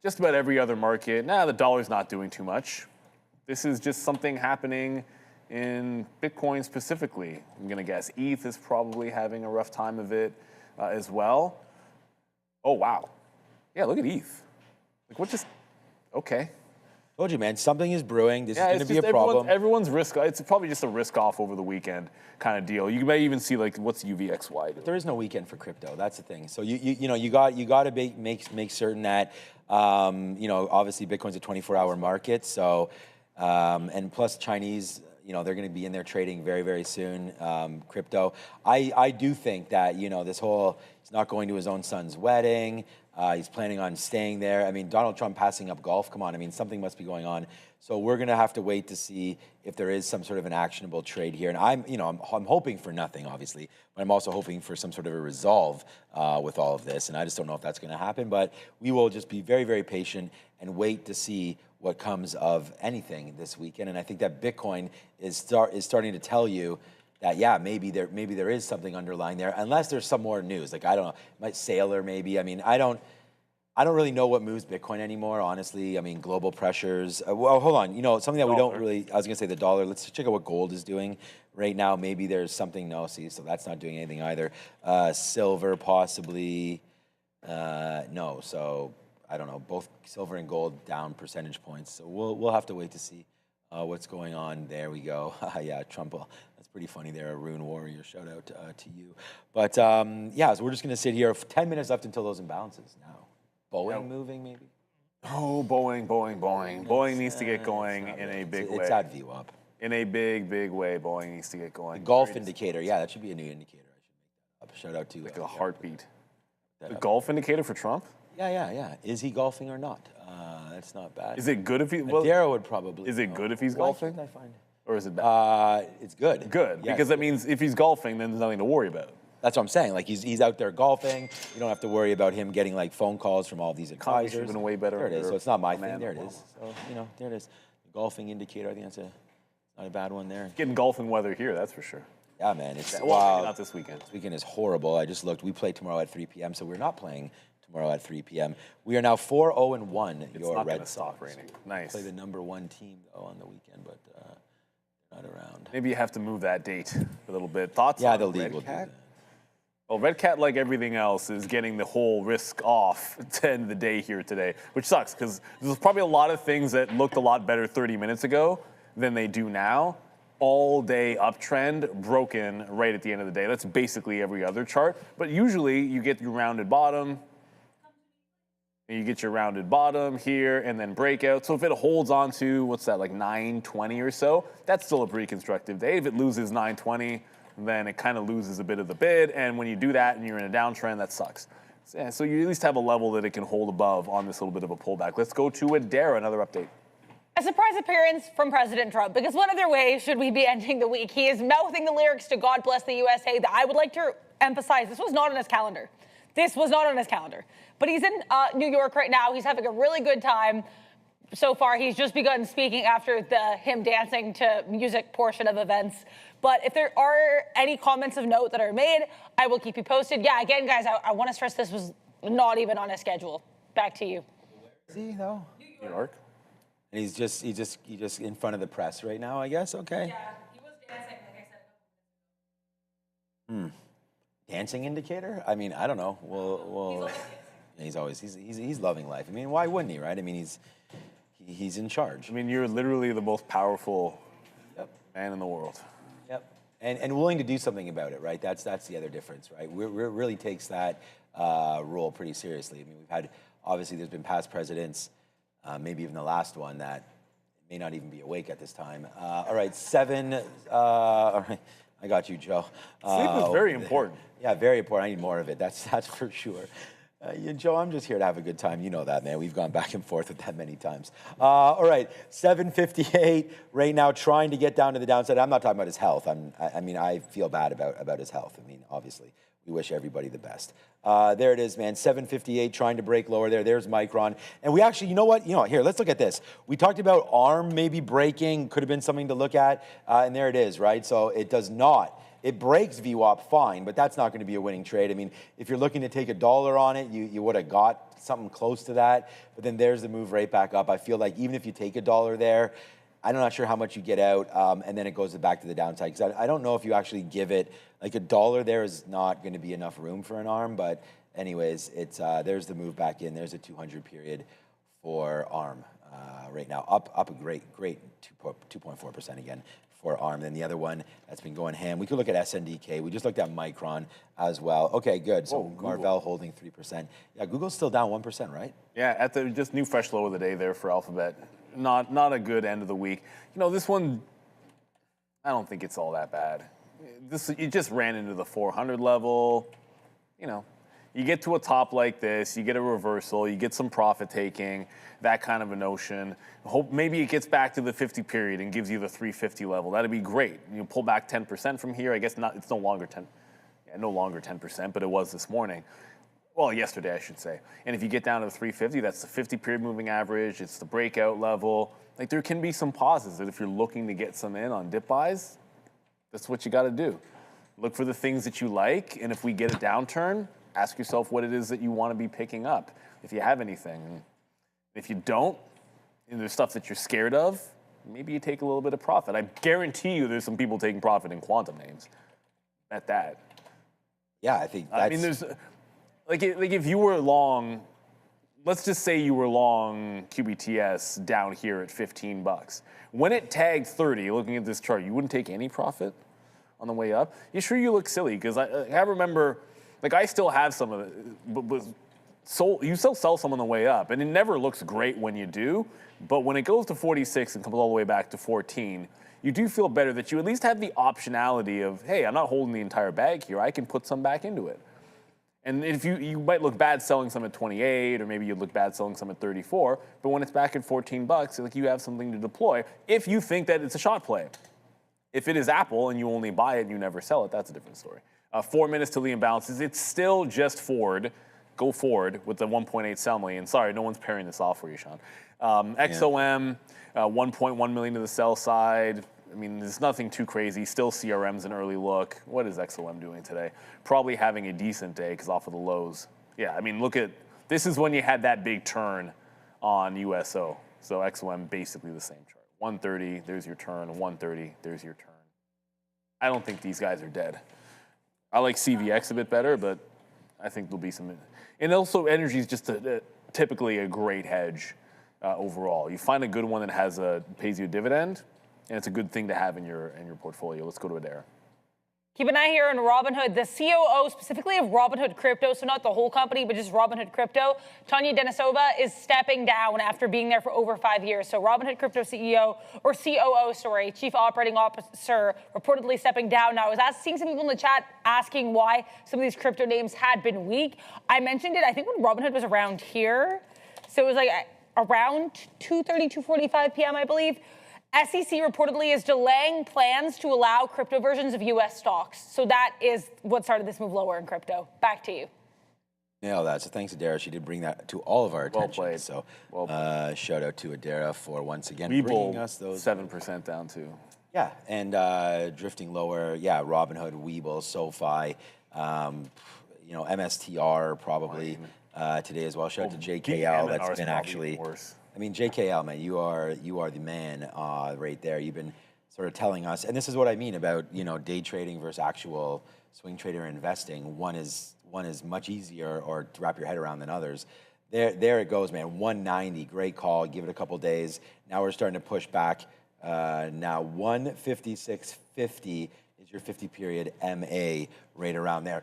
Just about every other market, the dollar's not doing too much. This is just something happening in Bitcoin specifically. I'm going to guess ETH is probably having a rough time of it as well. Oh, wow. Yeah, look at ETH. Like, what just, okay. Told you, man, something is brewing. This is going to be a problem. Everyone's risk. It's probably just a risk off over the weekend kind of deal. You may even see like what's UVXY doing. There is no weekend for crypto. That's the thing. So you got to make certain that obviously Bitcoin's a 24-hour market. So and plus Chinese, they're going to be in there trading very, very soon. Crypto. I do think that this whole he's not going to his own son's wedding. He's planning on staying there. I mean, Donald Trump passing up golf. Come on. I mean, something must be going on. So we're going to have to wait to see if there is some sort of an actionable trade here. And I'm hoping for nothing, obviously, but I'm also hoping for some sort of a resolve with all of this. And I just don't know if that's going to happen. But we will just be very, very patient and wait to see what comes of anything this weekend. And I think that Bitcoin is starting to tell you that maybe there is something underlying there, unless there's some more news. Like I don't know, might Saylor maybe. I mean, I don't really know what moves Bitcoin anymore, honestly. I mean, global pressures. Well, hold on. Something that we don't really. I was gonna say the dollar. Let's check out what gold is doing right now. Maybe there's something. No, see, so that's not doing anything either. Silver possibly. No, so I don't know. Both silver and gold down percentage points. So we'll have to wait to see what's going on. There we go. Yeah, Trump. That's pretty funny there, Arun Warrior. Shout out to you. But so we're just gonna sit here. 10 minutes left until those imbalances now. Boeing moving maybe? Oh, Boeing. Boeing needs to get going in a big way. It's at VWAP. In a big, big way, Boeing needs to get going. The golf indicator, that should be a new indicator. I should make that up. Shout out to like a heartbeat. The golf indicator for Trump? Yeah. Is he golfing or not? That's not bad. Is it good if he? Darrow would probably. Is it good if he's golfing? I find. Or is it bad? It's good. Good, because that means if he's golfing, then there's nothing to worry about. That's what I'm saying. Like he's out there golfing. You don't have to worry about him getting like phone calls from all these advisors. Should have been way better. There it is. So it's not my thing. There it is. So there it is. The golfing indicator. I think that's not a bad one there. Getting golfing weather here, that's for sure. Yeah, man. It's not this weekend. This weekend is horrible. I just looked. We play tomorrow at 3 p.m. So we're not playing tomorrow at 3 p.m. We are now 4-0-1. Your Red Sox. Stop raining. Nice. Play the number one team though on the weekend, but not around. Maybe you have to move that date a little bit. Thoughts? Yeah, on the league will do that. Well, Red Cat, like everything else, is getting the whole risk off to end the day here today, which sucks because there's probably a lot of things that looked a lot better 30 minutes ago than they do now. All day uptrend broken right at the end of the day. That's basically every other chart. But usually you get your rounded bottom. You get your rounded bottom here and then breakout. So if it holds on to, what's that, like 920 or so, that's still a pretty constructive day. If it loses 920, then it kind of loses a bit of the bid. And when you do that and you're in a downtrend, that sucks. So you at least have a level that it can hold above on this little bit of a pullback. Let's go to Adara, another update. A surprise appearance from President Trump, because what other way should we be ending the week? He is mouthing the lyrics to God Bless the USA that I would like to emphasize, this was not on his calendar. This was not on his calendar. But he's in New York right now. He's having a really good time. So far, he's just begun speaking after the him dancing to music portion of events. But if there are any comments of note that are made, I will keep you posted. Yeah, again, guys, I want to stress this was not even on his schedule. Back to you. Is he though? New York. And he's just in front of the press right now, I guess. Okay. Yeah, he was dancing, like I said. Dancing indicator? I mean, I don't know. Well, he's loving life. I mean, why wouldn't he, right? I mean, he's in charge. I mean, you're literally the most powerful man in the world. Yep. And willing to do something about it, right? That's the other difference, right? We really takes that role pretty seriously. I mean, we've had, obviously, there's been past presidents, maybe even the last one, that may not even be awake at this time. All right, 7. All right. I got you, Joe. Sleep is very important. Yeah, very important. I need more of it. That's for sure. Joe, I'm just here to have a good time. You know that, man. We've gone back and forth with that many times. All right, 758 right now, trying to get down to the downside. I'm not talking about his health. I mean, I feel bad about his health. I mean, obviously, we wish everybody the best. There it is, man. 758 trying to break lower there. There's Micron. And we actually, you know what? Here, let's look at this. We talked about ARM maybe breaking. Could have been something to look at. And there it is, right? So it does not. It breaks VWAP fine, but that's not going to be a winning trade. I mean, if you're looking to take $1 on it, you would have got something close to that. But then there's the move right back up. I feel like even if you take $1 there, I'm not sure how much you get out, and then it goes back to the downside. Because I don't know if you actually give it, like $1 there is not going to be enough room for an ARM. But anyways, it's there's the move back in. There's a 200 period for ARM right now. Up a great 2.4% again for ARM. Then the other one that's been going ham. We could look at SNDK. We just looked at Micron as well. Okay, good. So Marvell holding 3%. Yeah, Google's still down 1%, right? Yeah, at the just new fresh low of the day there for Alphabet. Not a good end of the week. This one, I don't think it's all that bad. It just ran into the 400 level. You get to a top like this, you get a reversal, you get some profit taking, that kind of a notion. Hope maybe it gets back to the 50 period and gives you the 350 level. That'd be great. You pull back 10% from here. I guess not. It's no longer 10%, but it was this morning. Well, yesterday, I should say. And if you get down to the 350, that's the 50-period moving average. It's the breakout level. Like, there can be some pauses that if you're looking to get some in on dip buys, that's what you got to do. Look for the things that you like, and if we get a downturn, ask yourself what it is that you want to be picking up, if you have anything. If you don't, and there's stuff that you're scared of, maybe you take a little bit of profit. I guarantee you there's some people taking profit in quantum names. At that. Yeah, I think that's... I mean, there's... Like if you were long, let's just say you were long QBTS down here at $15. When it tagged 30, looking at this chart, you wouldn't take any profit on the way up? You sure you look silly? Because I remember, I still have some of it, but you still sell some on the way up, and it never looks great when you do, but when it goes to 46 and comes all the way back to 14, you do feel better that you at least have the optionality of, hey, I'm not holding the entire bag here, I can put some back into it. And if you might look bad selling some at 28, or maybe you'd look bad selling some at 34, but when it's back at $14, you have something to deploy if you think that it's a shot play. If it is Apple and you only buy it and you never sell it, that's a different story. 4 minutes to the imbalances. It's still just Ford. Go forward with the 1.8 sell million. Sorry, no one's pairing this off for you, Sean. XOM, 1.1 million to the sell side. I mean, there's nothing too crazy. Still CRM's an early look. What is XOM doing today? Probably having a decent day because off of the lows. Yeah, I mean, this is when you had that big turn on USO. So XOM basically the same chart. 130, there's your turn. 130, there's your turn. I don't think these guys are dead. I like CVX a bit better, but I think there'll be some. And also, energy is just typically a great hedge overall. You find a good one that pays you a dividend, and it's a good thing to have in your portfolio. Let's go to Adair. Keep an eye here on Robinhood. The COO specifically of Robinhood Crypto, so not the whole company, but just Robinhood Crypto, Tanya Denisova, is stepping down after being there for over 5 years. So Robinhood Crypto CEO, or COO, sorry, Chief Operating Officer, reportedly stepping down. Now, I was seeing some people in the chat asking why some of these crypto names had been weak. I mentioned it, I think, when Robinhood was around here. So it was around 2:30, 2:45 p.m., I believe. SEC reportedly is delaying plans to allow crypto versions of U.S. stocks. So that is what started this move lower in crypto. Back to you. Nailed that. So thanks, Adara. She did bring that to all of our attention. Well played. So shout out to Adara for once again we bringing us those 7% down too. Yeah, and drifting lower. Yeah, Robinhood, Webull, SoFi, MSTR probably today as well. Shout out to JKL. That's been actually worse. I mean, JKL, man, you are the man right there. You've been sort of telling us, and this is what I mean about day trading versus actual swing trader investing. One is much easier or to wrap your head around than others. There it goes, man. 190, great call. Give it a couple days. Now we're starting to push back. Now 156.50 is your 50-period MA right around there.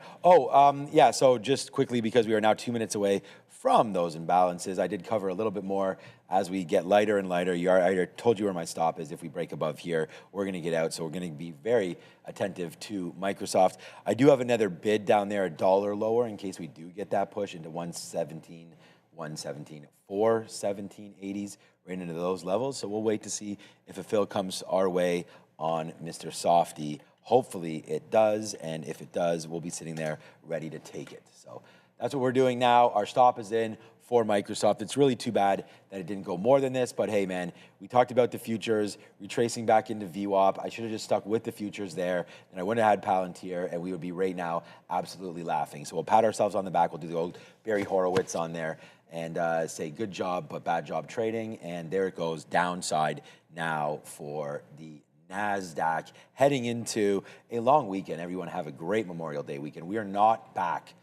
Yeah. So just quickly, because we are now 2 minutes away from those imbalances, I did cover a little bit more as we get lighter and lighter. I told you where my stop is. If we break above here, we're going to get out. So we're going to be very attentive to Microsoft. I do have another bid down there, $1 lower, in case we do get that push into 117, 417.80s, right into those levels. So we'll wait to see if a fill comes our way on Mr. Softy Hopefully it does, and if it does, we'll be sitting there ready to take it. So that's what we're doing now. Our stop is in for Microsoft. It's really too bad that it didn't go more than this, but hey, man, we talked about the futures, retracing back into VWAP. I should have just stuck with the futures there, and I wouldn't have had Palantir, and we would be right now absolutely laughing. So we'll pat ourselves on the back. We'll do the old Barry Horowitz on there and say good job, but bad job trading. And there it goes, downside now for the NASDAQ, heading into a long weekend. Everyone have a great Memorial Day weekend. We are not back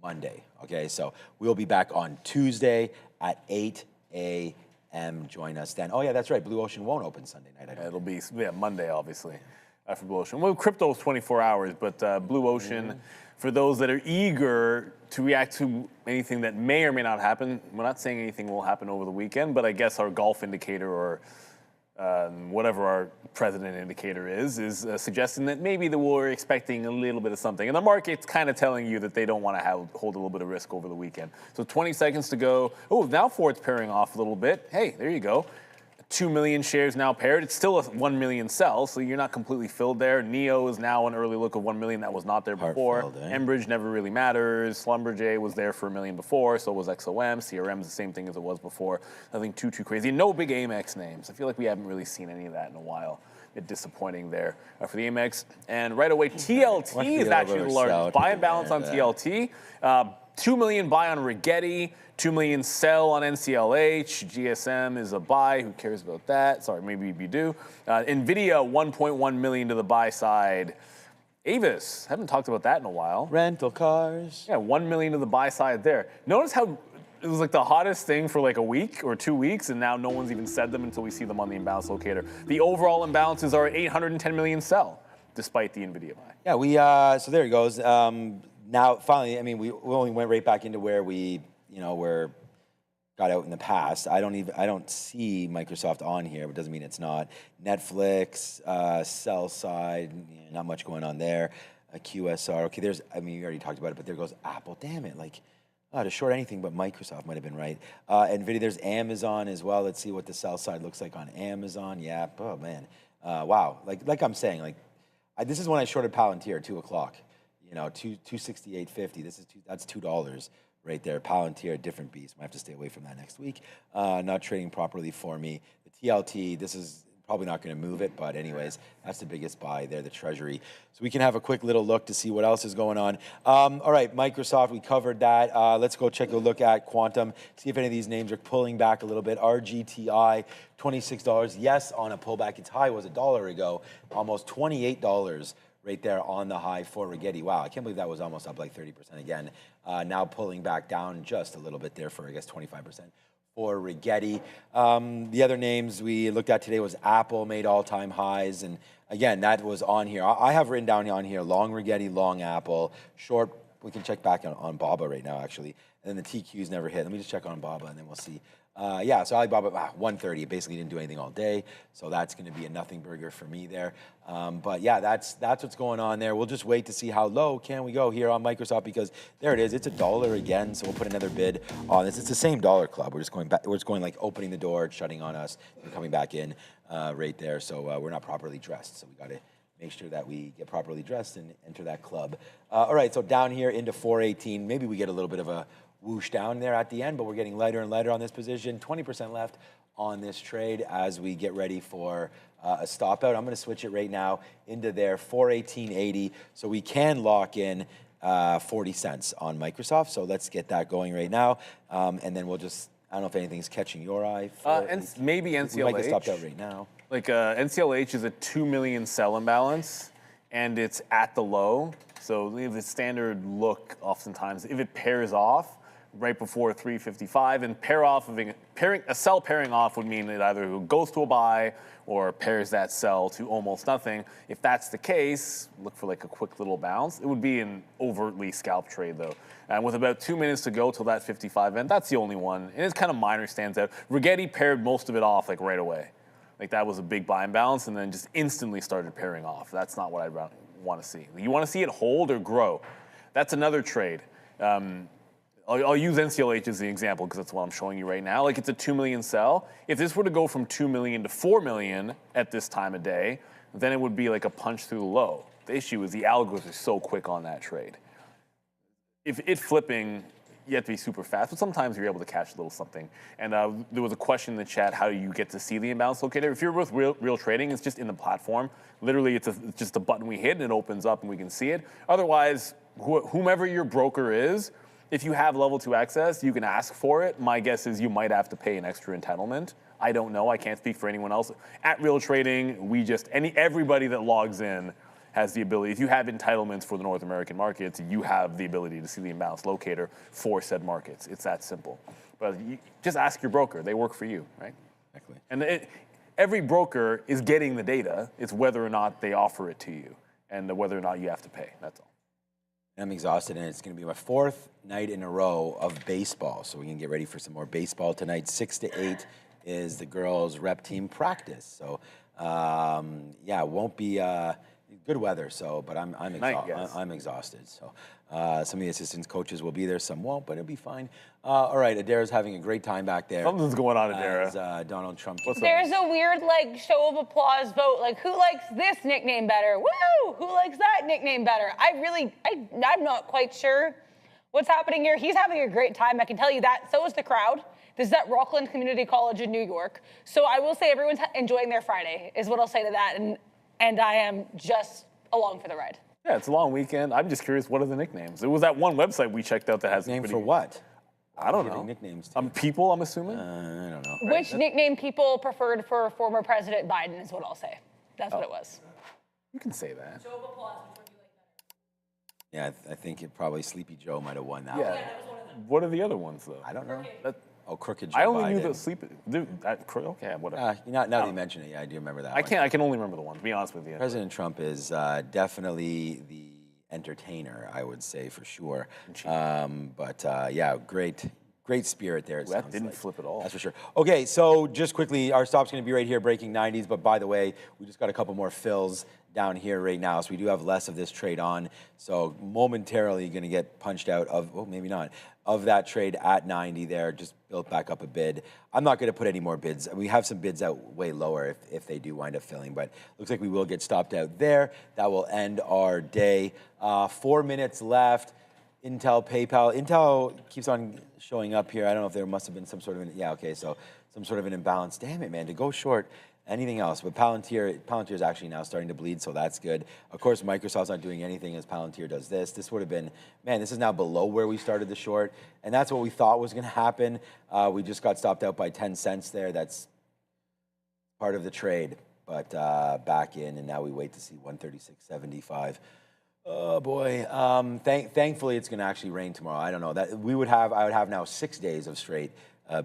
Monday, okay? So we'll be back on Tuesday at 8 a.m. Join us then. Oh, yeah, that's right. Blue Ocean won't open Sunday night. It'll be Monday, obviously, for Blue Ocean. Well, crypto is 24 hours, but Blue Ocean, for those that are eager to react to anything that may or may not happen, we're not saying anything will happen over the weekend, but I guess our golf indicator or whatever our president indicator is suggesting that maybe we're expecting a little bit of something. And the market's kind of telling you that they don't want to hold a little bit of risk over the weekend. So 20 seconds to go. Oh, now Ford's pairing off a little bit. Hey, there you go. 2 million shares now paired. It's still a 1 million sell, so you're not completely filled there. NEO is now an early look of 1 million that was not there before. Enbridge never really matters. Schlumberger was there for 1 million before, so was XOM. CRM is the same thing as it was before. Nothing too crazy. No big Amex names. I feel like we haven't really seen any of that in a while. A bit disappointing there for the Amex. And right away, TLT is actually the largest. Buy and balance on TLT. 2 million buy on Rigetti. 2 million sell on NCLH. GSM is a buy. Who cares about that? Sorry, maybe we do. NVDA, 1.1 million to the buy side. Avis, haven't talked about that in a while. Rental cars. Yeah, 1 million to the buy side there. Notice how it was like the hottest thing for like a week or 2 weeks, and now no one's even said them until we see them on the imbalance locator. The overall imbalances are 810 million sell, despite the NVIDIA buy. Yeah, so there it goes. Now, finally, I mean, we only went right back into where we, were got out in the past. I don't see Microsoft on here, but doesn't mean it's not. Netflix, sell side, not much going on there. QSR, okay, you already talked about it, but there goes Apple. Damn it, to short anything but Microsoft might have been right. NVIDIA, there's Amazon as well. Let's see what the sell side looks like on Amazon. Yeah, oh man, wow. Like I'm saying, this is when I shorted Palantir at 2 o'clock. 268.50. That's $2 right there. Palantir, different beast. Might have to stay away from that next week. Not trading properly for me. The TLT, this is probably not going to move it, but anyways, that's the biggest buy there, the Treasury. So we can have a quick little look to see what else is going on. All right, Microsoft, we covered that. Let's go take a look at Quantum, see if any of these names are pulling back a little bit. RGTI, $26. Yes, on a pullback. Its high was $1 ago, almost $28 right there on the high for Rigetti. Wow, I can't believe that was almost up like 30% again. Now pulling back down just a little bit there for, I guess, 25% for Rigetti. The other names we looked at today was Apple made all-time highs. And again, that was on here. I have written down on here, long Rigetti, long Apple, short, we can check back on BABA right now, actually. And then the TQs never hit. Let me just check on BABA and then we'll see. So Alibaba, 130, it basically didn't do anything all day. So that's going to be a nothing burger for me there. But yeah, that's what's going on there. We'll just wait to see how low can we go here on Microsoft, because there it is. It's $1 again. So we'll put another bid on this. It's the same dollar club. We're just going back. We're just going like opening the door, shutting on us, and coming back in right there. So we're not properly dressed. So we got to make sure that we get properly dressed and enter that club. All right, so down here into 418. Maybe we get a little bit of a whoosh down there at the end, but we're getting lighter and lighter on this position. 20% left on this trade as we get ready for a stop out. I'm going to switch it right now into there, 418.80. So we can lock in 40 cents on Microsoft. So let's get that going right now. And then we'll just, I don't know if anything's catching your eye. Maybe NCLH. We might get stopped out right now. NCLH is a 2 million sell imbalance, and it's at the low. So the standard look, oftentimes, if it pairs off right before 355, and a sell pairing off would mean it either goes to a buy or pairs that sell to almost nothing. If that's the case, look for like a quick little bounce. It would be an overtly scalp trade though. And with about 2 minutes to go till that 55 end, that's the only one. And it's kind of minor, stands out. Rigetti paired most of it off like right away. Like that was a big buy imbalance and then just instantly started pairing off. That's not what I want to see. You want to see it hold or grow. That's another trade. I'll use NCLH as the example because that's what I'm showing you right now. Like it's a 2 million sell. If this were to go from 2 million to 4 million at this time of day, then it would be like a punch through the low. The issue is the algos are so quick on that trade. If it flipping, you have to be super fast, but sometimes you're able to catch a little something. And there was a question in the chat, how do you get to see the imbalance locator? If you're with real trading, it's just in the platform. Literally, it's just a button we hit and it opens up and we can see it. Otherwise, whomever your broker is, if you have level 2 access, you can ask for it. My guess is you might have to pay an extra entitlement. I don't know, I can't speak for anyone else. At Real Trading, everybody that logs in has the ability, if you have entitlements for the North American markets, you have the ability to see the imbalance locator for said markets. It's that simple. But just ask your broker, they work for you, right? Exactly. And every broker is getting the data, it's whether or not they offer it to you and whether or not you have to pay, that's all. I'm exhausted, and it's going to be my 4th night in a row of baseball. So we can get ready for some more baseball tonight. 6 to 8 is the girls' rep team practice. So, yeah, it won't be good weather. So, but I'm exhausted. So, some of the assistant coaches will be there, some won't, but it'll be fine. All right, Adara's having a great time back there. Something's going on, Adara. As Donald Trump. There's a weird show of applause vote. Who likes this nickname better? Woo! Who likes that nickname better? I'm not quite sure what's happening here. He's having a great time, I can tell you that. So is the crowd. This is at Rockland Community College in New York. So I will say everyone's enjoying their Friday, is what I'll say to that. And I am just along for the ride. Yeah, it's a long weekend. I'm just curious, what are the nicknames? It was that one website we checked out that has name for what? I don't know. Nicknames. People, I'm assuming. I don't know. Which nickname people preferred for former President Biden is what I'll say. That's what it was. You can say that. Show of applause. Yeah, I think probably Sleepy Joe might have won that Yeah. one. What are the other ones though? I don't know. Crooked Joe I only knew Biden. that Sleepy. Dude, okay, whatever. Now that you mention it, yeah, I do remember that. I can only remember the one. To be honest with you. President Trump is definitely the entertainer, I would say for sure. Yeah, great spirit there. That didn't flip at all. That's for sure. Okay, so just quickly, our stop's going to be right here, breaking 90s. But by the way, we just got a couple more fills down here right now, so we do have less of this trade on. So momentarily going to get punched out of, well, maybe not, of that trade at 90 there, just built back up a bid. I'm not going to put any more bids. We have some bids out way lower if they do wind up filling, but looks like we will get stopped out there. That will end our day. 4 minutes left. Intel, PayPal. Intel keeps on showing up here. I don't know if there must have been some sort of, some sort of an imbalance. Damn it, man, to go short anything else. But Palantir is actually now starting to bleed, so that's good. Of course, Microsoft's not doing anything as Palantir does this. This would have been, man, this is now below where we started the short, and that's what we thought was going to happen. We just got stopped out by 10 cents there. That's part of the trade, but back in, and now we wait to see 136.75. Oh boy! Thankfully, it's going to actually rain tomorrow. I don't know that I would have now 6 days of straight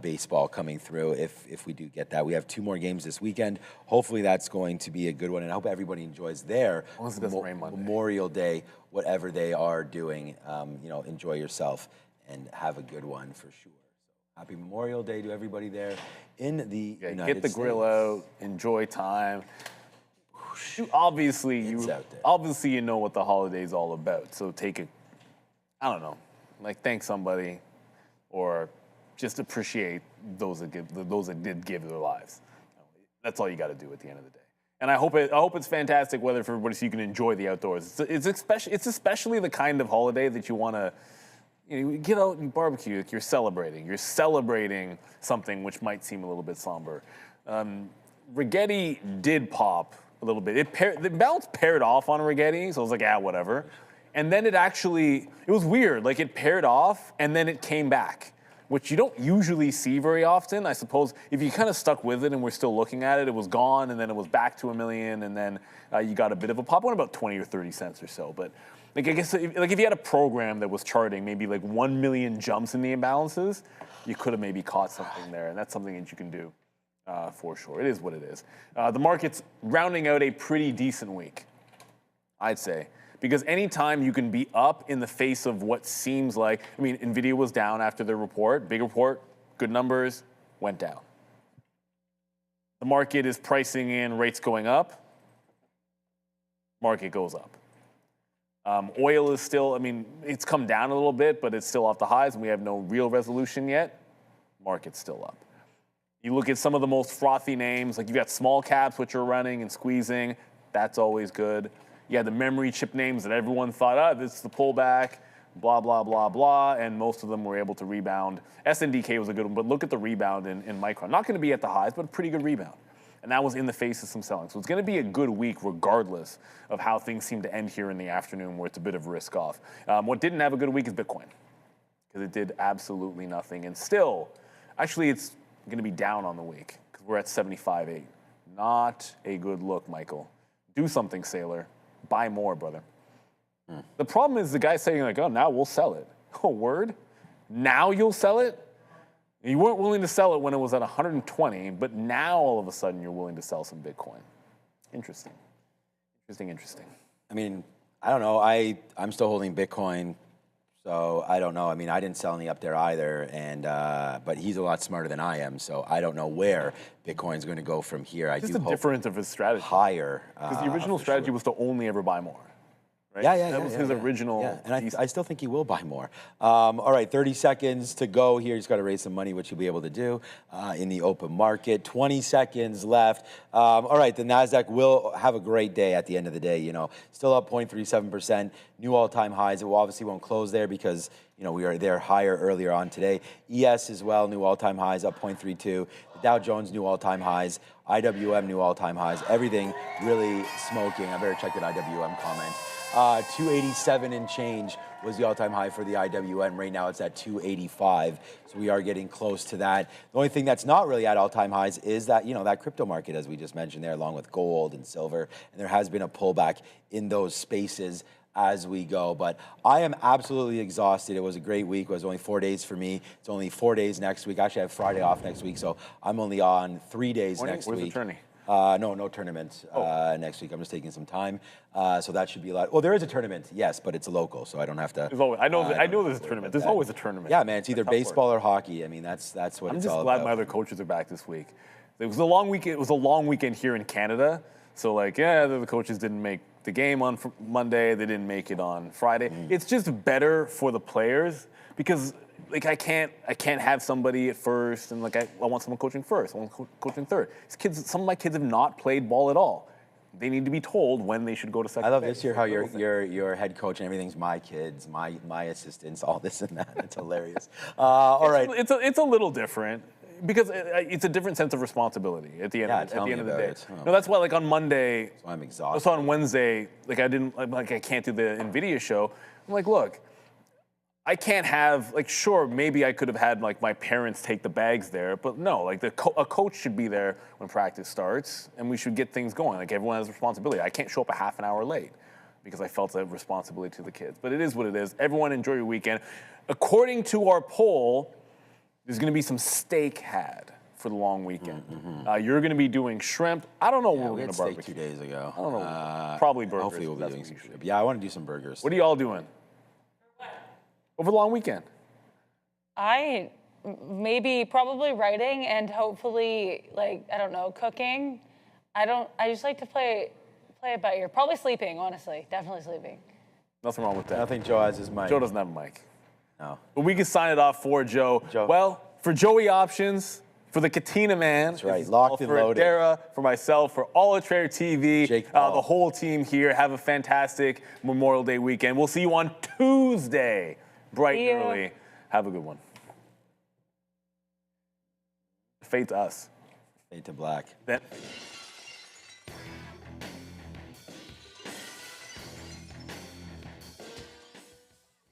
baseball coming through if we do get that. We have 2 more games this weekend. Hopefully, that's going to be a good one, and I hope everybody enjoys their Memorial Day, whatever they are doing. Enjoy yourself and have a good one for sure. So, happy Memorial Day to everybody there in the United States. Get the grill out, enjoy time. Obviously, you know what the holiday's all about. So take it, I don't know, thank somebody, or just appreciate those that did give their lives. That's all you got to do at the end of the day. And I hope it's fantastic weather for everybody, so you can enjoy the outdoors. It's especially the kind of holiday that you want to. Get out and barbecue. You're celebrating something which might seem a little bit somber. Rigetti did pop a little bit. The bounce paired off on Rigetti, so I was like, whatever. And then it was weird. It paired off and then it came back, which you don't usually see very often. I suppose if you kind of stuck with it and we're still looking at it, it was gone and then it was back to $1 million and then you got a bit of a pop, went about 20 or 30 cents or so. But I guess if you had a program that was charting maybe 1 million jumps in the imbalances, you could have maybe caught something there, and that's something that you can do. For sure. It is what it is. The market's rounding out a pretty decent week, I'd say. Because anytime you can be up in the face of what seems like, NVIDIA was down after their report, big report, good numbers, went down. The market is pricing in rates going up, market goes up. Oil is still, it's come down a little bit, but it's still off the highs, and we have no real resolution yet. Market's still up. You look at some of the most frothy names, you got small caps, which are running and squeezing. That's always good. You had the memory chip names that everyone thought, this is the pullback, blah, blah, blah, blah, and most of them were able to rebound. SNDK was a good one, but look at the rebound in Micron. Not going to be at the highs, but a pretty good rebound. And that was in the face of some selling. So it's going to be a good week regardless of how things seem to end here in the afternoon where it's a bit of risk off. What didn't have a good week is Bitcoin because it did absolutely nothing. And still, actually, it's going to be down on the week because we're at 75.8. Not a good look, Michael. Do something, Sailor. Buy more, brother. The problem is the guy saying like, oh, now we'll sell it. Oh, word? Now you'll sell it? You weren't willing to sell it when it was at 120, but now all of a sudden you're willing to sell some Bitcoin. Interesting. Interesting. I mean, I don't know. I'm still holding Bitcoin, so I don't know. I mean, I didn't sell any up there either, and but he's a lot smarter than I am, so I don't know where Bitcoin's going to go from here. I do the hope difference of his strategy. Higher. Because the original strategy was to only ever buy more. Right? That was his original. Yeah, and I still think he will buy more. All right, 30 seconds to go here. He's got to raise some money, which he'll be able to do in the open market. 20 seconds left. All right, the NASDAQ will have a great day at the end of the day. You know, still up 0.37%, new all-time highs. It obviously won't close there because, you know, we are there higher earlier on today. ES as well, new all-time highs, up 0.32. The Dow Jones, new all-time highs. IWM, new all-time highs. Everything really smoking. I better check that IWM comment. 287 and change was the all-time high for the IWM. Right now it's at 285, so we are getting close to that. The only thing that's not really at all-time highs is that, you know, that crypto market, as we just mentioned there, along with gold and silver, and there has been a pullback in those spaces as we go. But I am absolutely exhausted. It was a great week. It was only 4 days for me. It's only 4 days next week. Actually, I have Friday off next week, so I'm only on 3 days next week. Where's the tourney? No tournament next week. I'm just taking some time, so that should be a lot. Well, there is a tournament, yes, but it's a local, so I don't have to. I know there's a tournament. There's always a tournament. Yeah, man, it's either baseball or hockey. I mean, that's what it's all about. I'm just glad my other coaches are back this week. It was a long week. It was a long weekend here in Canada, so like, yeah, the coaches didn't make the game on Monday. They didn't make it on Friday. It's just better for the players because. Like I can't have somebody at first and like I want someone coaching first, I want coaching third. Some of my kids have not played ball at all. They need to be told when they should go to second. I love base. this year how your head coach and everything's my kids, my assistants, all this and that. It's hilarious. All right, it's a little different because it's a different sense of responsibility at the end of the day. No, that's why like on Monday, so I'm exhausted. So on Wednesday, like I can't do the NVIDIA show. I'm like, look. I can't have, like, sure, maybe I could have had, like, my parents take the bags there, but no, like, a coach should be there when practice starts, and we should get things going. Like, everyone has a responsibility. I can't show up a half an hour late because I felt a responsibility to the kids. But it is what it is. Everyone enjoy your weekend. According to our poll, there's going to be some steak had for the long weekend. You're going to be doing shrimp. I don't know what we're going to barbecue. 2 days ago. I don't know. Probably burgers. Hopefully we'll be doing some shrimp. Yeah, I want to do some burgers. What are y'all doing? Over the long weekend? I probably writing and hopefully, like, I don't know, cooking. I just like to play it by ear. Probably sleeping, honestly. Definitely sleeping. Nothing wrong with that. I think Joe has his mic. Joe doesn't have a mic. No. But we can sign it off for Joe. Well, for Joey Options, for the Katina Man. That's right. Locked and loaded. For Dara, for myself, for all of Trader TV, the whole team here. Have a fantastic Memorial Day weekend. We'll see you on Tuesday. Bright and early. Have a good one. Fade to us. Fade to black. Then.